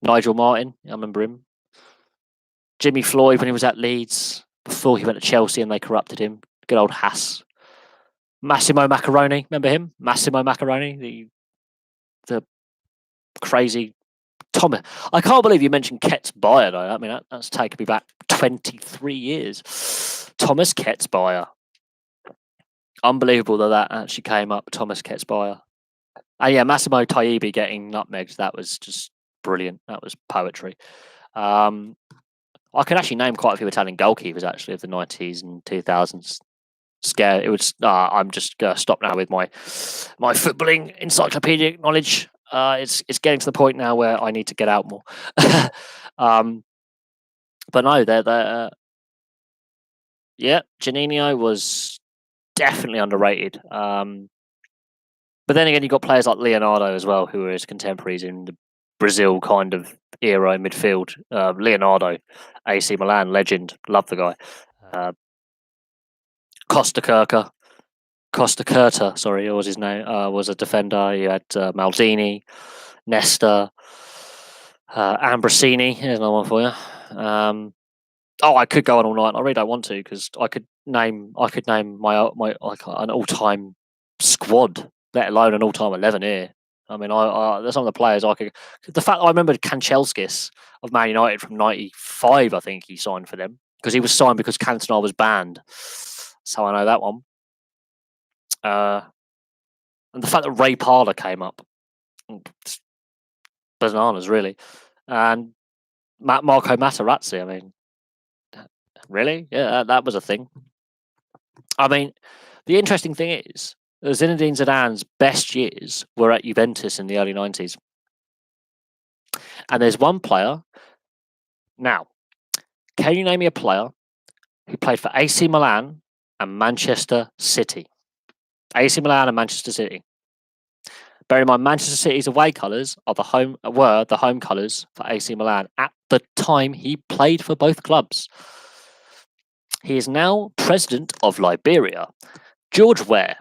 Nigel Martin, I remember him. Jimmy Floyd when he was at Leeds before he went to Chelsea and they corrupted him. Good old Haas. Massimo Macaroni, remember him? Massimo Macaroni, the crazy Thomas. I can't believe you mentioned Ketz-Bayer though. I mean, that's taken me back 23 years. Thomas Ketz-Bayer. Unbelievable that actually came up. Thomas Ketz-Bayer. And yeah, Massimo Taibbi getting nutmegged. That was just brilliant. That was poetry. I can actually name quite a few Italian goalkeepers actually of the 90s and 2000s. It was. I'm just gonna stop now with my footballing encyclopedic knowledge. It's getting to the point now where I need to get out more. But no, they're Juninho was definitely underrated. But then again, you've got players like Leonardo as well, who were his contemporaries in the Brazil kind of era in midfield. Leonardo, AC Milan legend, love the guy. Costa Curta, sorry, what was his name? Was a defender. You had Maldini, Nesta, Ambrosini. Here's another one for you. I could go on all night. I really don't want to because I could could name my like an all-time squad, let alone an all-time 11 here. I mean, there's some of the players I could. The fact I remember Kanchelskis of Man United from '95, I think he signed for them because he was signed because Cantona was banned. So I know that one. And the fact that Ray Parlour came up, bananas really, and Marco Materazzi. I mean, really, yeah, that was a thing. I mean, the interesting thing is Zinedine Zidane's best years were at Juventus in the early 90s. And there's one player. Now, can you name me a player who played for AC Milan and Manchester City? AC Milan and Manchester City. Bear in mind, Manchester City's away colours were the home colours for AC Milan at the time he played for both clubs. He is now president of Liberia. George Weah.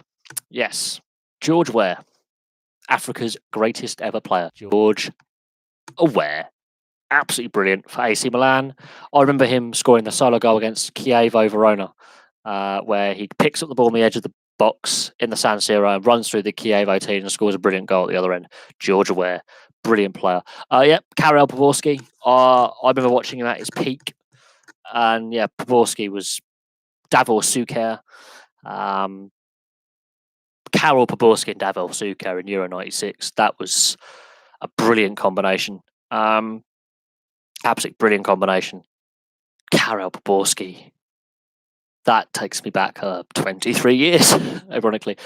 Yes, George Weah. Africa's greatest ever player. George Weah. Absolutely brilliant for AC Milan. I remember him scoring the solo goal against Chievo Verona, where he picks up the ball on the edge of the box in the San Siro and runs through the Chievo team and scores a brilliant goal at the other end. George Weah, brilliant player. Karel Poborský. I remember watching him at his peak. And yeah, Poborský was Davor Suker. Karel Poborský and Davor Suker in Euro 96. That was a brilliant combination. Absolutely brilliant combination. Karel Poborský. That takes me back 23 years, ironically.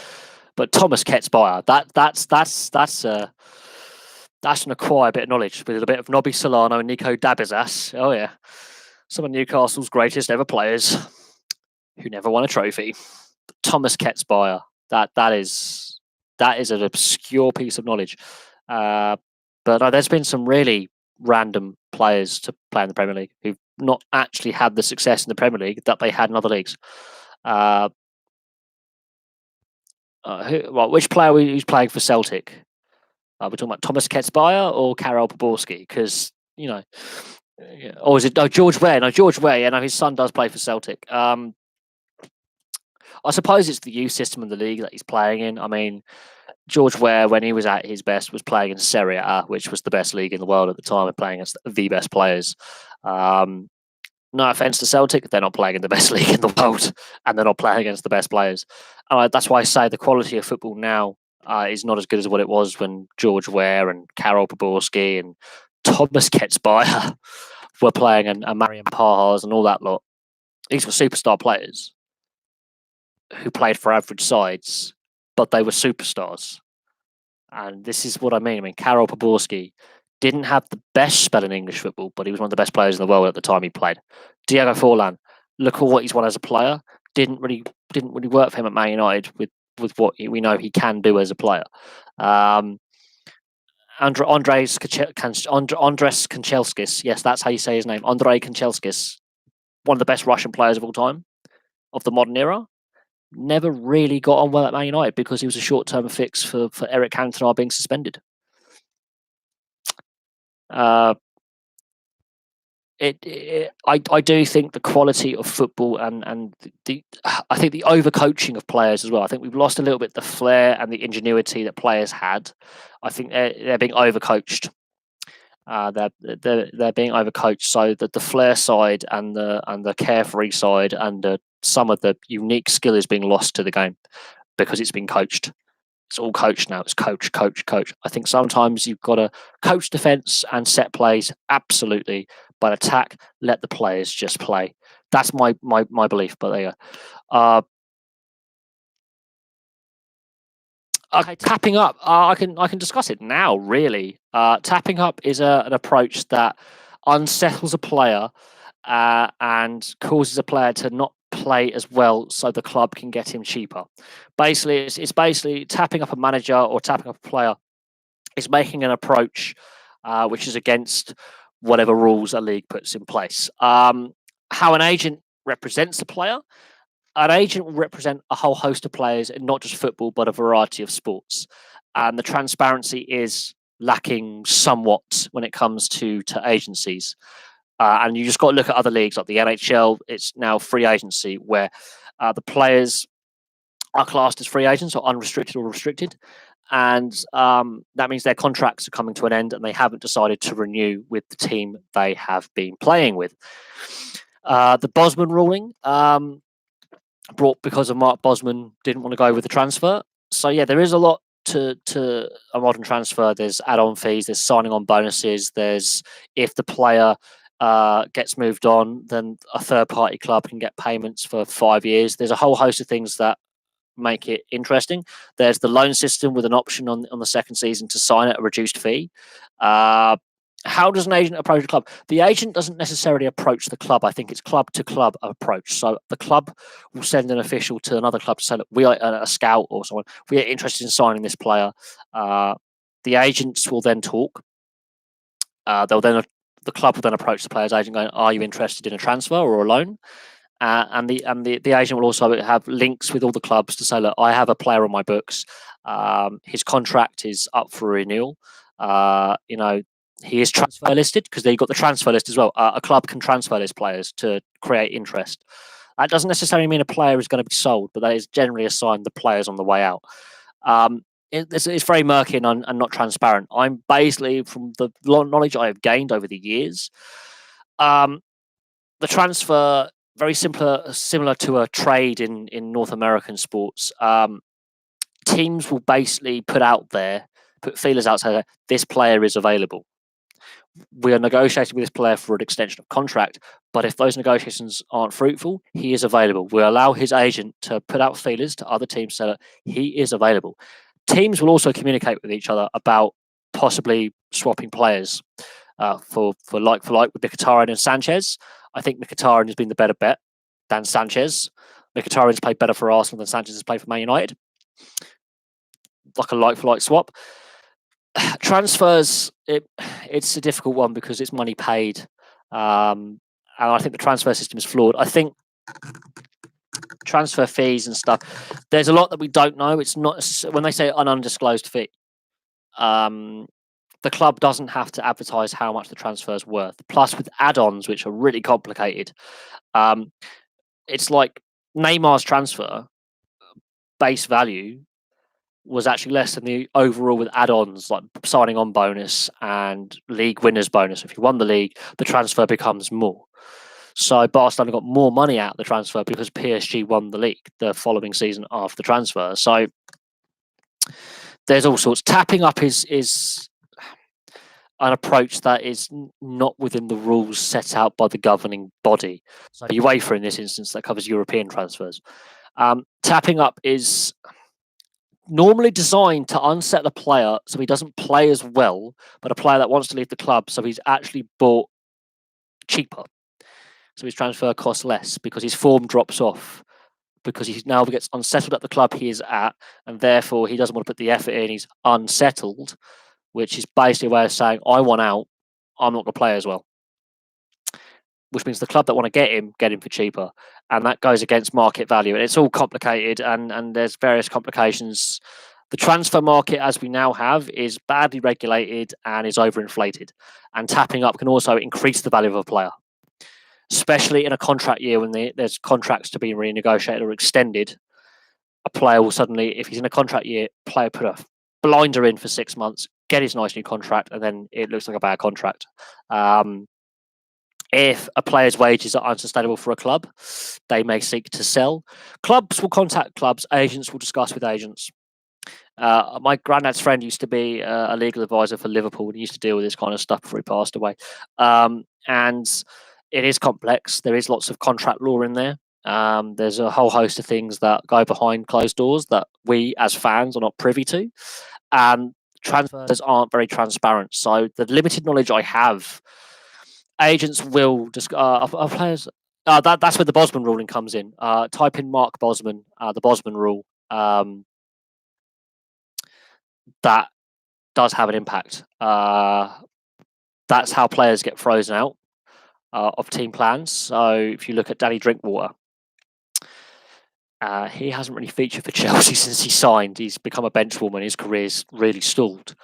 But Thomas Ketsbayer, that's an acquired bit of knowledge with a bit of Nobby Solano and Nico Dabizas. Oh yeah, some of Newcastle's greatest ever players who never won a trophy. Thomas Ketsbayer, that is an obscure piece of knowledge. But there's been some really random players to play in the Premier League who've not actually had the success in the Premier League that they had in other leagues. Which player who's playing for Celtic? We're talking about Thomas Ketsbayer or Karel Poborský? Because, or is it George Weah? No, George Weah. Yeah, no, his son does play for Celtic. I suppose it's the youth system of the league that he's playing in. I mean, George Weah, when he was at his best, was playing in Serie A, which was the best league in the world at the time, and playing against the best players. No offense to Celtic, they're not playing in the best league in the world, and they're not playing against the best players. That's why I say the quality of football now is not as good as what it was when George Weah and Karel Poborský and Thomas Ketsbayer were playing, and Marian Pajas and all that lot. These were superstar players who played for average sides, but they were superstars. And this is what I mean. I mean, Karel Poborský didn't have the best spell in English football, but he was one of the best players in the world at the time he played. Diego Forlan, look at what he's won as a player. Didn't really work for him at Man United with what we know he can do as a player. Andres Kanchelskis, yes, that's how you say his name. Andrei Kanchelskis, one of the best Russian players of all time, of the modern era. Never really got on well at Man United because he was a short-term fix for Eric Cantona being suspended. I do think the quality of football and I think the overcoaching of players as well. I think we've lost a little bit the flair and the ingenuity that players had. I think they're being overcoached. They're being overcoached, so that the flair side and the carefree side and some of the unique skill is being lost to the game because it's been coached. It's all coached now. It's coach. I think sometimes you've got to coach defense and set plays, absolutely, but attack, let the players just play. That's my belief. But there you go. Okay, tapping up. I can discuss it now. Really, tapping up is an approach that unsettles a player and causes a player to not play as well, so the club can get him cheaper. Basically, it's basically tapping up a manager or tapping up a player. It's making an approach which is against whatever rules a league puts in place. How an agent represents a player. An agent will represent a whole host of players, and not just football, but a variety of sports. And the transparency is lacking somewhat when it comes to agencies. And you just got to look at other leagues like the NHL. It's now free agency where The players are classed as free agents or unrestricted or restricted. And that means their contracts are coming to an end and they haven't decided to renew with the team they have been playing with. The Bosman ruling, brought because of Mark Bosman didn't want to go with the transfer. So yeah, there is a lot to a modern transfer. There's add-on fees, there's signing on bonuses, there's if the player gets moved on, then a third-party club can get payments for 5 years. There's a whole host of things that make it interesting. There's the loan system with an option on the second season to sign at a reduced fee. How does an agent approach a club? The agent doesn't necessarily approach the club. I think it's club to club approach. So the club will send an official to another club to say, look, we are a scout or someone. We are interested in signing this player. The agents will then talk. The club will then approach the player's agent, going, "Are you interested in a transfer or a loan?" And the agent will also have links with all the clubs to say, look, I have a player on my books. His contract is up for renewal. He is transfer listed because they've got the transfer list as well. A club can transfer list players to create interest. That doesn't necessarily mean a player is going to be sold, but that is generally a sign the player's on the way out. It's very murky and not transparent. I'm basically, from the knowledge I have gained over the years, the transfer, very similar to a trade in North American sports. Teams will basically put feelers out, saying this player is available. We are negotiating with this player for an extension of contract, but if those negotiations aren't fruitful, he is available. We allow his agent to put out feelers to other teams so that he is available. Teams will also communicate with each other about possibly swapping players for like with Mkhitaryan and Sanchez. I think Mkhitaryan has been the better bet than Sanchez. Mkhitaryan's played better for Arsenal than Sanchez has played for Man United. Like a like-for-like swap. Transfers, it's a difficult one because it's money paid. And I think the transfer system is flawed. I think transfer fees and stuff, there's a lot that we don't know. It's not, when they say an undisclosed fee, the club doesn't have to advertise how much the transfer is worth. Plus, with add-ons, which are really complicated, it's like Neymar's transfer base value was actually less than the overall with add-ons like signing on bonus and league winners bonus. If you won the league, the transfer becomes more. So Barcelona got more money out of the transfer because PSG won the league the following season after the transfer. So there's all sorts. Tapping up is an approach that is not within the rules set out by the governing body. So UEFA, in this instance, that covers European transfers. Tapping up is normally designed to unset the player so he doesn't play as well, but a player that wants to leave the club, so he's actually bought cheaper. So his transfer costs less because his form drops off, because he now gets unsettled at the club he is at, and therefore he doesn't want to put the effort in. He's unsettled, which is basically a way of saying, I want out, I'm not going to play as well. Which means the club that want to get him for cheaper. And that goes against market value. And it's all complicated and there's various complications. The transfer market, as we now have, is badly regulated and is overinflated. And tapping up can also increase the value of a player, especially in a contract year when there's contracts to be renegotiated or extended. A player will suddenly, if he's in a contract year, player put a blinder in for 6 months, get his nice new contract, and then it looks like a bad contract. If a player's wages are unsustainable for a club, they may seek to sell. Clubs will contact clubs. Agents will discuss with agents. My granddad's friend used to be a legal advisor for Liverpool, and he used to deal with this kind of stuff before he passed away. And it is complex. There is lots of contract law in there. There's a whole host of things that go behind closed doors that we as fans are not privy to. And transfers aren't very transparent. So the limited knowledge I have, agents will just players. That's where the Bosman ruling comes in. Type in Mark Bosman, the Bosman rule. That does have an impact. That's how players get frozen out of team plans. So if you look at Danny Drinkwater, he hasn't really featured for Chelsea since he signed. He's become a benchwarmer. His career's really stalled.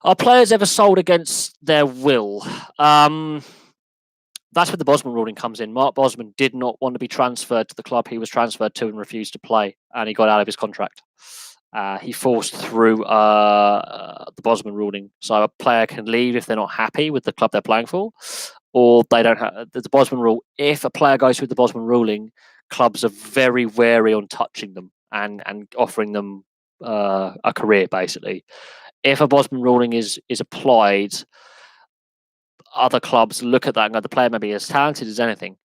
Are players ever sold against their will? that's where the Bosman ruling comes in. Mark Bosman did not want to be transferred to the club he was transferred to and refused to play, and he got out of his contract. He forced through the Bosman ruling, so a player can leave if they're not happy with the club they're playing for, or they don't have the Bosman rule. If a player goes through the Bosman ruling, clubs are very wary on touching them and offering them a career. Basically, if a Bosman ruling is applied, other clubs look at that and go, the player may be as talented as anything,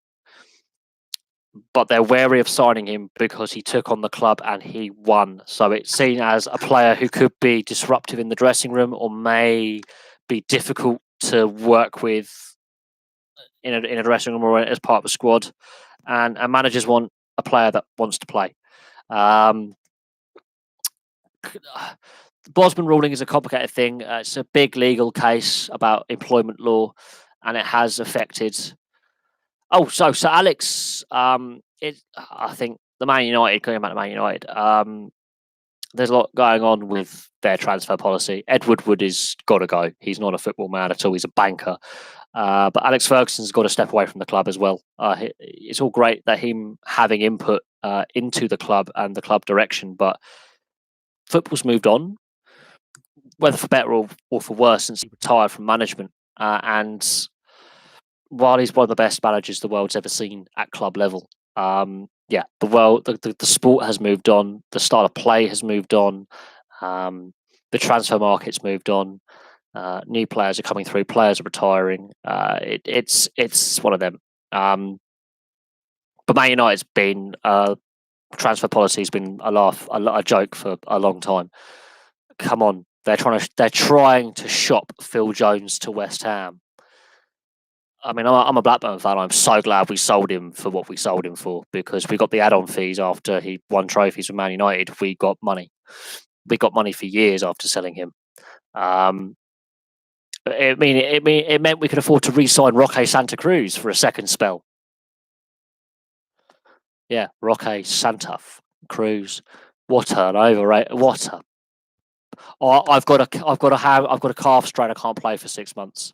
but they're wary of signing him because he took on the club and he won. So it's seen as a player who could be disruptive in the dressing room or may be difficult to work with in a dressing room or as part of a squad. And managers want a player that wants to play. The Bosman ruling is a complicated thing. It's a big legal case about employment law, and it has affected. Oh, so Alex, I think the Man United, going back to Man United, there's a lot going on with their transfer policy. Ed Woodward is got to go. He's not a football man at all. He's a banker. But Alex Ferguson's got to step away from the club as well. It's all great that him having input into the club and the club direction, but football's moved on, whether for better or for worse, since he retired from management. And while he's one of the best managers the world's ever seen at club level, the sport has moved on. The style of play has moved on. The transfer market's moved on. New players are coming through. Players are retiring. It's one of them. But Man United's been transfer policy has been a joke for a long time. Come on, they're trying to shop Phil Jones to West Ham. I mean, I'm a Blackburn fan. I'm so glad we sold him for what we sold him for, because we got the add-on fees after he won trophies with Man United. We got money. We got money for years after selling him. It meant we could afford to re-sign Roque Santa Cruz for a second spell. Yeah, Roque Santa Cruz. What an overrated. What a. I've got a calf strain. I can't play for 6 months.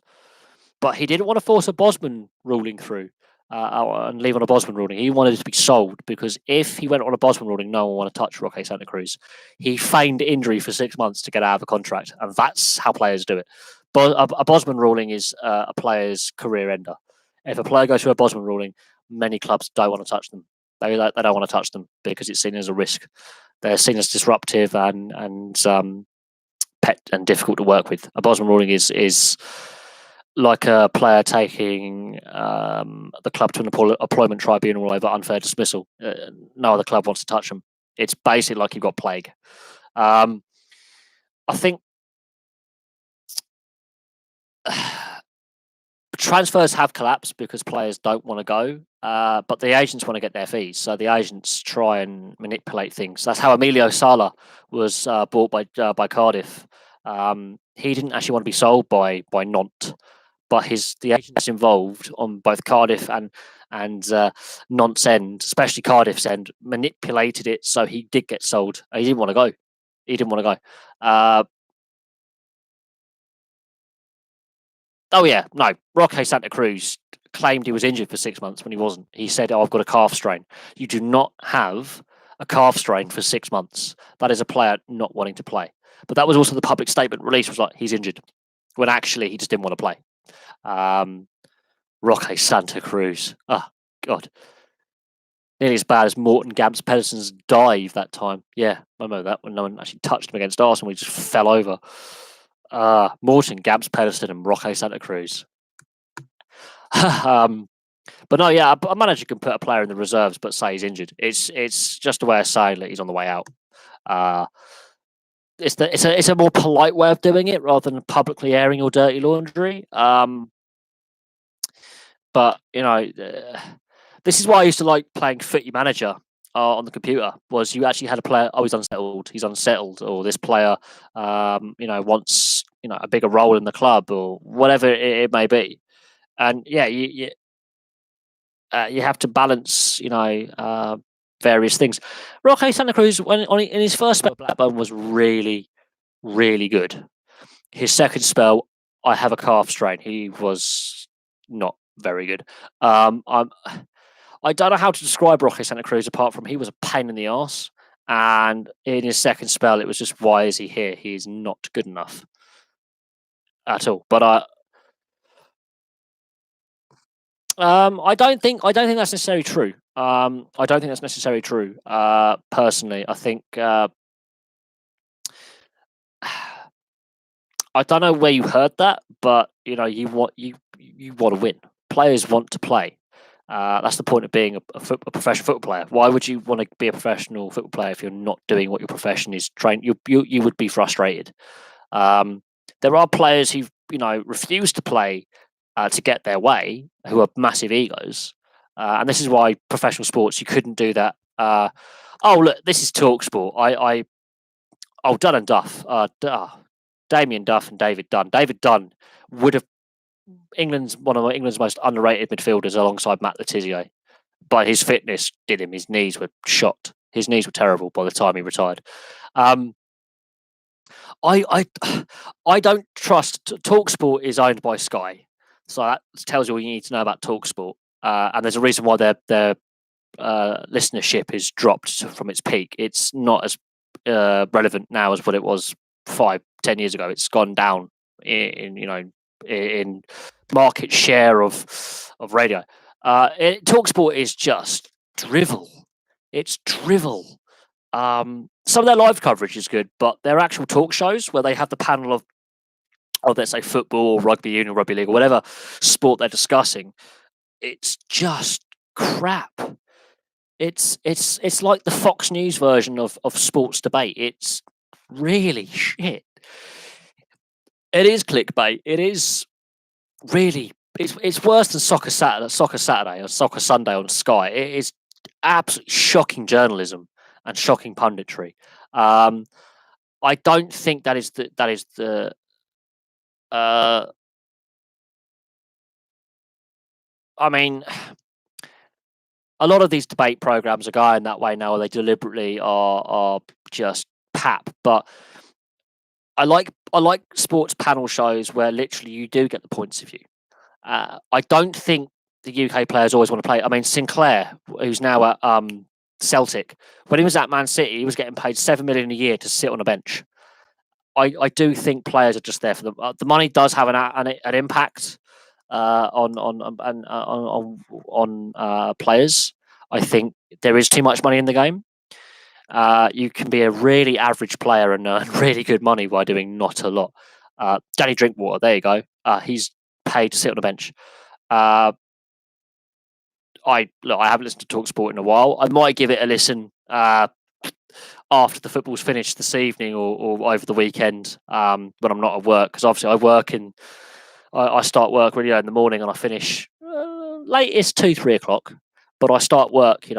But he didn't want to force a Bosman ruling through and leave on a Bosman ruling. He wanted it to be sold, because if he went on a Bosman ruling, no one would want to touch Roque Santa Cruz. He feigned injury for 6 months to get out of the contract, and that's how players do it. But a Bosman ruling is a player's career ender. If a player goes through a Bosman ruling, many clubs don't want to touch them. They don't want to touch them because it's seen as a risk. They're seen as disruptive and pet and difficult to work with. A Bosman ruling is like a player taking the club to an employment tribunal over unfair dismissal. No other club wants to touch them. It's basically like you've got plague. I think transfers have collapsed because players don't want to go, but the agents want to get their fees. So the agents try and manipulate things. That's how Emilio Sala was bought by Cardiff. He didn't actually want to be sold by Nantes, but the agents involved on both Cardiff and Nantes' end, especially Cardiff's end, manipulated it so he did get sold. He didn't want to go. Roque Santa Cruz claimed he was injured for 6 months when he wasn't. He said, I've got a calf strain. You do not have a calf strain for 6 months. That is a player not wanting to play. But that was also the public statement released, was like, he's injured, when actually he just didn't want to play. Roque Santa Cruz. Oh, God. Nearly as bad as Morten Gabs Pedersen's dive that time. Yeah, I remember that when no one actually touched him against Arsenal. He just fell over. Morten Gabs Pedersen and Roque Santa Cruz. But no, yeah, a manager can put a player in the reserves but say he's injured. It's just a way of saying that he's on the way out. It's a more polite way of doing it rather than publicly airing your dirty laundry. But this is why I used to like playing Footy Manager on the computer. Was you actually had a player? Oh, he's unsettled, or this player, wants a bigger role in the club, or whatever it may be. And yeah, you have to balance, various things. Roque Santa Cruz, in his first spell, Blackburn was really, really good. His second spell, I have a calf strain. He was not very good. I don't know how to describe Roque Santa Cruz apart from he was a pain in the arse. And in his second spell, it was just, why is he here? He is not good enough at all. But I don't think that's necessarily true. I don't think that's necessarily true. Personally, I think I don't know where you heard that, but you want to win. Players want to play. That's the point of being a professional football player. Why would you want to be a professional football player if you're not doing what your profession is trained? You would be frustrated. There are players who refuse to play to get their way, who are massive egos, and this is why professional sports you couldn't do that. Oh look, this is Talk Sport. Dunn and Duff, Damien Duff and David Dunn. David Dunn would have one of England's most underrated midfielders alongside Matt Le Tissier. But his fitness did him. His knees were shot. His knees were terrible by the time he retired. I don't trust. Talksport is owned by Sky, so that tells you all you need to know about Talksport. And there's a reason why their listenership is dropped from its peak. It's not as relevant now as what it was 5-10 years ago. It's gone down in market share of radio. Talksport is just drivel. It's drivel. Some of their live coverage is good, but their actual talk shows where they have the panel of let's say football or rugby union, rugby league, or whatever sport they're discussing, it's just crap. It's like the Fox News version of sports debate. It's really shit. It is clickbait. It is really. It's worse than Soccer Saturday or Soccer Sunday on Sky. It is absolutely shocking journalism and shocking punditry. I don't think that is the. I mean, a lot of these debate programs are going that way now. They deliberately are just pap. But I like sports panel shows where literally you do get the points of view. I don't think the UK players always want to play. I mean, Sinclair, who's now at Celtic, when he was at Man City, he was getting paid $7 million a year to sit on a bench. I do think players are just there for the money. Does have an impact on players. I think there is too much money in the game. You can be a really average player and earn really good money by doing not a lot. Danny Drinkwater, there you go. He's paid to sit on a bench. I haven't listened to Talksport in a while. I might give it a listen after the football's finished this evening or over the weekend when I'm not at work, because obviously I work I start work really early in the morning and I finish latest 2-3 o'clock. But I start work,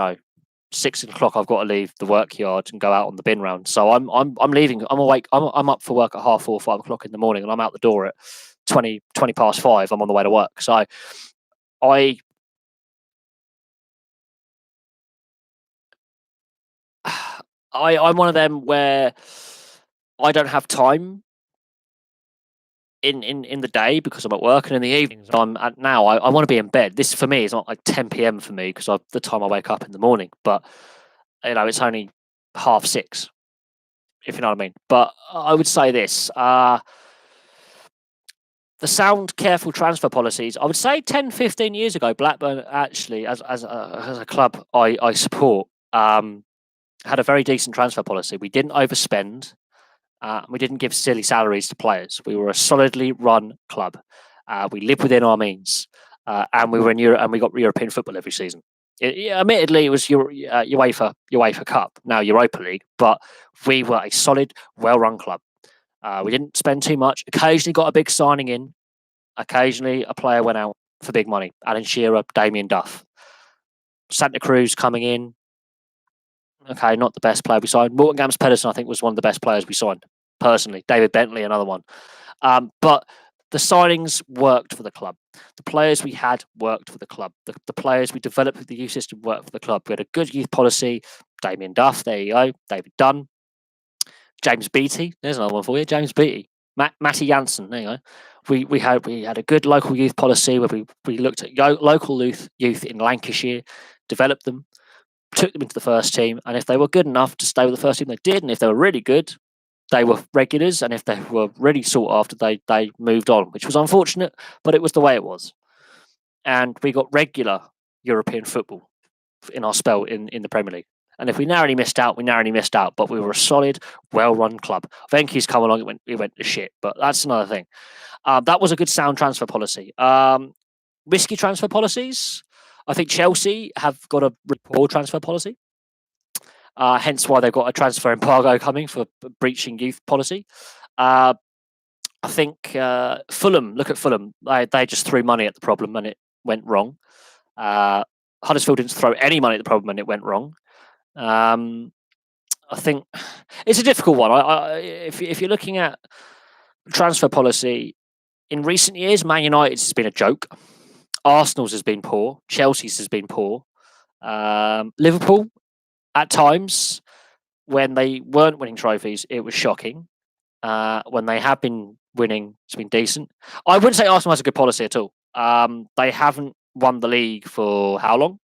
6 o'clock. I've got to leave the work yard and go out on the bin round. So I'm leaving. I'm awake. I'm up for work at 4:30, 5 o'clock in the morning, and I'm out the door at 20 past 5. I'm on the way to work. So I'm one of them where I don't have time in the day because I'm at work, and in the evenings I want to be in bed. This for me is not like 10 p.m. for me because the time I wake up in the morning, but it's only 6:30, if you know what I mean. But I would say this: the sound, careful transfer policies. I would say 10, 15 years ago, Blackburn actually, as a club I support, had a very decent transfer policy. We didn't overspend. We didn't give silly salaries to players. We were a solidly run club. We lived within our means, and we were in Europe, and we got European football every season. Admittedly, it was UEFA Cup, now Europa League, but we were a solid, well-run club. We didn't spend too much. Occasionally got a big signing in. Occasionally a player went out for big money. Alan Shearer, Damien Duff. Santa Cruz coming in. Okay, not the best player we signed. Morgan Gams Pedersen, I think, was one of the best players we signed, personally. David Bentley, another one. But the signings worked for the club. The players we had worked for the club. The players we developed with the youth system worked for the club. We had a good youth policy. Damien Duff, there you go. David Dunn. James Beattie, there's another one for you. James Beattie. Matty Jansen, there you go. We had a good local youth policy where we looked at local youth in Lancashire, developed them, took them into the first team, and if they were good enough to stay with the first team, they did, and if they were really good, they were regulars, and if they were really sought after, they moved on, which was unfortunate, but it was the way it was. And we got regular European football in our spell in the Premier League. And if we narrowly missed out, we narrowly missed out. But we were a solid, well-run club. Venky's come along, it went to shit. But that's another thing. That was a good sound transfer policy. Risky transfer policies. I think Chelsea have got a poor transfer policy. Hence why they've got a transfer embargo coming for breaching youth policy. I think Fulham, look at Fulham. They just threw money at the problem and it went wrong. Huddersfield didn't throw any money at the problem and it went wrong. I think it's a difficult one. If you're looking at transfer policy, in recent years, Man United's has been a joke. Arsenal's has been poor. Chelsea's has been poor. Liverpool, at times, when they weren't winning trophies, it was shocking. When they have been winning, it's been decent. I wouldn't say Arsenal has a good policy at all. They haven't won the league for how long?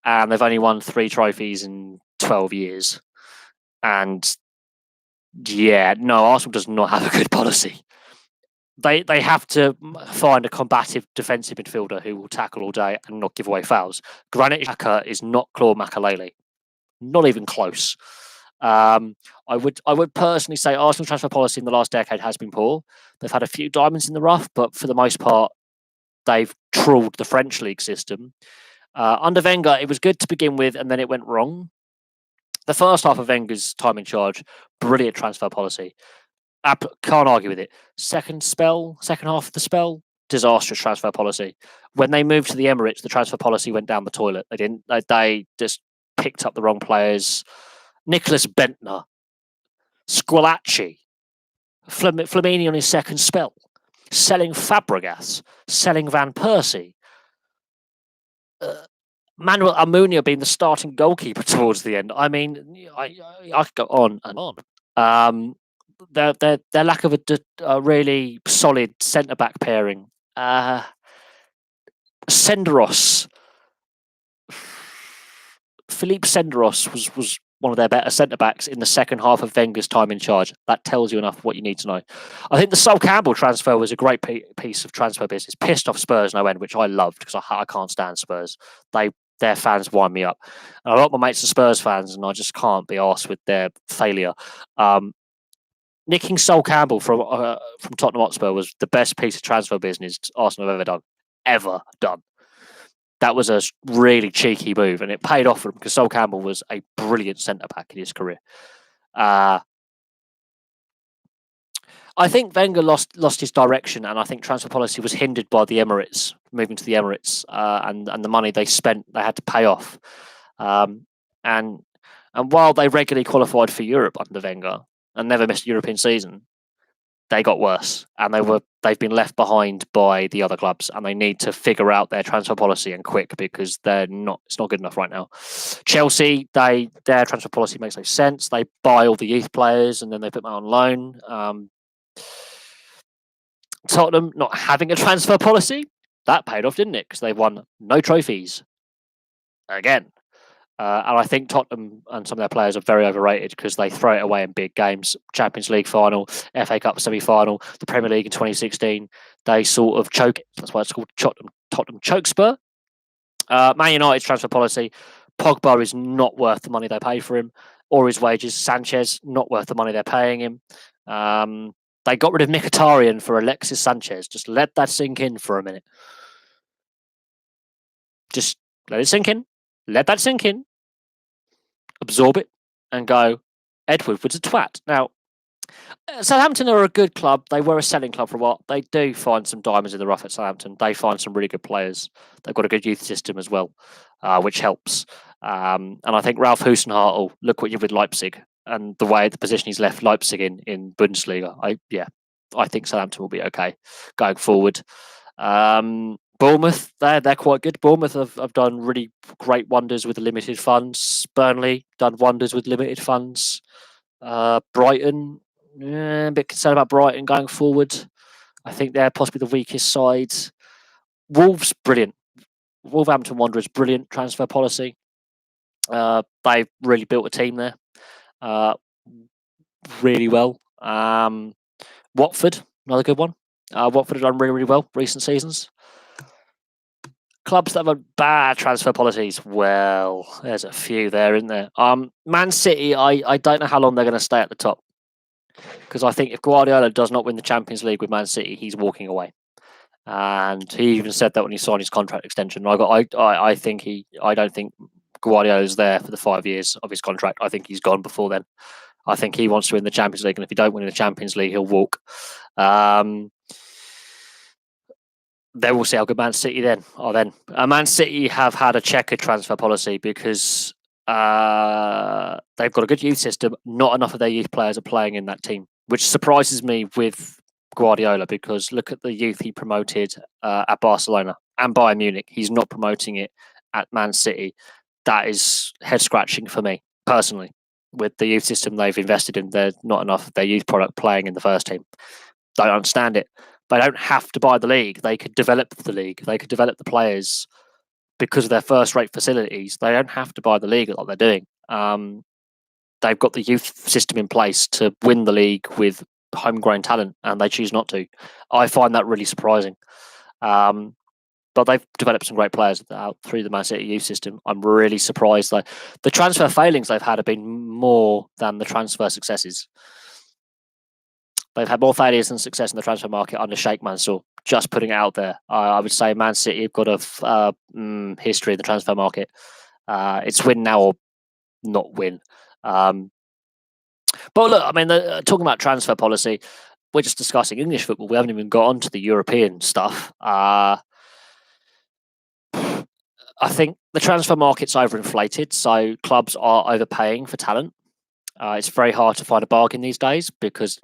And they've only won 3 trophies in 12 years. And yeah, no, Arsenal does not have a good policy. They have to find a combative defensive midfielder who will tackle all day and not give away fouls. Granit Xhaka is not Claude Makelele. Not even close. I would personally say Arsenal transfer policy in the last decade has been poor. They've had a few diamonds in the rough, but for the most part, they've trawled the French league system. Under Wenger, it was good to begin with, and then it went wrong. The first half of Wenger's time in charge, brilliant transfer policy. Can't argue with it. Second half of the spell, disastrous transfer policy. When they moved to the Emirates, the transfer policy went down the toilet. They just picked up the wrong players. Nicholas Bentner, Squillaci, Flamini on his second spell, selling Fabregas, selling Van Persie, Manuel Almunia being the starting goalkeeper towards the end. I mean, I could go on and on. Their lack of a really solid centre back pairing. Senderos. Philippe Senderos was one of their better centre backs in the second half of Wenger's time in charge. That tells you enough what you need to know. I think the Sol Campbell transfer was a great piece of transfer business. Pissed off Spurs no end, which I loved because I can't stand Spurs. Their fans wind me up. And a lot of my mates are Spurs fans, and I just can't be arsed with their failure. Nicking Sol Campbell from Tottenham Hotspur was the best piece of transfer business Arsenal have ever done. That was a really cheeky move, and it paid off for him because Sol Campbell was a brilliant centre-back in his career. I think Wenger lost his direction, and I think transfer policy was hindered by the Emirates, moving to the Emirates, and the money they spent, they had to pay off. And while they regularly qualified for Europe under Wenger and never missed a European season, they got worse, and they've been left behind by the other clubs, and they need to figure out their transfer policy and quick because it's not good enough right now. Chelsea, their transfer policy makes no sense. They buy all the youth players and then they put them on loan. Tottenham not having a transfer policy, that paid off, didn't it? Because they won no trophies again. And I think Tottenham and some of their players are very overrated because they throw it away in big games. Champions League final, FA Cup semi-final, the Premier League in 2016. They sort of choke it. That's why it's called Tottenham choke spur. Man United's transfer policy, Pogba is not worth the money they pay for him or his wages. Sanchez, not worth the money they're paying him. They got rid of Mkhitaryan for Alexis Sanchez. Just let that sink in for a minute. Just let it sink in. Let that sink in, absorb it, and go, Ed Woodward's a twat. Now, Southampton are a good club. They were a selling club for a while. They do find some diamonds in the rough at Southampton. They find some really good players. They've got a good youth system as well, which helps. And I think Ralph Hasenhüttl, look what you did with Leipzig and the way the position he's left Leipzig in Bundesliga. I think Southampton will be okay going forward. Bournemouth, they're quite good. Bournemouth have done really great wonders with limited funds. Burnley done wonders with limited funds. Brighton, A bit concerned about Brighton going forward. I think they're possibly the weakest side. Wolves, brilliant. Wolverhampton Wanderers, brilliant transfer policy. They've really built a team there really well. Watford, another good one. Watford have done really, really well recent seasons. Clubs that have bad transfer policies, well, there's a few there, isn't there? Man City, I don't know how long they're going to stay at the top. Because I think if Guardiola does not win the Champions League with Man City, he's walking away. And he even said that when he signed his contract extension. I don't think Guardiola's there for the 5 years of his contract. I think he's gone before then. I think he wants to win the Champions League, and if he don't win the Champions League, he'll walk. Then we'll see how good Man City then are. Man City have had a checkered transfer policy because they've got a good youth system. Not enough of their youth players are playing in that team, which surprises me with Guardiola, because look at the youth he promoted at Barcelona and Bayern Munich. He's not promoting it at Man City. That is head scratching for me personally. With the youth system they've invested in, there's not enough of their youth product playing in the first team. Don't understand it. They don't have to buy the league. They could develop the league. They could develop the players because of their first-rate facilities. They don't have to buy the league like they're doing. They've got the youth system in place to win the league with homegrown talent, and they choose not to. I find that really surprising. But they've developed some great players out through the Man City youth system. I'm really surprised. Like, the transfer failings they've had have been more than the transfer successes. They've had more failures than success in the transfer market under Sheikh Mansour. Just putting it out there. I would say Man City have got a history in the transfer market. It's win now or not win. But look, I mean, talking about transfer policy, we're just discussing English football. We haven't even got onto the European stuff. I think the transfer market's overinflated, so clubs are overpaying for talent. It's very hard to find a bargain these days because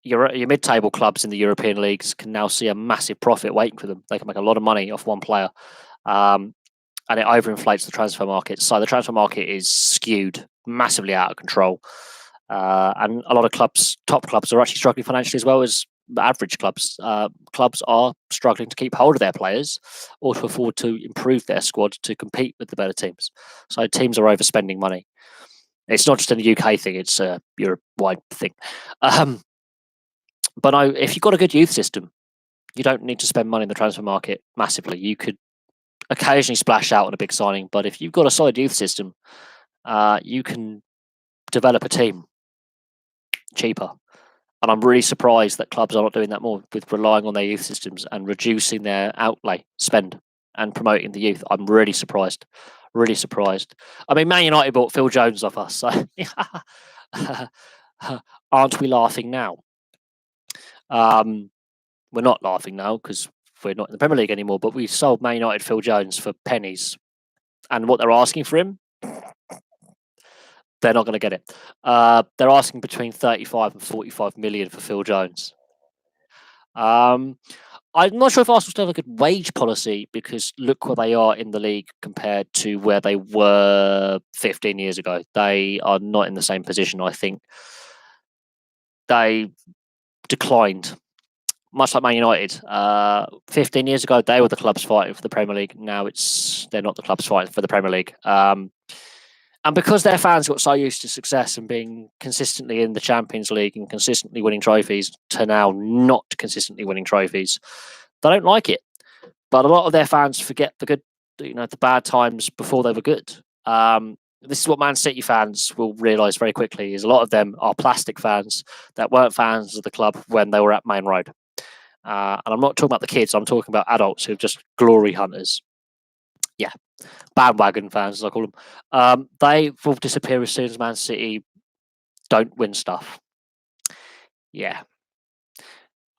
your mid-table clubs in the European leagues can now see a massive profit waiting for them. They can make a lot of money off one player, and it overinflates the transfer market. So the transfer market is skewed, massively out of control, and a lot of clubs, top clubs, are actually struggling financially as well as average clubs. Clubs are struggling to keep hold of their players or to afford to improve their squad to compete with the better teams. So teams are overspending money. It's not just a UK thing; it's a Europe-wide thing. But no, if you've got a good youth system, you don't need to spend money in the transfer market massively. You could occasionally splash out on a big signing, but if you've got a solid youth system, you can develop a team cheaper. And I'm really surprised that clubs are not doing that more, with relying on their youth systems and reducing their outlay spend and promoting the youth. I'm really surprised. Really surprised. I mean, Man United bought Phil Jones off us, so aren't we laughing now? We're not laughing now because we're not in the Premier League anymore, but we sold Man United Phil Jones for pennies. And what they're asking for him, they're not going to get it. They're asking between 35 and 45 million for Phil Jones. I'm not sure if Arsenal still have a good wage policy, because look where they are in the league compared to where they were 15 years ago. They are not in the same position. I think they declined, much like Man United. 15 years ago, they were the clubs fighting for the Premier League. Now they're not the clubs fighting for the Premier League. And because their fans got so used to success and being consistently in the Champions League and consistently winning trophies, to now not consistently winning trophies, they don't like it. But a lot of their fans forget the good, the bad times before they were good. This is what Man City fans will realise very quickly, is a lot of them are plastic fans that weren't fans of the club when they were at Main Road. And I'm not talking about the kids, I'm talking about adults who are just glory hunters. Yeah, bandwagon fans, as I call them. They will disappear as soon as Man City don't win stuff. Yeah.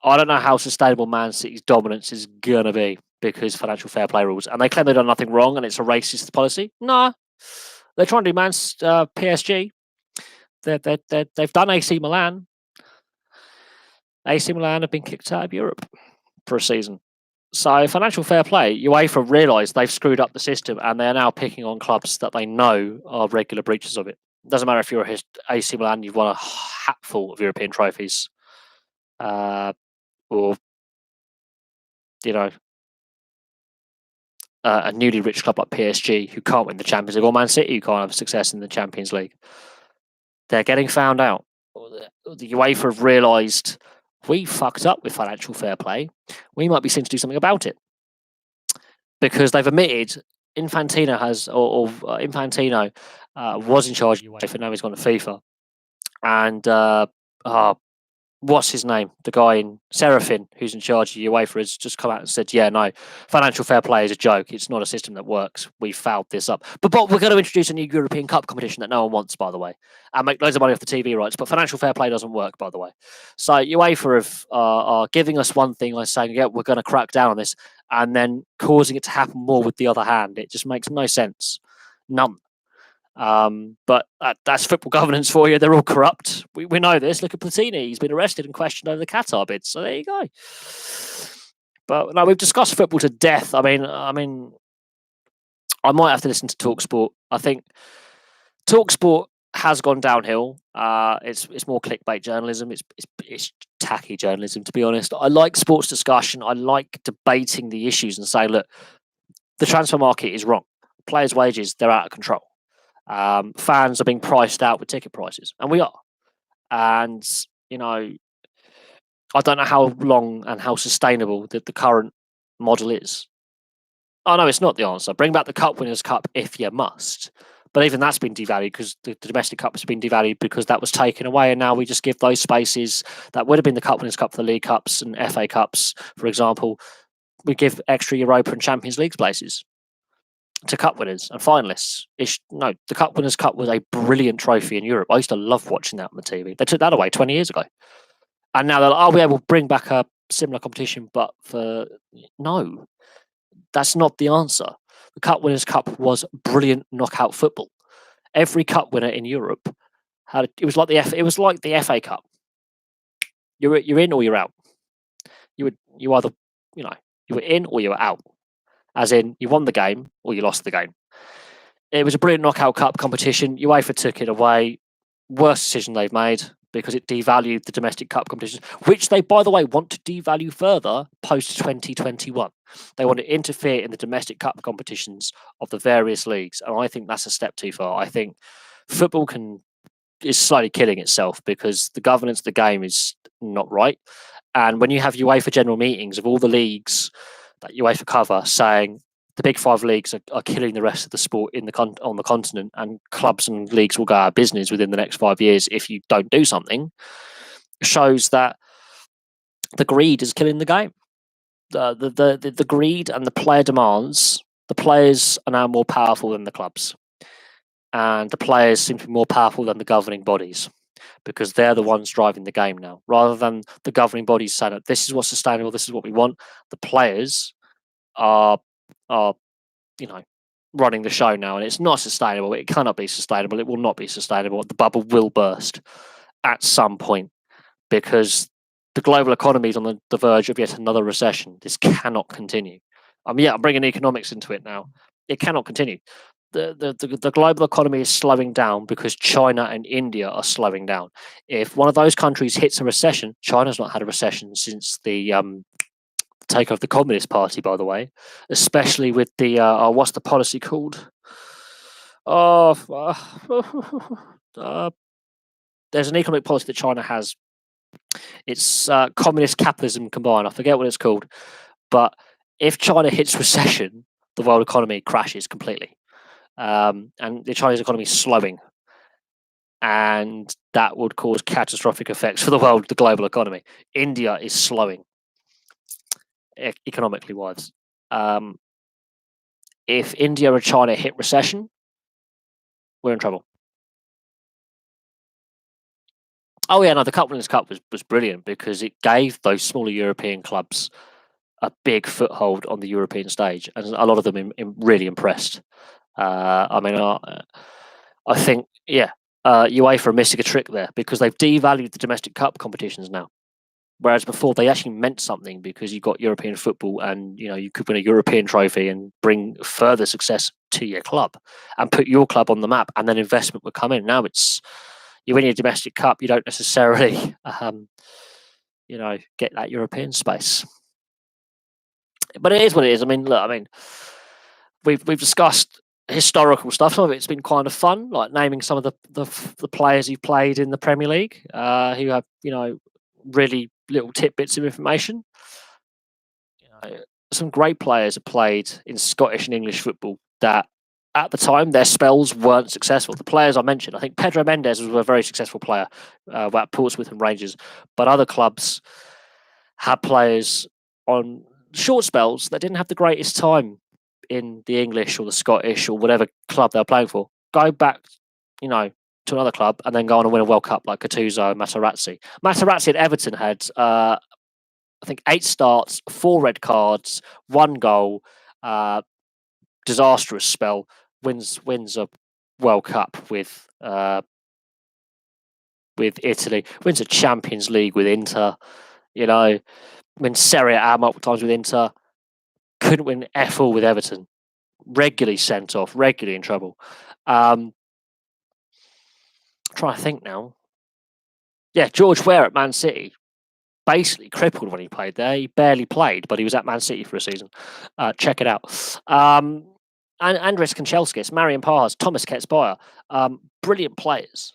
I don't know how sustainable Man City's dominance is going to be because financial fair play rules. And they claim they've done nothing wrong and it's a racist policy. Nah. They're trying to do PSG. They've done AC Milan. AC Milan have been kicked out of Europe for a season. So financial fair play, UEFA realise they've screwed up the system and they're now picking on clubs that they know are regular breaches of it. Doesn't matter if you're a AC Milan, you've won a hatful of European trophies, or you know, a newly rich club like PSG who can't win the Champions League, or Man City who can't have success in the Champions League. They're getting found out. The UEFA have realised we fucked up with financial fair play. We might be seen to do something about it, because they've admitted Infantino was in charge of UEFA, now he's gone to FIFA, and what's his name? The guy in Serafin, who's in charge of UEFA, has just come out and said, yeah, no, financial fair play is a joke. It's not a system that works. We fouled this up. But we're going to introduce a new European Cup competition that no one wants, by the way, and make loads of money off the TV rights. But financial fair play doesn't work, by the way. So UEFA are giving us one thing, like saying, yeah, we're going to crack down on this, and then causing it to happen more with the other hand. It just makes no sense. None. But that's football governance for you. They're all corrupt. We know this. Look at Platini. He's been arrested and questioned over the Qatar bid. So there you go. But no, we've discussed football to death. I mean, I might have to listen to TalkSport. I think TalkSport has gone downhill. It's more clickbait journalism. It's tacky journalism, to be honest. I like sports discussion. I like debating the issues and saying, look, the transfer market is wrong. Players' wages, they're out of control. Fans are being priced out with ticket prices, and we are. And I don't know how long and how sustainable the current model is. Oh no, it's not the answer. Bring back the Cup Winners' Cup if you must. But even that's been devalued because the domestic cup has been devalued because that was taken away, and now we just give those spaces that would have been the Cup Winners' Cup for the League Cups and FA Cups, for example. We give extra Europa and Champions League places to cup winners and finalists. No, the Cup Winners' Cup was a brilliant trophy in Europe. I used to love watching that on the TV. They took that away 20 years ago. And now they're like, we'll bring back a similar competition, but no, that's not the answer. The Cup Winners' Cup was brilliant knockout football. Every cup winner in Europe it was like the FA Cup. You're in or you're out. You either you were in or you were out. As in, you won the game or you lost the game. It was a brilliant knockout cup competition. UEFA took it away. Worst decision they've made because it devalued the domestic cup competitions, which they, by the way, want to devalue further post 2021. They want to interfere in the domestic cup competitions of the various leagues, and I think that's a step too far. I think football is slightly killing itself because the governance of the game is not right. And when you have UEFA general meetings of all the leagues that UEFA cover saying the big five leagues are killing the rest of the sport on the continent, and clubs and leagues will go out of business within the next 5 years if you don't do something, shows that the greed is killing the game. The greed and the player demands. The players are now more powerful than the clubs, and the players seem to be more powerful than the governing bodies because they're the ones driving the game now, rather than the governing bodies saying that this is what's sustainable, this is what we want. The players are running the show now, and it's not sustainable. It cannot be sustainable. It will not be sustainable. The bubble will burst at some point because the global economy is on the verge of yet another recession. This cannot continue. I'm bringing economics into it now. It cannot continue. The global economy is slowing down because China and India are slowing down. If one of those countries hits a recession, China's not had a recession since the takeover of the Communist Party, by the way, especially with the what's the policy called? There's an economic policy that China has. It's communist capitalism combined. I forget what it's called, but if China hits recession, the world economy crashes completely. And the Chinese economy is slowing, and that would cause catastrophic effects for the global economy. India is slowing economically wise. If India or China hit recession, we're in trouble. Oh yeah, no, the Cup Winners' Cup was brilliant because it gave those smaller European clubs a big foothold on the European stage, and a lot of them really impressed. I think, UEFA are missing a trick there because they've devalued the domestic cup competitions now. Whereas before they actually meant something because you got European football and you could win a European trophy and bring further success to your club and put your club on the map, and then investment would come in. Now it's you win your domestic cup, you don't necessarily get that European space. But it is what it is. I mean, look, we've discussed historical stuff. Some of it's been kind of fun, like naming some of the players who've played in the Premier League, who have really little tidbits of information. Some great players have played in Scottish and English football that at the time their spells weren't successful. The players I mentioned, I think Pedro Mendes was a very successful player at Portsmouth and Rangers, but other clubs had players on short spells that didn't have the greatest time in the English or the Scottish or whatever club they were playing for. Go back, to another club and then go on and win a World Cup like Gattuso and Materazzi. Materazzi at Everton had, I think, 8 starts, 4 red cards, 1 goal, disastrous spell, wins a World Cup with Italy, wins a Champions League with Inter, wins Serie A multiple times with Inter, couldn't win F all with Everton, regularly sent off, regularly in trouble. Trying to think now. Yeah, George Weah at Man City, basically crippled when he played there. He barely played, but he was at Man City for a season. Check it out. And Andris Kanchelskis, Marian Pajas, Thomas Ketsbaia, brilliant players.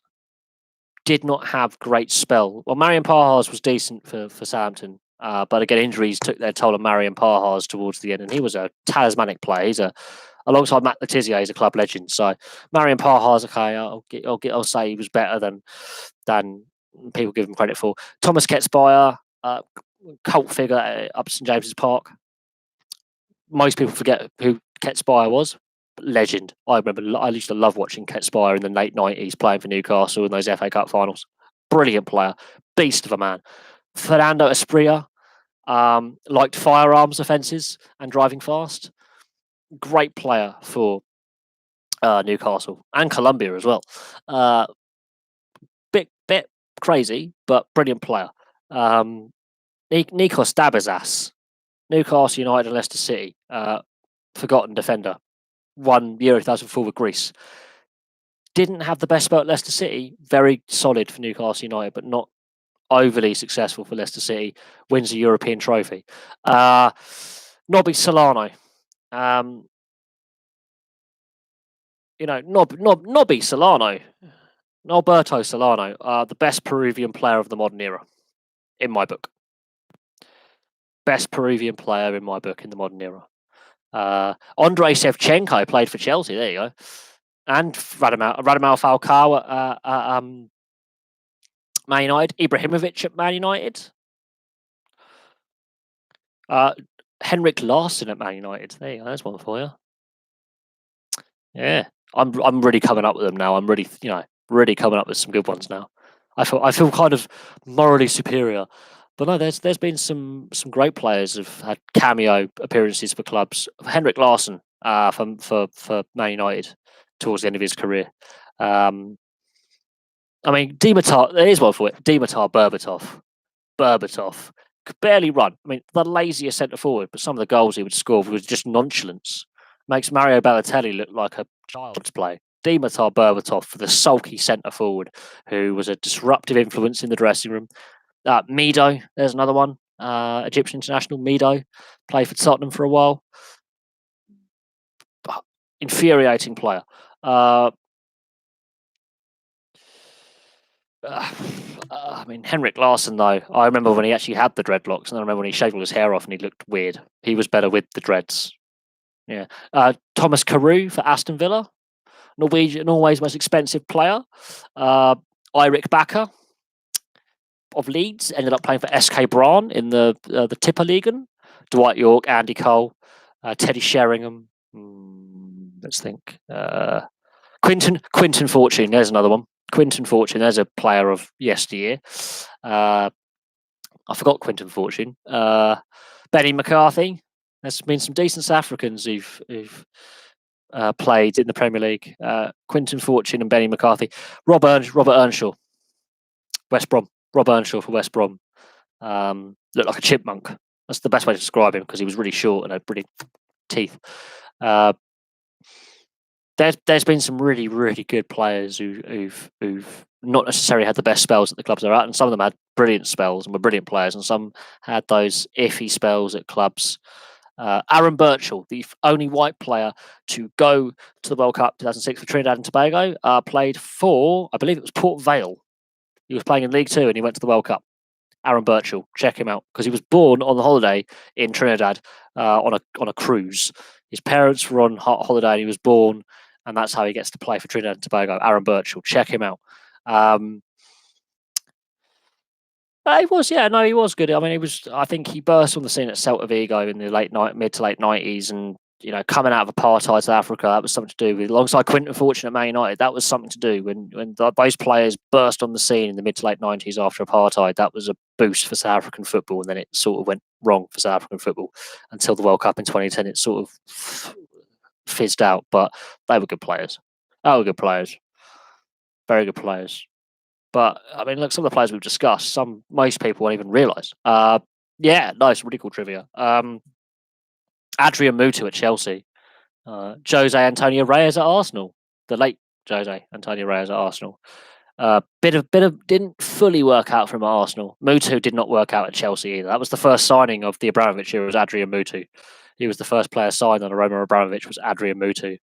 Did not have great spell. Well, Marian Pajas was decent for Southampton, but again, injuries took their toll on Marian Pajas towards the end, and he was a talismanic player. He's alongside Matt Letizia, he's a club legend. So Marian Pajas, okay, I'll say he was better than people give him credit for. Thomas Ketsbaia, cult figure up St James's Park. Most people forget who Ketsbaia was. Legend. I used to love watching Ketsbaia in the late 90s playing for Newcastle in those FA Cup finals. Brilliant player. Beast of a man. Fernando Asprilla liked firearms offences and driving fast. Great player for Newcastle and Colombia as well. Bit crazy, but brilliant player. Nikos Dabizas, Newcastle United and Leicester City. Forgotten defender. Won Euro 2004 with Greece. Didn't have the best spell at Leicester City. Very solid for Newcastle United, but not overly successful for Leicester City. Wins a European trophy. Nobby Solano. Nobby Solano. Norberto Solano, the best Peruvian player of the modern era, in my book. Best Peruvian player in my book in the modern era. Andrei Shevchenko played for Chelsea. There you go. And Radamel Falcao at Man United. Ibrahimovic at Man United. Henrik Larsson at Man United. There you go. There's one for you. Yeah, I'm really coming up with them now. I'm really really coming up with some good ones now. I feel kind of morally superior. But no, there's been some great players who've had cameo appearances for clubs. Henrik Larsson for Man United towards the end of his career. Dimitar, there is one for it. Dimitar Berbatov could barely run. The laziest centre forward, but some of the goals he would score was just nonchalance. Makes Mario Balotelli look like a child's play. Dimitar Berbatov for the sulky centre forward who was a disruptive influence in the dressing room. Mido, there's another one. Egyptian international Mido, played for Tottenham for a while. Infuriating player. Henrik Larsson, though, I remember when he actually had the dreadlocks, and I remember when he shaved all his hair off and he looked weird. He was better with the dreads. Yeah. Thomas Carew for Aston Villa. Norway's most expensive player. Eirik Bakke of Leeds ended up playing for SK Brann in the Tippeligaen. Dwight York, Andy Cole, Teddy Sheringham. Let's think. Quinton Fortune. There's another one. Quinton Fortune. There's a player of yesteryear. I forgot Quinton Fortune. Benny McCarthy. There's been some decent South Africans who've played in the Premier League. Quinton Fortune and Benny McCarthy. Robert Earnshaw, West Brom. Rob Earnshaw for West Brom. Looked like a chipmunk. That's the best way to describe him because he was really short and had pretty teeth. There's been some really, really good players who've not necessarily had the best spells at the clubs they're at, and some of them had brilliant spells and were brilliant players, and some had those iffy spells at clubs. Aaron Birchall, the only white player to go to the World Cup 2006 for Trinidad and Tobago, played for, I believe it was Port Vale. He was playing in League Two and he went to the World Cup. Aaron Birchall, check him out because he was born on the holiday in Trinidad on a cruise. His parents were on holiday and he was born, and that's how he gets to play for Trinidad and Tobago. Aaron Birchall, check him out. He was, he was good. I mean, I think he burst on the scene at Celta Vigo in the mid to late 90s, and coming out of apartheid South Africa, that was something to do with, alongside Quinton Fortune at Man United, that was something to do when those players burst on the scene in the mid to late 90s after apartheid. That was a boost for South African football, and then it sort of went wrong for South African football until the World Cup in 2010. It sort of fizzed out, but they were good players. Very good players. But I mean, look, some of the players we've discussed, most people won't even realise. Nice, really cool trivia. Adrian Mutu at Chelsea, Jose Antonio Reyes at Arsenal, the late Jose Antonio Reyes at Arsenal. Bit of didn't fully work out from Arsenal. Mutu did not work out at Chelsea either. That was the first signing of the Abramovich era. Was Adrian Mutu. He was the first player signed on Roman Abramovich. Was Adrian Mutu.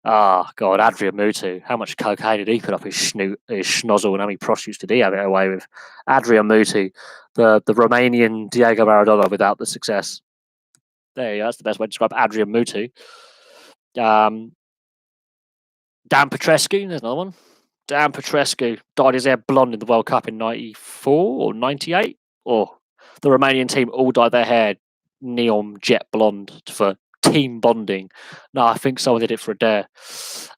Ah, God, Adrian Mutu. How much cocaine did he put up his schnozzle, and how many prostitutes did he have it away with? Adrian Mutu, the Romanian Diego Maradona without the success. There you go. That's the best way to describe Adrian Mutu. Dan Petrescu, there's another one. Dan Petrescu dyed his hair blonde in the World Cup in 94 or 98. Or the Romanian team all dyed their hair neon jet blonde for team bonding. No, I think someone did it for a dare.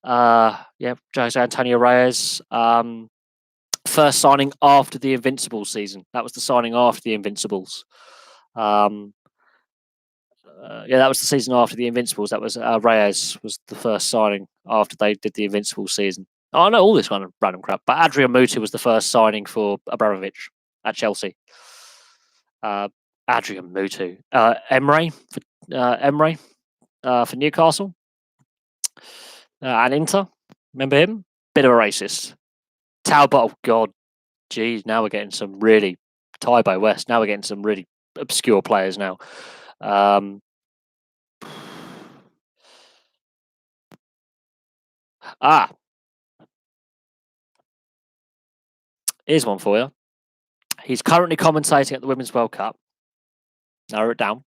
Jose Antonio Reyes. First signing after the Invincibles season. That was the signing after the Invincibles. That was the season after the Invincibles. That was Reyes was the first signing after they did the Invincibles season. I know all this random crap, but Adrian Mutu was the first signing for Abramovich at Chelsea. Adrian Mutu, Emre for Newcastle, and Inter. Remember him? Bit of a racist. Talbot, oh God, geez, now we're getting some really Tybo West. Now we're getting some really obscure players now. Here's one for you. He's currently commentating at the Women's World Cup. Narrow it down.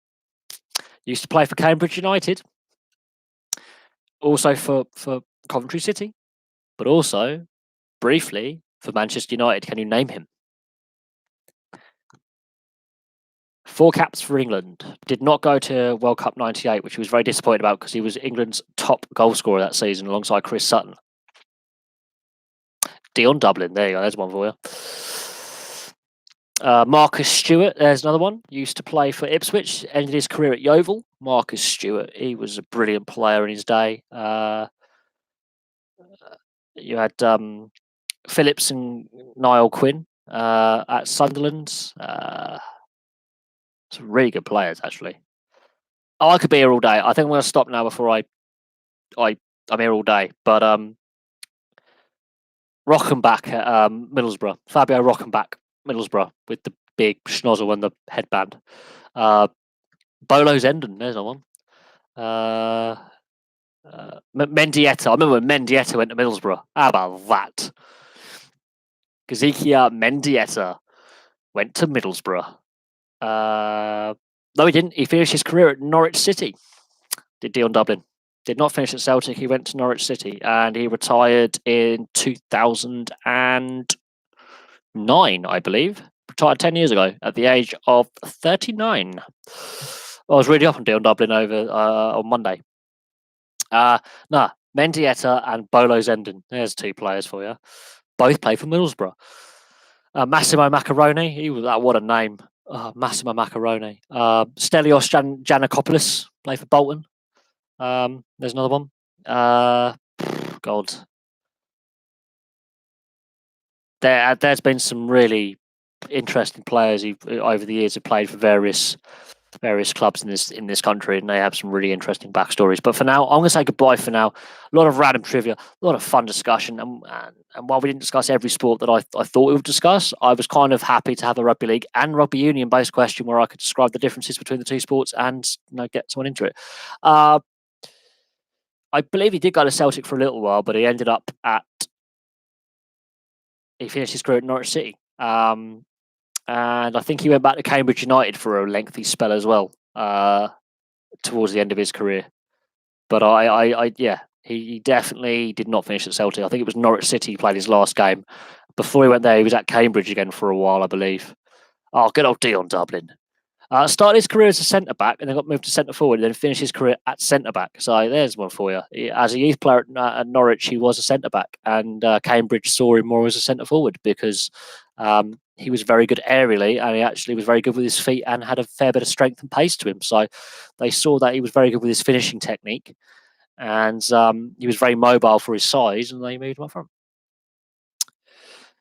Used to play for Cambridge United. Also for Coventry City. But also, briefly, for Manchester United. Can you name him? 4 caps for England. Did not go to World Cup 98, which he was very disappointed about because he was England's top goal scorer that season alongside Chris Sutton. Dion Dublin. There you go. There's one for you. Marcus Stewart, there's another one. Used to play for Ipswich, ended his career at Yeovil. Marcus Stewart, he was a brilliant player in his day. You had Phillips and Niall Quinn at Sunderland. Some really good players, actually. I could be here all day. I think I'm going to stop now before I'm here all day. But Rockenbach at Middlesbrough. Fabio Rockenbach. Middlesbrough with the big schnozzle and the headband. Bolo Zenden, there's one. Mendieta. I remember when Mendieta went to Middlesbrough. How about that? Gazikia Mendieta went to Middlesbrough. No, he didn't. He finished his career at Norwich City. Did Dion Dublin. Did not finish at Celtic. He went to Norwich City and he retired in 2009, I believe. Retired 10 years ago at the age of 39. I was really up on Dion Dublin over on Monday. Mendieta and Bolo Zenden. There's 2 players for you. Both play for Middlesbrough. Massimo Macaroni. He was that. What a name. Massimo Macaroni. Stelios Giannakopoulos. Play for Bolton. There's another one. God. There's been some really interesting players who over the years have played for various clubs in this country, and they have some really interesting backstories. But for now, I'm going to say goodbye for now. A lot of random trivia, a lot of fun discussion, and while we didn't discuss every sport that I thought we would discuss, I was kind of happy to have a rugby league and rugby union based question where I could describe the differences between the two sports and get someone into it. I believe he did go to Celtic for a little while, but he ended up he finished his career at Norwich City. And I think he went back to Cambridge United for a lengthy spell as well, towards the end of his career. But he definitely did not finish at Celtic. I think it was Norwich City he played his last game. Before he went there, he was at Cambridge again for a while, I believe. Oh, good old Dion Dublin. Started his career as a centre-back and then got moved to centre-forward and then finished his career at centre-back. So there's one for you. As a youth player at Norwich, he was a centre-back, and Cambridge saw him more as a centre-forward because he was very good aerially, and he actually was very good with his feet and had a fair bit of strength and pace to him. So they saw that he was very good with his finishing technique, and he was very mobile for his size, and they moved him up front.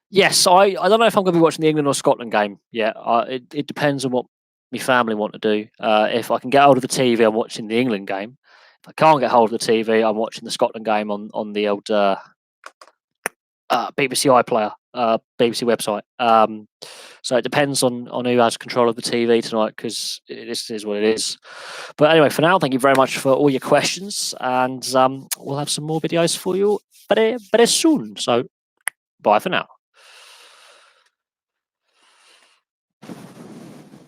Yes, I don't know if I'm going to be watching the England or Scotland game yet. It depends on what my family want to do. If I can get hold of the TV, I'm watching the England game. If I can't get hold of the TV, I'm watching the Scotland game on the old BBC iPlayer, BBC website. So it depends on who has control of the TV tonight, because this is what it is. But anyway, for now, thank you very much for all your questions, and we'll have some more videos for you very, very soon. So bye for now.